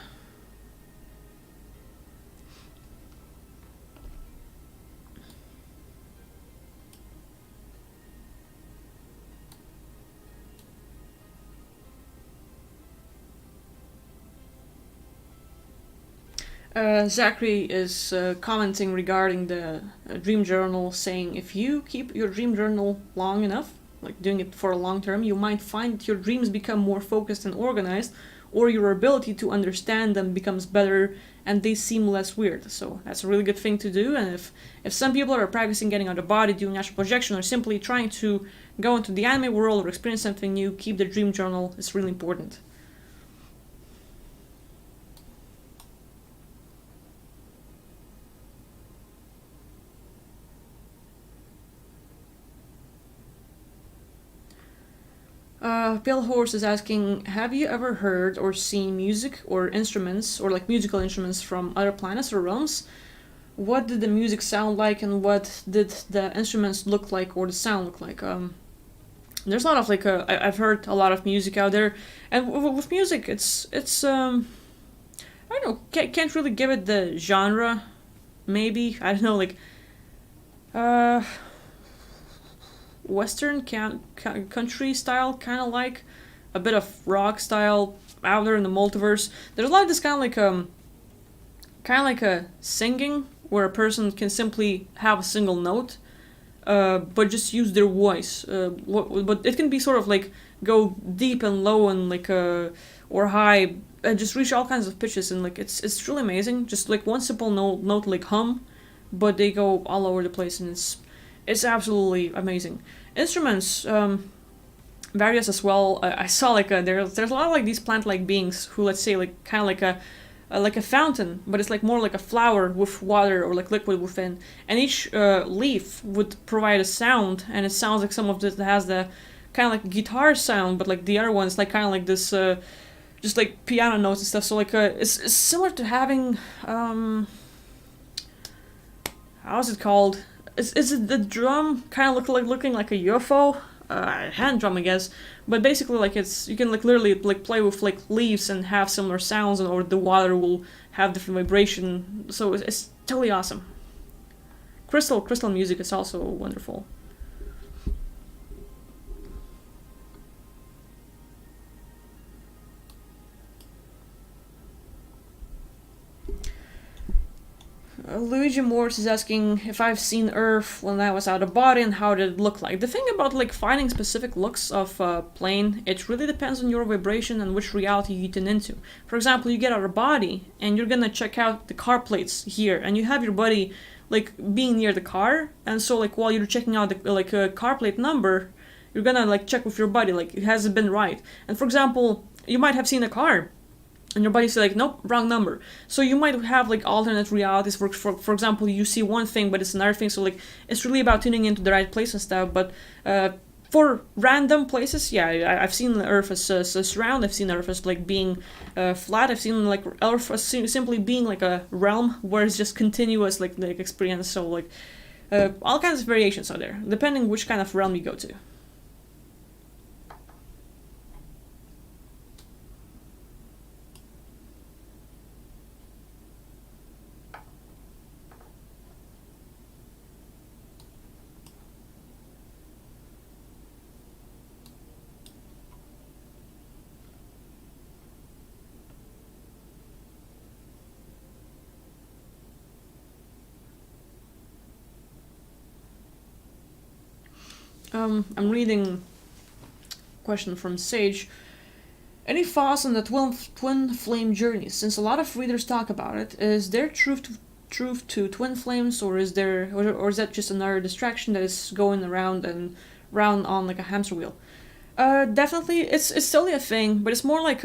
Zachary is commenting regarding the dream journal, saying if you keep your dream journal long enough, like doing it for a long term, you might find that your dreams become more focused and organized, or your ability to understand them becomes better and they seem less weird. So that's a really good thing to do. And if some people are practicing getting out of body, doing astral projection, or simply trying to go into the anime world or experience something new, keep the dream journal. It's really important. Pale Horse is asking, have you ever heard or seen music or instruments, or like musical instruments from other planets or realms? What did the music sound like, and what did the instruments look like, or the sound look like? There's a lot of I've heard a lot of music out there, and with music, it's I don't know, can't really give it the genre. Maybe I don't know, uh Western country style, kind of like a bit of rock style out there in the multiverse. There's a lot of this kind of like a singing where a person can simply have a single note, but just use their voice. But it can be sort of like go deep and low and or high, just reach all kinds of pitches, and like it's really amazing. Just like one simple note like hum, but they go all over the place, and it's absolutely amazing. Instruments, various as well. I saw like there's a lot of like these plant like beings who, let's say, like kind of like a fountain, but it's like more like a flower with water or like liquid within, and each leaf would provide a sound, and it sounds like some of this has the kind of like guitar sound, but like the other one's like kind of like this just like piano notes and stuff. So like it's similar to having how's it called? Is it the drum kind of looking like a UFO? Hand drum, I guess. But basically, like it's you can like literally like play with like leaves and have similar sounds, and or the water will have different vibration. So it's totally awesome. Crystal music is also wonderful. Luigi Morse is asking if I've seen Earth when I was out of body and how did it look like. The thing about like finding specific looks of plane, it really depends on your vibration and which reality you tune into. For example, you get out of body and you're gonna check out the car plates here, and you have your buddy like being near the car, and so like while you're checking out the like car plate number, you're gonna like check with your buddy like has it been right. And for example, you might have seen a car and your body's like, nope, wrong number. So you might have like alternate realities. For example, you see one thing, but it's another thing. So like, it's really about tuning into the right place and stuff. But for random places, yeah, I've seen Earth as round. I've seen Earth as like being flat. I've seen like Earth as simply being like a realm where it's just continuous like experience. So like, all kinds of variations are there, depending which kind of realm you go to. I'm reading a question from Sage. Any thoughts on the twin flame journey? Since a lot of readers talk about it, is there truth to twin flames, or is that just another distraction that is going around and round on like a hamster wheel? Definitely, it's totally a thing, but it's more like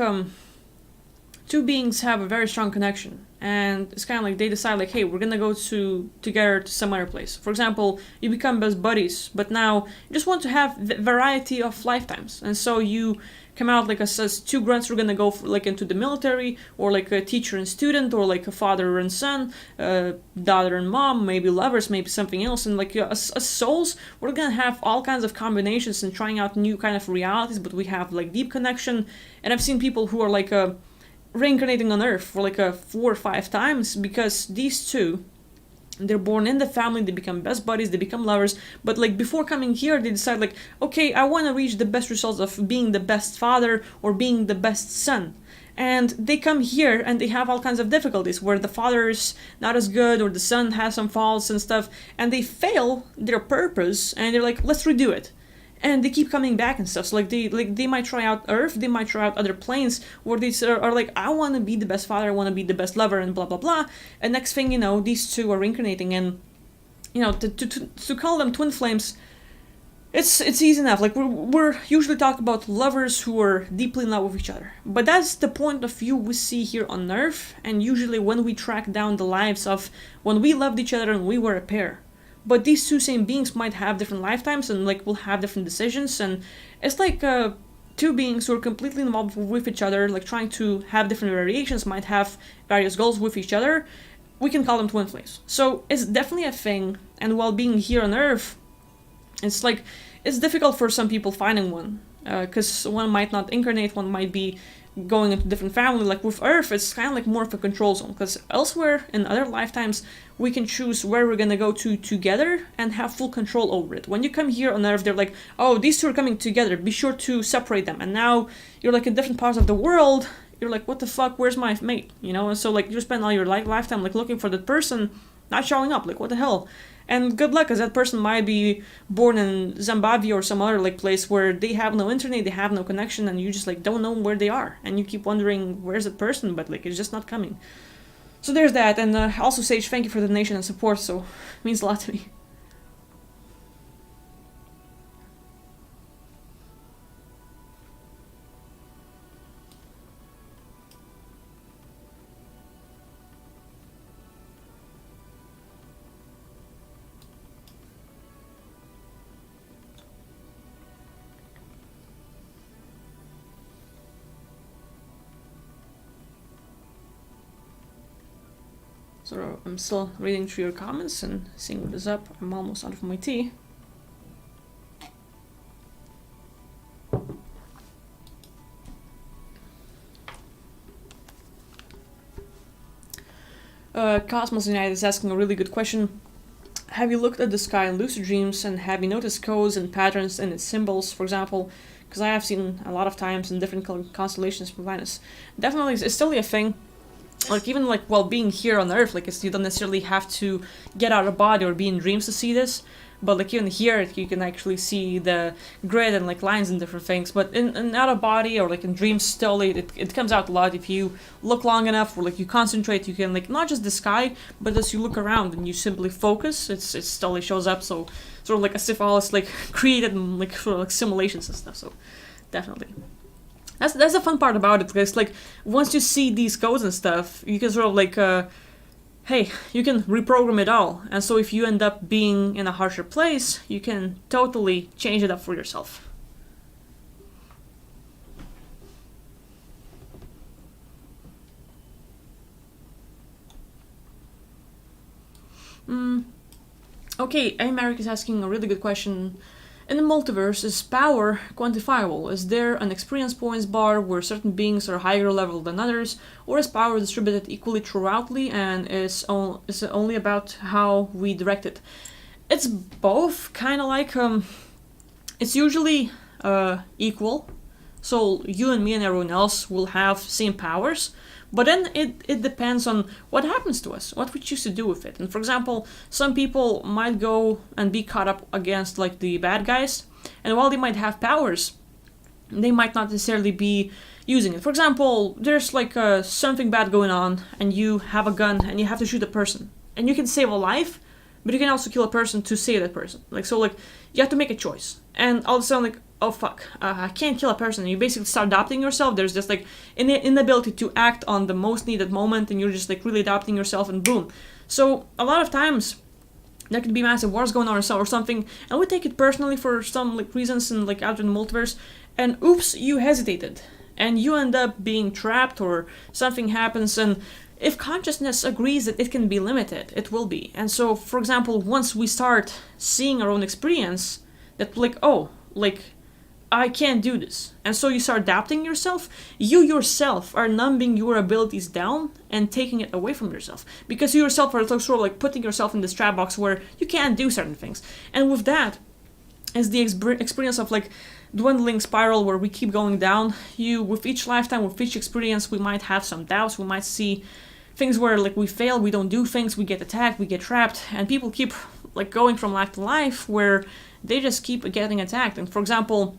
two beings have a very strong connection, and it's kind of like they decide like, hey, we're gonna go together to some other place. For example, you become best buddies, but now you just want to have variety of lifetimes, and so you come out like as two grunts who are gonna go like into the military, or like a teacher and student, or like a father and son, daughter and mom, maybe lovers, maybe something else, and like as souls, we're gonna have all kinds of combinations and trying out new kind of realities, but we have like deep connection. And I've seen people who are like reincarnating on Earth for like 4 or 5 times, because these two, they're born in the family, they become best buddies, they become lovers, but like before coming here they decide like, okay, I want to reach the best results of being the best father or being the best son. And they come here and they have all kinds of difficulties where the father is not as good or the son has some faults and stuff, and they fail their purpose, and they're like, let's redo it. And they keep coming back and stuff. So like they might try out Earth, they might try out other planes where they are like, I want to be the best father, I want to be the best lover, and blah blah blah. And next thing you know, these two are reincarnating, and you know, to call them twin flames, it's easy enough. Like we're usually talking about lovers who are deeply in love with each other, but that's the point of view we see here on Earth. And usually when we track down the lives of when we loved each other and we were a pair. But these two same beings might have different lifetimes and like will have different decisions, and it's like two beings who are completely involved with each other, like trying to have different variations, might have various goals with each other. We can call them twin flames. So it's definitely a thing, and while being here on Earth, it's like it's difficult for some people finding one, because one might not incarnate, one might be going into different family. Like with Earth, it's kind of like more of a control zone, because elsewhere in other lifetimes we can choose where we're gonna go to together and have full control over it. When you come here on Earth, they're like, oh, these two are coming together, be sure to separate them. And now you're like in different parts of the world, you're like, what the fuck, where's my mate, you know? And so like you spend all your lifetime like looking for that person, not showing up. Like, what the hell? And good luck, because that person might be born in Zimbabwe or some other like place where they have no internet, they have no connection, and you just like don't know where they are, and you keep wondering where's that person, but like it's just not coming. So there's that, and also Sage, thank you for the donation and support. So it means a lot to me. So I'm still reading through your comments and seeing what is up. I'm almost out of my tea. Cosmos United is asking a really good question. Have you looked at the sky in lucid dreams, and have you noticed codes and patterns in its symbols, for example? Because I have seen a lot of times in different constellations from planets. Definitely, it's still a thing. Like, even like while being here on Earth, like you don't necessarily have to get out of body or be in dreams to see this. But like even here, you can actually see the grid and like lines and different things. But in out of body or like in dreams, still it comes out a lot. If you look long enough or like you concentrate, you can like not just the sky, but as you look around and you simply focus, it still shows up. So sort of like as if all is like created in like sort of like simulations and stuff. So definitely. That's the fun part about it, because like once you see these codes and stuff, you can sort of like hey, you can reprogram it all. And so if you end up being in a harsher place, you can totally change it up for yourself. Okay, Americ is asking a really good question. In the multiverse, is power quantifiable? Is there an experience points bar where certain beings are higher level than others, or is power distributed equally throughoutly and is it only about how we direct it? It's both, kind of like it's usually equal. So you and me and everyone else will have same powers, but then it depends on what happens to us, what we choose to do with it. And for example, some people might go and be caught up against like the bad guys, and while they might have powers, they might not necessarily be using it. For example, there's like something bad going on, and you have a gun and you have to shoot a person, and you can save a life, but you can also kill a person to save that person. Like so, like you have to make a choice, and all of a sudden, like oh fuck, I can't kill a person. And you basically start adapting yourself. There's just like an inability to act on the most needed moment, and you're just like really adapting yourself, and boom. So a lot of times there could be massive wars going on or something, and we take it personally for some like reasons and like out in the multiverse, and oops, you hesitated, and you end up being trapped or something happens, and if consciousness agrees that it can be limited, it will be. And so, for example, once we start seeing our own experience, that like, oh, like I can't do this. And so you start adapting yourself. You yourself are numbing your abilities down and taking it away from yourself. Because you yourself are sort of like putting yourself in this trap box where you can't do certain things. And with that is the experience of like dwindling spiral where we keep going down. With each lifetime, with each experience, we might have some doubts. We might see things where like we fail, we don't do things, we get attacked, we get trapped. And people keep like going from life to life where they just keep getting attacked. And for example,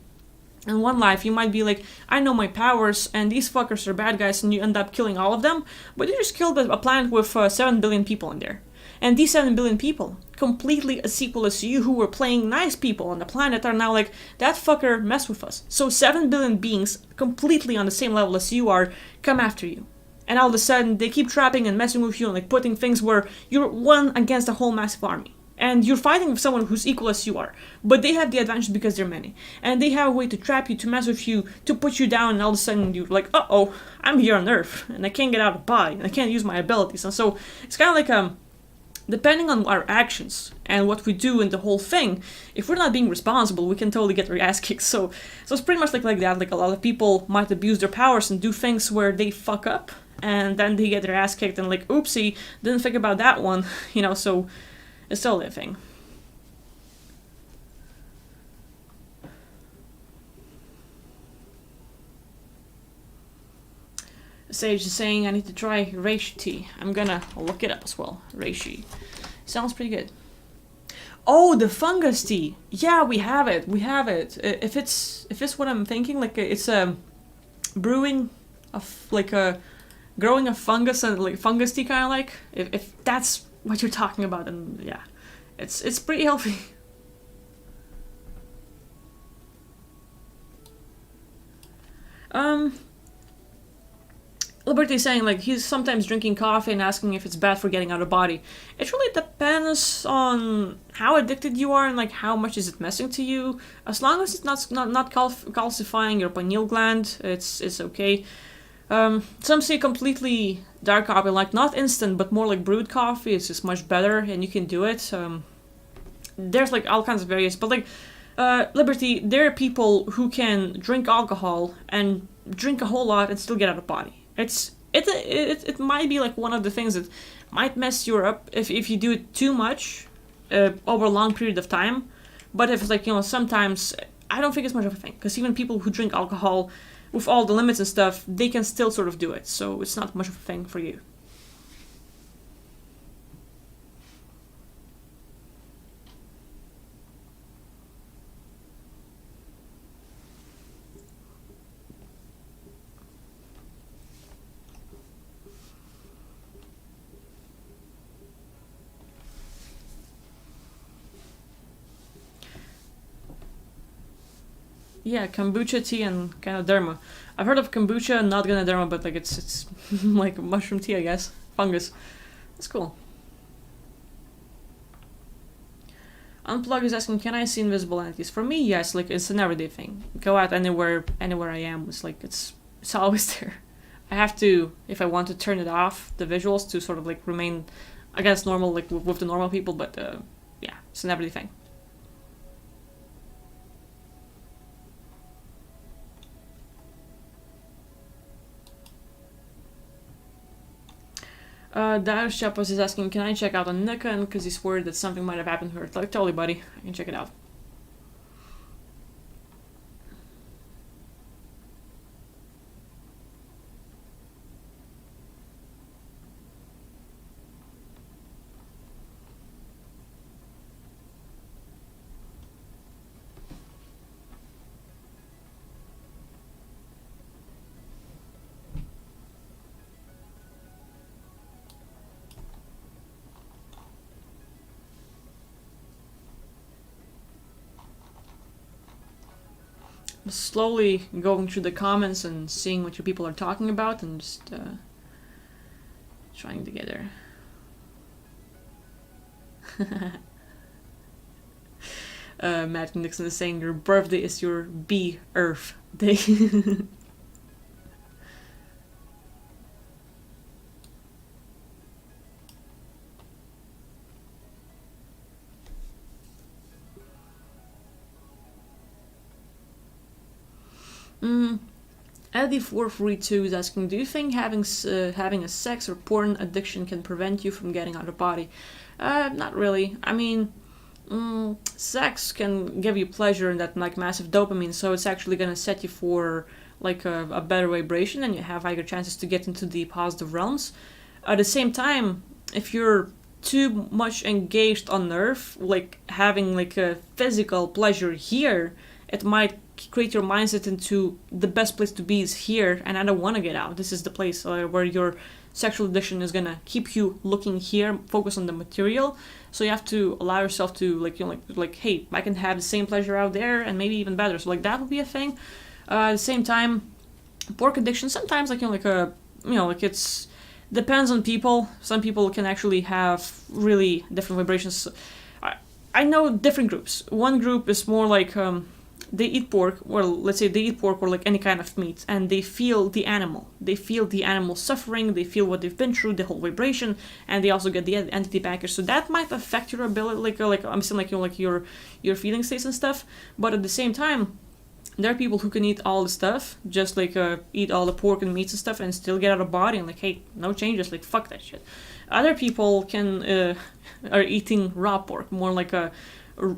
in one life, you might be like, I know my powers, and these fuckers are bad guys, and you end up killing all of them, but you just killed a planet with 7 billion people in there. And these 7 billion people, completely as equal as you who were playing nice people on the planet, are now like, that fucker messed with us. So 7 billion beings, completely on the same level as you are, come after you. And all of a sudden, they keep trapping and messing with you and like putting things where you're one against a whole massive army. And you're fighting with someone who's equal as you are. But they have the advantage because they're many. And they have a way to trap you, to mess with you, to put you down, and all of a sudden you're like, uh-oh, I'm here on Earth, and I can't get out of body, and I can't use my abilities. And so it's kind of like, depending on our actions and what we do in the whole thing, if we're not being responsible, we can totally get our ass kicked. So it's pretty much like that. Like a lot of people might abuse their powers and do things where they fuck up, and then they get their ass kicked, and like, oopsie, didn't think about that one, so it's still a thing. Sage is saying I need to try reishi tea. I'm gonna look it up as well. Reishi. Sounds pretty good. Oh, the fungus tea. Yeah, we have it. We have it. If it's what I'm thinking, like it's a brewing of like a growing a fungus and like fungus tea kind of like. If that's what you're talking about, then yeah, it's pretty healthy. Um, Liberty is saying like he's sometimes drinking coffee and asking if it's bad for getting out of body. It really depends on how addicted you are and like how much is it messing to you. As long as it's not calcifying your pineal gland, it's okay. Some say completely dark coffee, like not instant, but more like brewed coffee. It's just much better, and you can do it. There's like all kinds of various, but like Liberty, there are people who can drink alcohol and drink a whole lot and still get out of body. It might be like one of the things that might mess you up if you do it too much over a long period of time. But if it's like, sometimes I don't think it's much of a thing, because even people who drink alcohol with all the limits and stuff, they can still sort of do it. So it's not much of a thing for you. Yeah, kombucha tea and ganoderma. I've heard of kombucha, not ganoderma, but like it's like mushroom tea, I guess. Fungus. That's cool. Unplug is asking, can I see invisible entities? For me, yes. Like it's an everyday thing. Go out anywhere I am. It's like it's always there. I have to, if I want to turn it off, the visuals to sort of like remain, I guess, normal, like with the normal people. But yeah, it's an everyday thing. Dash Chapas is asking, can I check out on Nikan? Because he's worried that something might have happened to her. Like, totally, buddy. I can check it out. Slowly going through the comments and seeing what you people are talking about and just trying to get there. Matt Nixon is saying your birthday is your B Earth Day. Eddie432 is asking, do you think having a sex or porn addiction can prevent you from getting out of body? Not really. I mean, sex can give you pleasure and that like massive dopamine, so it's actually gonna set you for like a better vibration, and you have higher chances to get into the positive realms. At the same time, if you're too much engaged on Earth, like having like a physical pleasure here, it might create your mindset into the best place to be is here, and I don't want to get out. This is the place where your sexual addiction is gonna keep you looking here, focus on the material. So you have to allow yourself to like hey, I can have the same pleasure out there and maybe even better. So like that would be a thing. At the same time, pork addiction sometimes like it's depends on people. Some people can actually have really different vibrations. I know different groups. One group is more like they eat pork, or let's say they eat pork or like any kind of meat, and they feel the animal. They feel the animal suffering, they feel what they've been through, the whole vibration, and they also get the entity package. So that might affect your ability, like I'm saying, like your feeling states and stuff. But at the same time, there are people who can eat all the stuff, just like eat all the pork and meats and stuff, and still get out of body and like, hey, no changes, like fuck that shit. Other people can are eating raw pork, more like a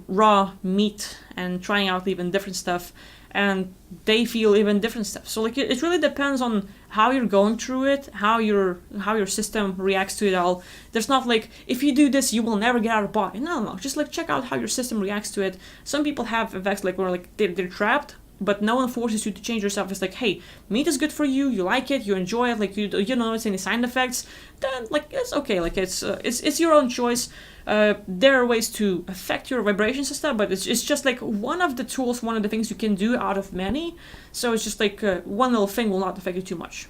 raw meat, and trying out even different stuff, and they feel even different stuff. So like it really depends on how you're going through it, how your system reacts to it all. There's not like, if you do this you will never get out of body. No, just like check out how your system reacts to it. Some people have effects like where like they're trapped, but no one forces you to change yourself. It's like, hey, meat is good for you, you like it, you enjoy it, like you don't notice any side effects, then like it's okay, like it's your own choice. There are ways to affect your vibration system, but it's just like one of the tools, one of the things you can do out of many. So it's just like one little thing will not affect you too much.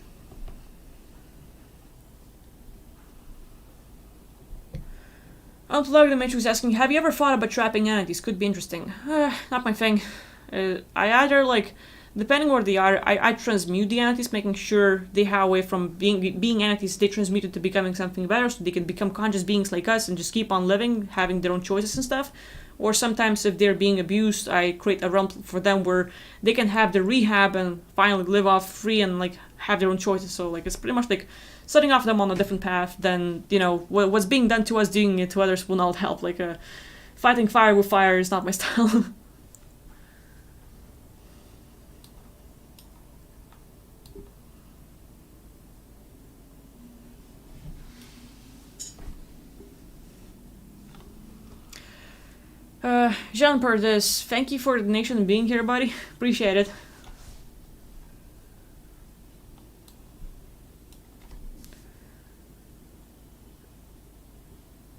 Unplugged Dimitri was asking, have you ever thought about trapping entities? Could be interesting. Not my thing. I either like, depending where they are, I transmute the entities, making sure they have a way from being entities, they transmute it to becoming something better, so they can become conscious beings like us and just keep on living, having their own choices and stuff. Or sometimes if they're being abused, I create a realm for them where they can have their rehab and finally live off free and like have their own choices. So like it's pretty much like setting off them on a different path than, what's being done to us, doing it to others will not help. Like fighting fire with fire is not my style. Jean Perdis, thank you for the donation and being here, buddy. Appreciate it.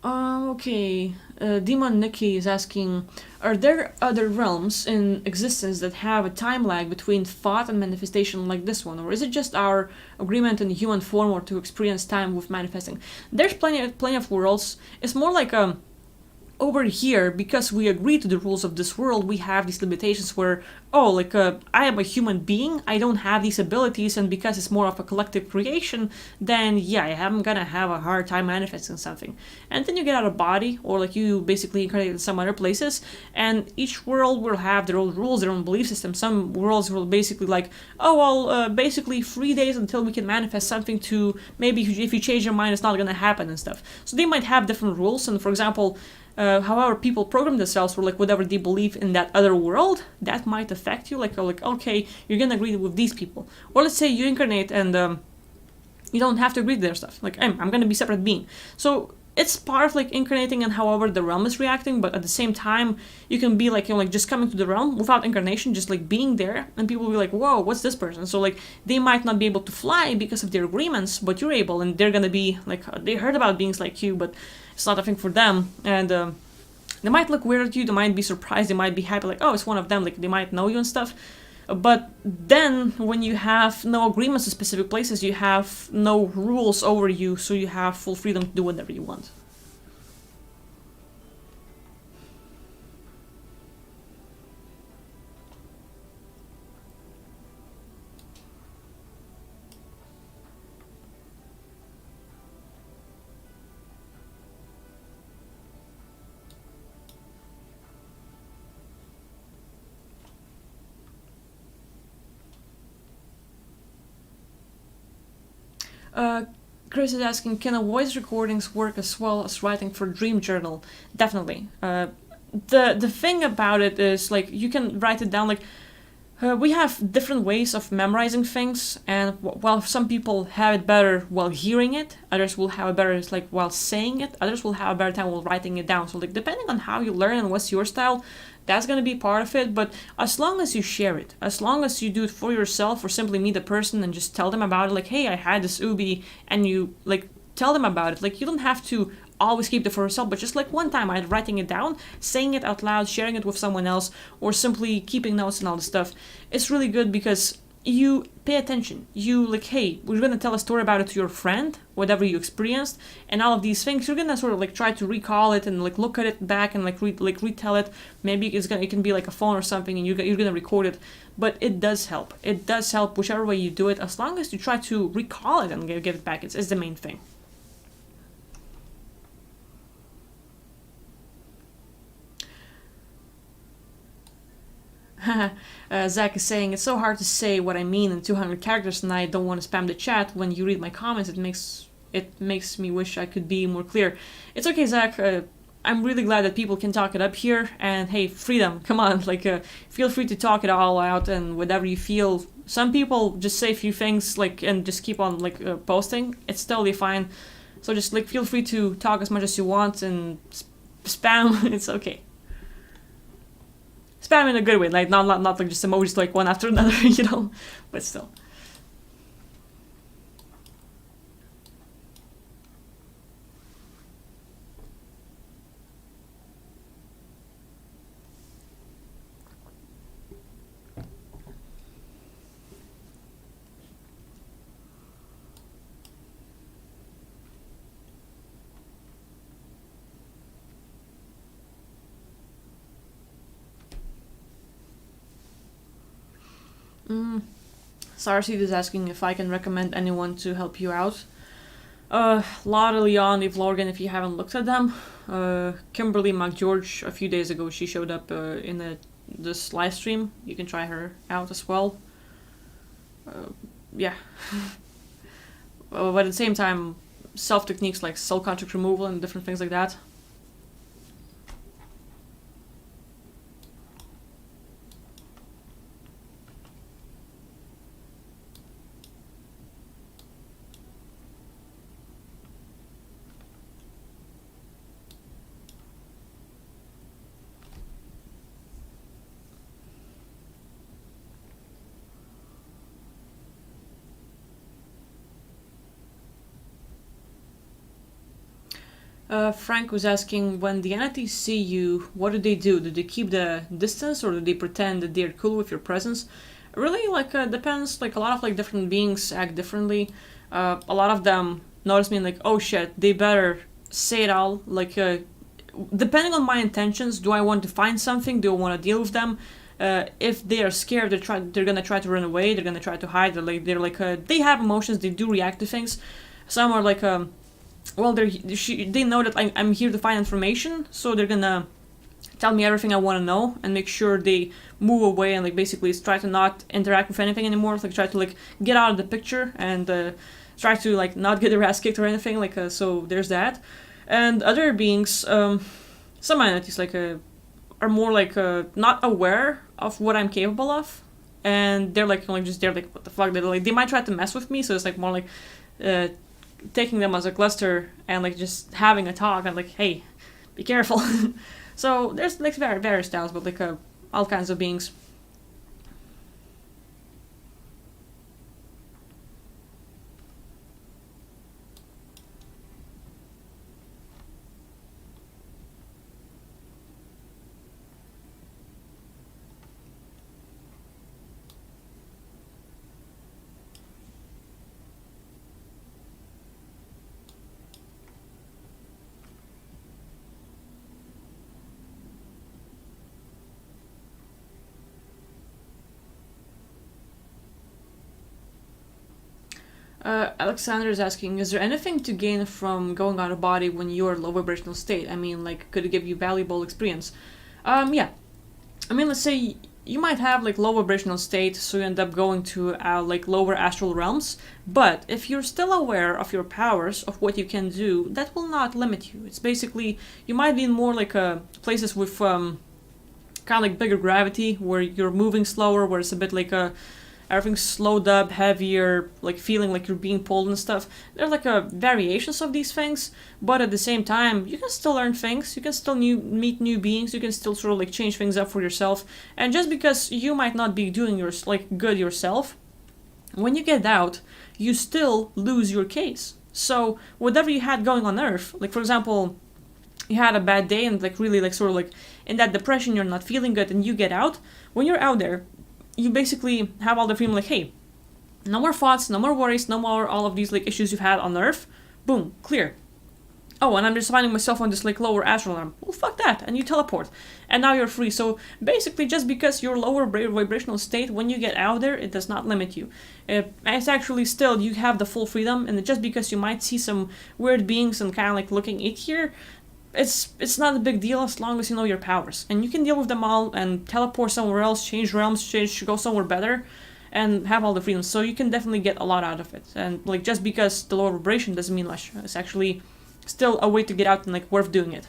Okay. Demon Nikki is asking, are there other realms in existence that have a time lag between thought and manifestation like this one? Or is it just our agreement in human form or to experience time with manifesting? There's plenty of worlds. It's more like over here, because we agree to the rules of this world, we have these limitations where, I am a human being, I don't have these abilities, and because it's more of a collective creation, then yeah, I'm gonna have a hard time manifesting something. And then you get out of body, or like you basically incarnate in some other places, and each world will have their own rules, their own belief system. Some worlds will basically like, basically 3 days until we can manifest something, to maybe if you change your mind, it's not gonna happen and stuff. So they might have different rules, and for example, however people program themselves, or like whatever they believe in that other world, that might affect you. Like okay, you're gonna agree with these people, or let's say you incarnate and you don't have to agree to their stuff. Like I'm gonna be separate being. So it's part of like incarnating and however the realm is reacting, but at the same time you can be like just coming to the realm without incarnation, just like being there, and people will be like, whoa, what's this person? So like they might not be able to fly because of their agreements, but you're able, and they're gonna be like, they heard about beings like you, but it's not a thing for them, and they might look weird at you, they might be surprised, they might be happy, like, oh, it's one of them, like they might know you and stuff. But then when you have no agreements to specific places, you have no rules over you, so you have full freedom to do whatever you want. Chris is asking, can a voice recordings work as well as writing for dream journal? Definitely. The thing about it is, like, you can write it down, like, we have different ways of memorizing things, and while some people have it better while hearing it, others will have it better like while saying it, others will have a better time while writing it down. So like depending on how you learn and what's your style, that's gonna be part of it. But as long as you share it, as long as you do it for yourself or simply meet a person and just tell them about it, like, hey, I had this ubi, and you like tell them about it. Like you don't have to always keep it for yourself, but just like one time either writing it down, saying it out loud, sharing it with someone else, or simply keeping notes and all this stuff. It's really good because you pay attention. You like, hey, we're gonna tell a story about it to your friend, whatever you experienced, and all of these things. You're gonna sort of like try to recall it and like look at it back and like retell it. Maybe it can be like a phone or something, and you're gonna record it. But it does help. It does help whichever way you do it, as long as you try to recall it and give it back. It's the main thing. Zach is saying, it's so hard to say what I mean in 200 characters, and I don't want to spam the chat. When you read my comments, it makes me wish I could be more clear. It's okay, Zach. I'm really glad that people can talk it up here. And hey, freedom, come on, like feel free to talk it all out and whatever you feel. Some people just say a few things like and just keep on like posting. It's totally fine. So just like feel free to talk as much as you want and spam. It's okay. Spam in a good way, like not like just emojis like one after another, you know. But still. Sarseed is asking if I can recommend anyone to help you out. Lotta, Leon, Eve Lorgan, if you haven't looked at them. Kimberly McGeorge, a few days ago, she showed up in this live stream. You can try her out as well. Yeah. But at the same time, self techniques like cell contact removal and different things like that. Frank was asking, when the entities see you, what do they do? Do they keep the distance or do they pretend that they're cool with your presence? Really, like, depends. Like, a lot of, like, different beings act differently. A lot of them notice me and, like, oh shit, they better say it all. Like, depending on my intentions, do I want to find something? Do I want to deal with them? If they are scared, they're gonna try to run away. They're gonna try to hide. They have emotions. They do react to things. Some are like, well, they know that I'm here to find information, so they're gonna tell me everything I want to know and make sure they move away and like basically try to not interact with anything anymore. Like try to like get out of the picture and try to like not get their ass kicked or anything. Like so, there's that. And other beings, some entities like are more like not aware of what I'm capable of, and they're like just they're like what the fuck. They might try to mess with me, so it's like more like. Taking them as a cluster and like just having a talk and like, hey, be careful. So there's like various styles, but like all kinds of beings. Alexander is asking, is there anything to gain from going out of body when you're low vibrational state? I mean, like, could it give you valuable experience? Yeah. I mean, let's say you might have like low vibrational state, so you end up going to like lower astral realms. But if you're still aware of your powers, of what you can do, that will not limit you. It's basically you might be in more like places with kind of like bigger gravity, where you're moving slower, where it's a bit like everything's slowed up, heavier, like feeling like you're being pulled and stuff. They're like variations of these things, but at the same time, you can still learn things. You can still meet new beings. You can still sort of like change things up for yourself. And just because you might not be doing good yourself, when you get out, you still lose your case. So whatever you had going on Earth, like for example, you had a bad day and like really like sort of like in that depression, you're not feeling good, and you get out. When you're out there, you basically have all the feeling like, hey, no more thoughts, no more worries, no more all of these like issues you've had on Earth. Boom, clear. Oh, and I'm just finding myself on this like lower astral realm. Well, fuck that, and you teleport, and now you're free. So basically, just because you're lower vibrational state, when you get out there, it does not limit you. It's actually still you have the full freedom, and just because you might see some weird beings and kind of like looking ickier, it's not a big deal as long as you know your powers, and you can deal with them all and teleport somewhere else, change realms, go somewhere better, and have all the freedoms. So you can definitely get a lot out of it. And like just because the lower vibration doesn't mean less, it's actually still a way to get out and like worth doing it.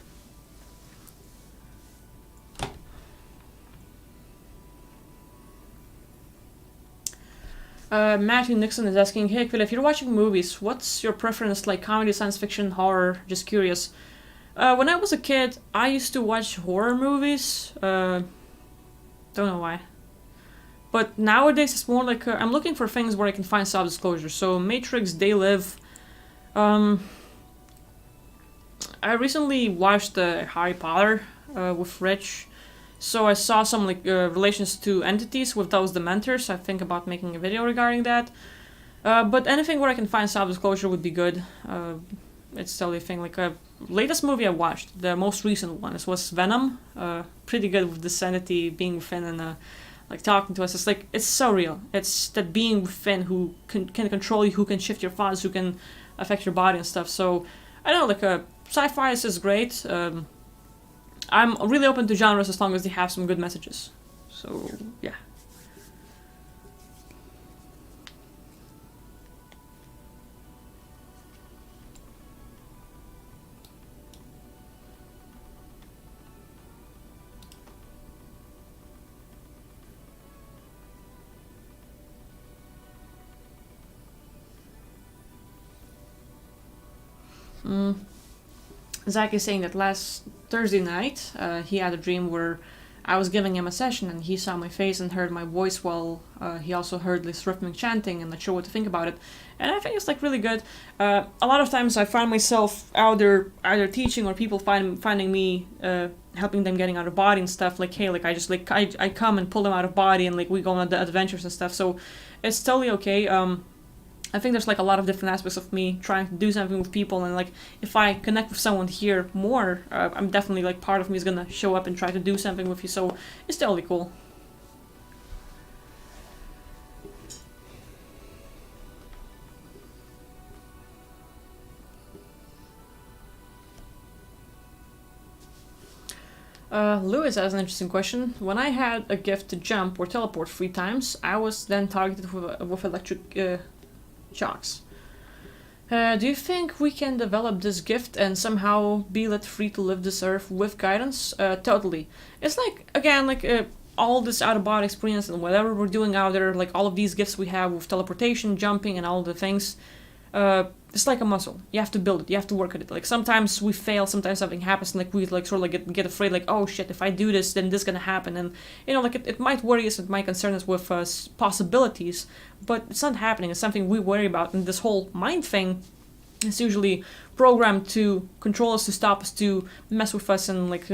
Matthew Nixon is asking, hey, Akvile, if you're watching movies, what's your preference, like comedy, science fiction, horror? Just curious. When I was a kid, I used to watch horror movies. Don't know why. But nowadays, it's more like I'm looking for things where I can find self-disclosure. So Matrix, They Live. Um, I recently watched Harry Potter with Rich. So I saw some like relations to entities with those dementors. I think about making a video regarding that. But anything where I can find self-disclosure would be good. It's totally a thing. Like latest movie I watched, the most recent one, this was Venom. Pretty good with this entity being within and like talking to us. It's like it's so real. It's that being within who can control you, who can shift your thoughts, who can affect your body and stuff. So I don't know, like sci-fi is great. I'm really open to genres as long as they have some good messages. So yeah. Mm. Zach is saying that last Thursday night he had a dream where I was giving him a session and he saw my face and heard my voice while he also heard this rhythmic chanting and not sure what to think about it. And I think it's like really good. A lot of times I find myself either teaching or people finding me helping them getting out of body and stuff. Like hey, like I just like I come and pull them out of body and like we go on the adventures and stuff. So it's totally okay. I think there's like a lot of different aspects of me trying to do something with people, and like if I connect with someone here more, I'm definitely like part of me is gonna show up and try to do something with you. So it's totally cool. Lewis has an interesting question. When I had a gift to jump or teleport 3 times, I was then targeted with electric shocks. Do you think we can develop this gift and somehow be let free to live this earth with guidance? Totally. It's like, again, like all this out of body experience and whatever we're doing out there, like all of these gifts we have with teleportation, jumping, and all the things. It's like a muscle. You have to build it. You have to work at it. Like sometimes we fail. Sometimes something happens, and like we like sort of like get afraid. Like oh shit, if I do this, then this gonna happen. And you know, like it might worry us. It might concern us with possibilities, but it's not happening. It's something we worry about. And this whole mind thing is usually programmed to control us, to stop us, to mess with us, and like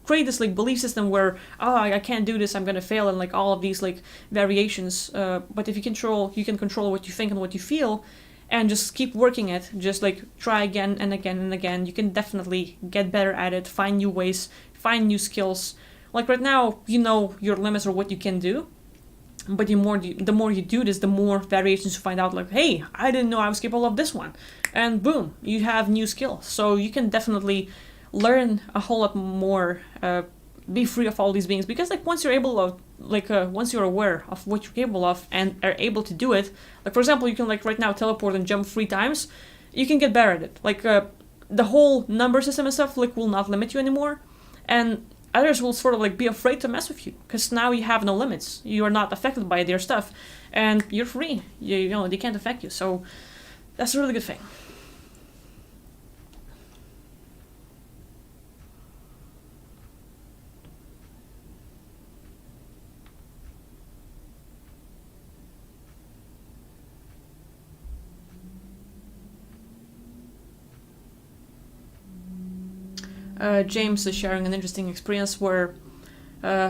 create this like belief system where oh I can't do this, I'm gonna fail, and like all of these like variations. But if you can control what you think and what you feel, and just keep working it, just like try again and again and again, you can definitely get better at it, find new ways, find new skills. Like right now, you know your limits or what you can do, but the more you do this, the more variations you find out. Like hey, I didn't know I was capable of this one, and boom, you have new skills. So you can definitely learn a whole lot more, be free of all these beings, because like once you're able of like once you're aware of what you're capable of and are able to do it, like for example you can like right now teleport and jump 3 times, you can get better at it. Like the whole number system and stuff like will not limit you anymore, and others will sort of like be afraid to mess with you because now you have no limits, you are not affected by their stuff, and you're free. You know they can't affect you, so that's a really good thing. James is sharing an interesting experience where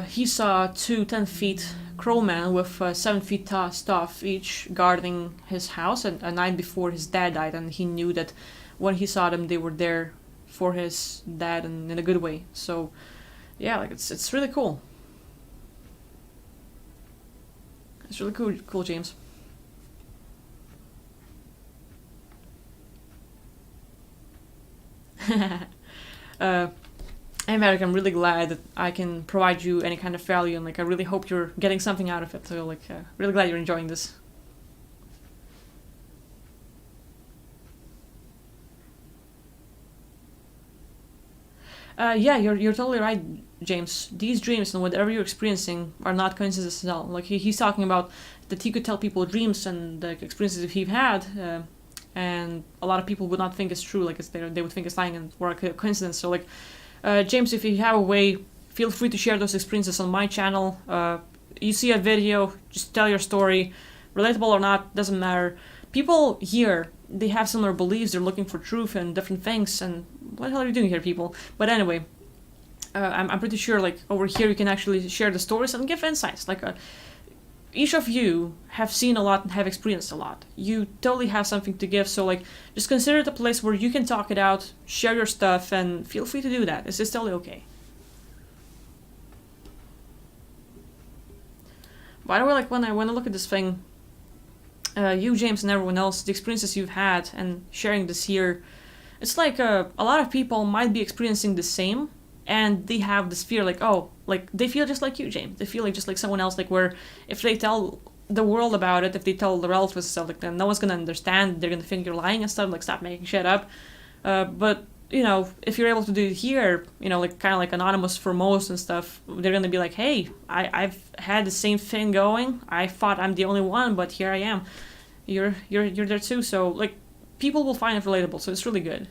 he saw two 10 feet crowmen with 7 feet tall staff each guarding his house a night before his dad died, and he knew that when he saw them, they were there for his dad and in a good way. So, yeah, like it's really cool. It's really cool, James. uh, Hey Merrick, I'm really glad that I can provide you any kind of value, and like I really hope you're getting something out of it. So like, really glad you're enjoying this. Yeah, you're totally right, James. These dreams and whatever you're experiencing are not coincidences at all. Like he's talking about that he could tell people dreams and the experiences he've had, and a lot of people would not think it's true. Like they would think it's lying and or a coincidence. So like, James, if you have a way, feel free to share those experiences on my channel. You see a video, just tell your story, relatable or not, doesn't matter. People here, they have similar beliefs. They're looking for truth and different things. And what the hell are you doing here, people? But anyway, I'm pretty sure like over here you can actually share the stories and give insights. Like each of you have seen a lot and have experienced a lot. You totally have something to give. So like just consider it a place where you can talk it out, share your stuff, and feel free to do that. It's totally okay. By the way, like when I look at this thing, you, James, and everyone else, the experiences you've had and sharing this here, it's like a lot of people might be experiencing the same, and they have this fear, like, oh, like they feel just like you, James. They feel like just like someone else, like where if they tell the world about it, if they tell the relatives and stuff, like then no one's gonna understand. They're gonna think you're lying and stuff. Like stop making shit up. But you know, if you're able to do it here, you know, like kind of like anonymous for most and stuff, they're gonna be like, hey, I've had the same thing going. I thought I'm the only one, but here I am. You're there too. So like, people will find it relatable. So it's really good.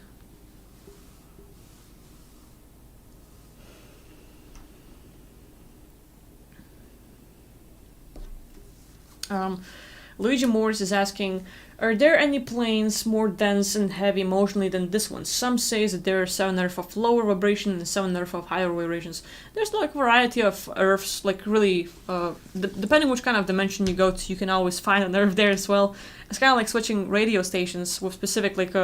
Luigi Morris is asking, are there any planes more dense and heavy emotionally than this one? Some say that there are 7 Earths of lower vibration and 7 Earths of higher vibrations. There's like a variety of Earths, like really, depending which kind of dimension you go to, you can always find an Earth there as well. It's kind of like switching radio stations with specific, like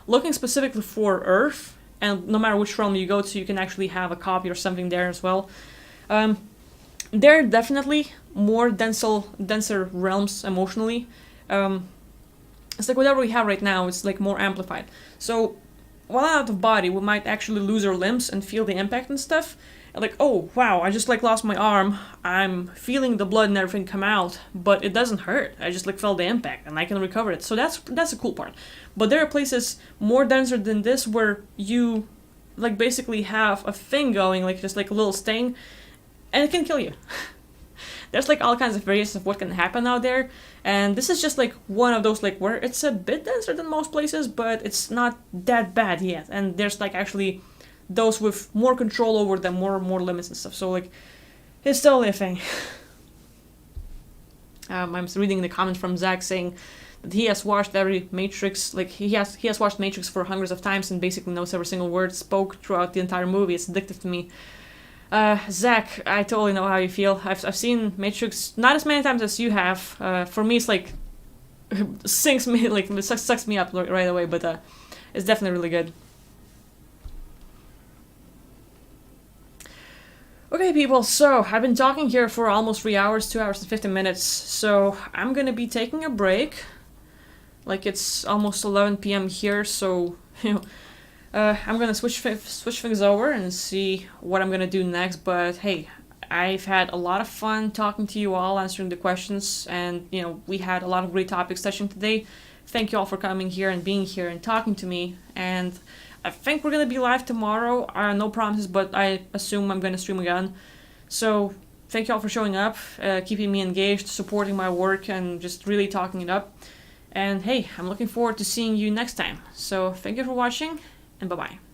looking specifically for Earth, and no matter which realm you go to, you can actually have a copy or something there as well. There are definitely more denser realms emotionally. It's like whatever we have right now, it's like more amplified. So while out of body, we might actually lose our limbs and feel the impact and stuff. And like, oh wow, I just like lost my arm. I'm feeling the blood and everything come out, but it doesn't hurt. I just like felt the impact and I can recover it. So that's a cool part. But there are places more denser than this where you like basically have a thing going, like just like a little sting, and it can kill you. There's like all kinds of variations of what can happen out there, and this is just like one of those like where it's a bit denser than most places, but it's not that bad yet. And there's like actually those with more control over them, more limits and stuff. So like, it's totally a thing. I'm reading the comment from Zach saying that he has watched every Matrix, like he has watched Matrix for hundreds of times and basically knows every single word spoke throughout the entire movie. It's addictive to me. Zach, I totally know how you feel. I've seen Matrix not as many times as you have. For me, it's like sinks me, like it sucks me up right away. But it's definitely really good. Okay, people. So I've been talking here for almost 3 hours, 2 hours and 15 minutes. So I'm gonna be taking a break. Like it's almost 11 p.m. here, so you know. I'm gonna switch things over and see what I'm gonna do next. But hey, I've had a lot of fun talking to you all, answering the questions, and you know we had a lot of great topics touching today. Thank you all for coming here and being here and talking to me. And I think we're gonna be live tomorrow. No promises, but I assume I'm gonna stream again. So thank you all for showing up, keeping me engaged, supporting my work, and just really talking it up. And hey, I'm looking forward to seeing you next time. So thank you for watching. And bye-bye.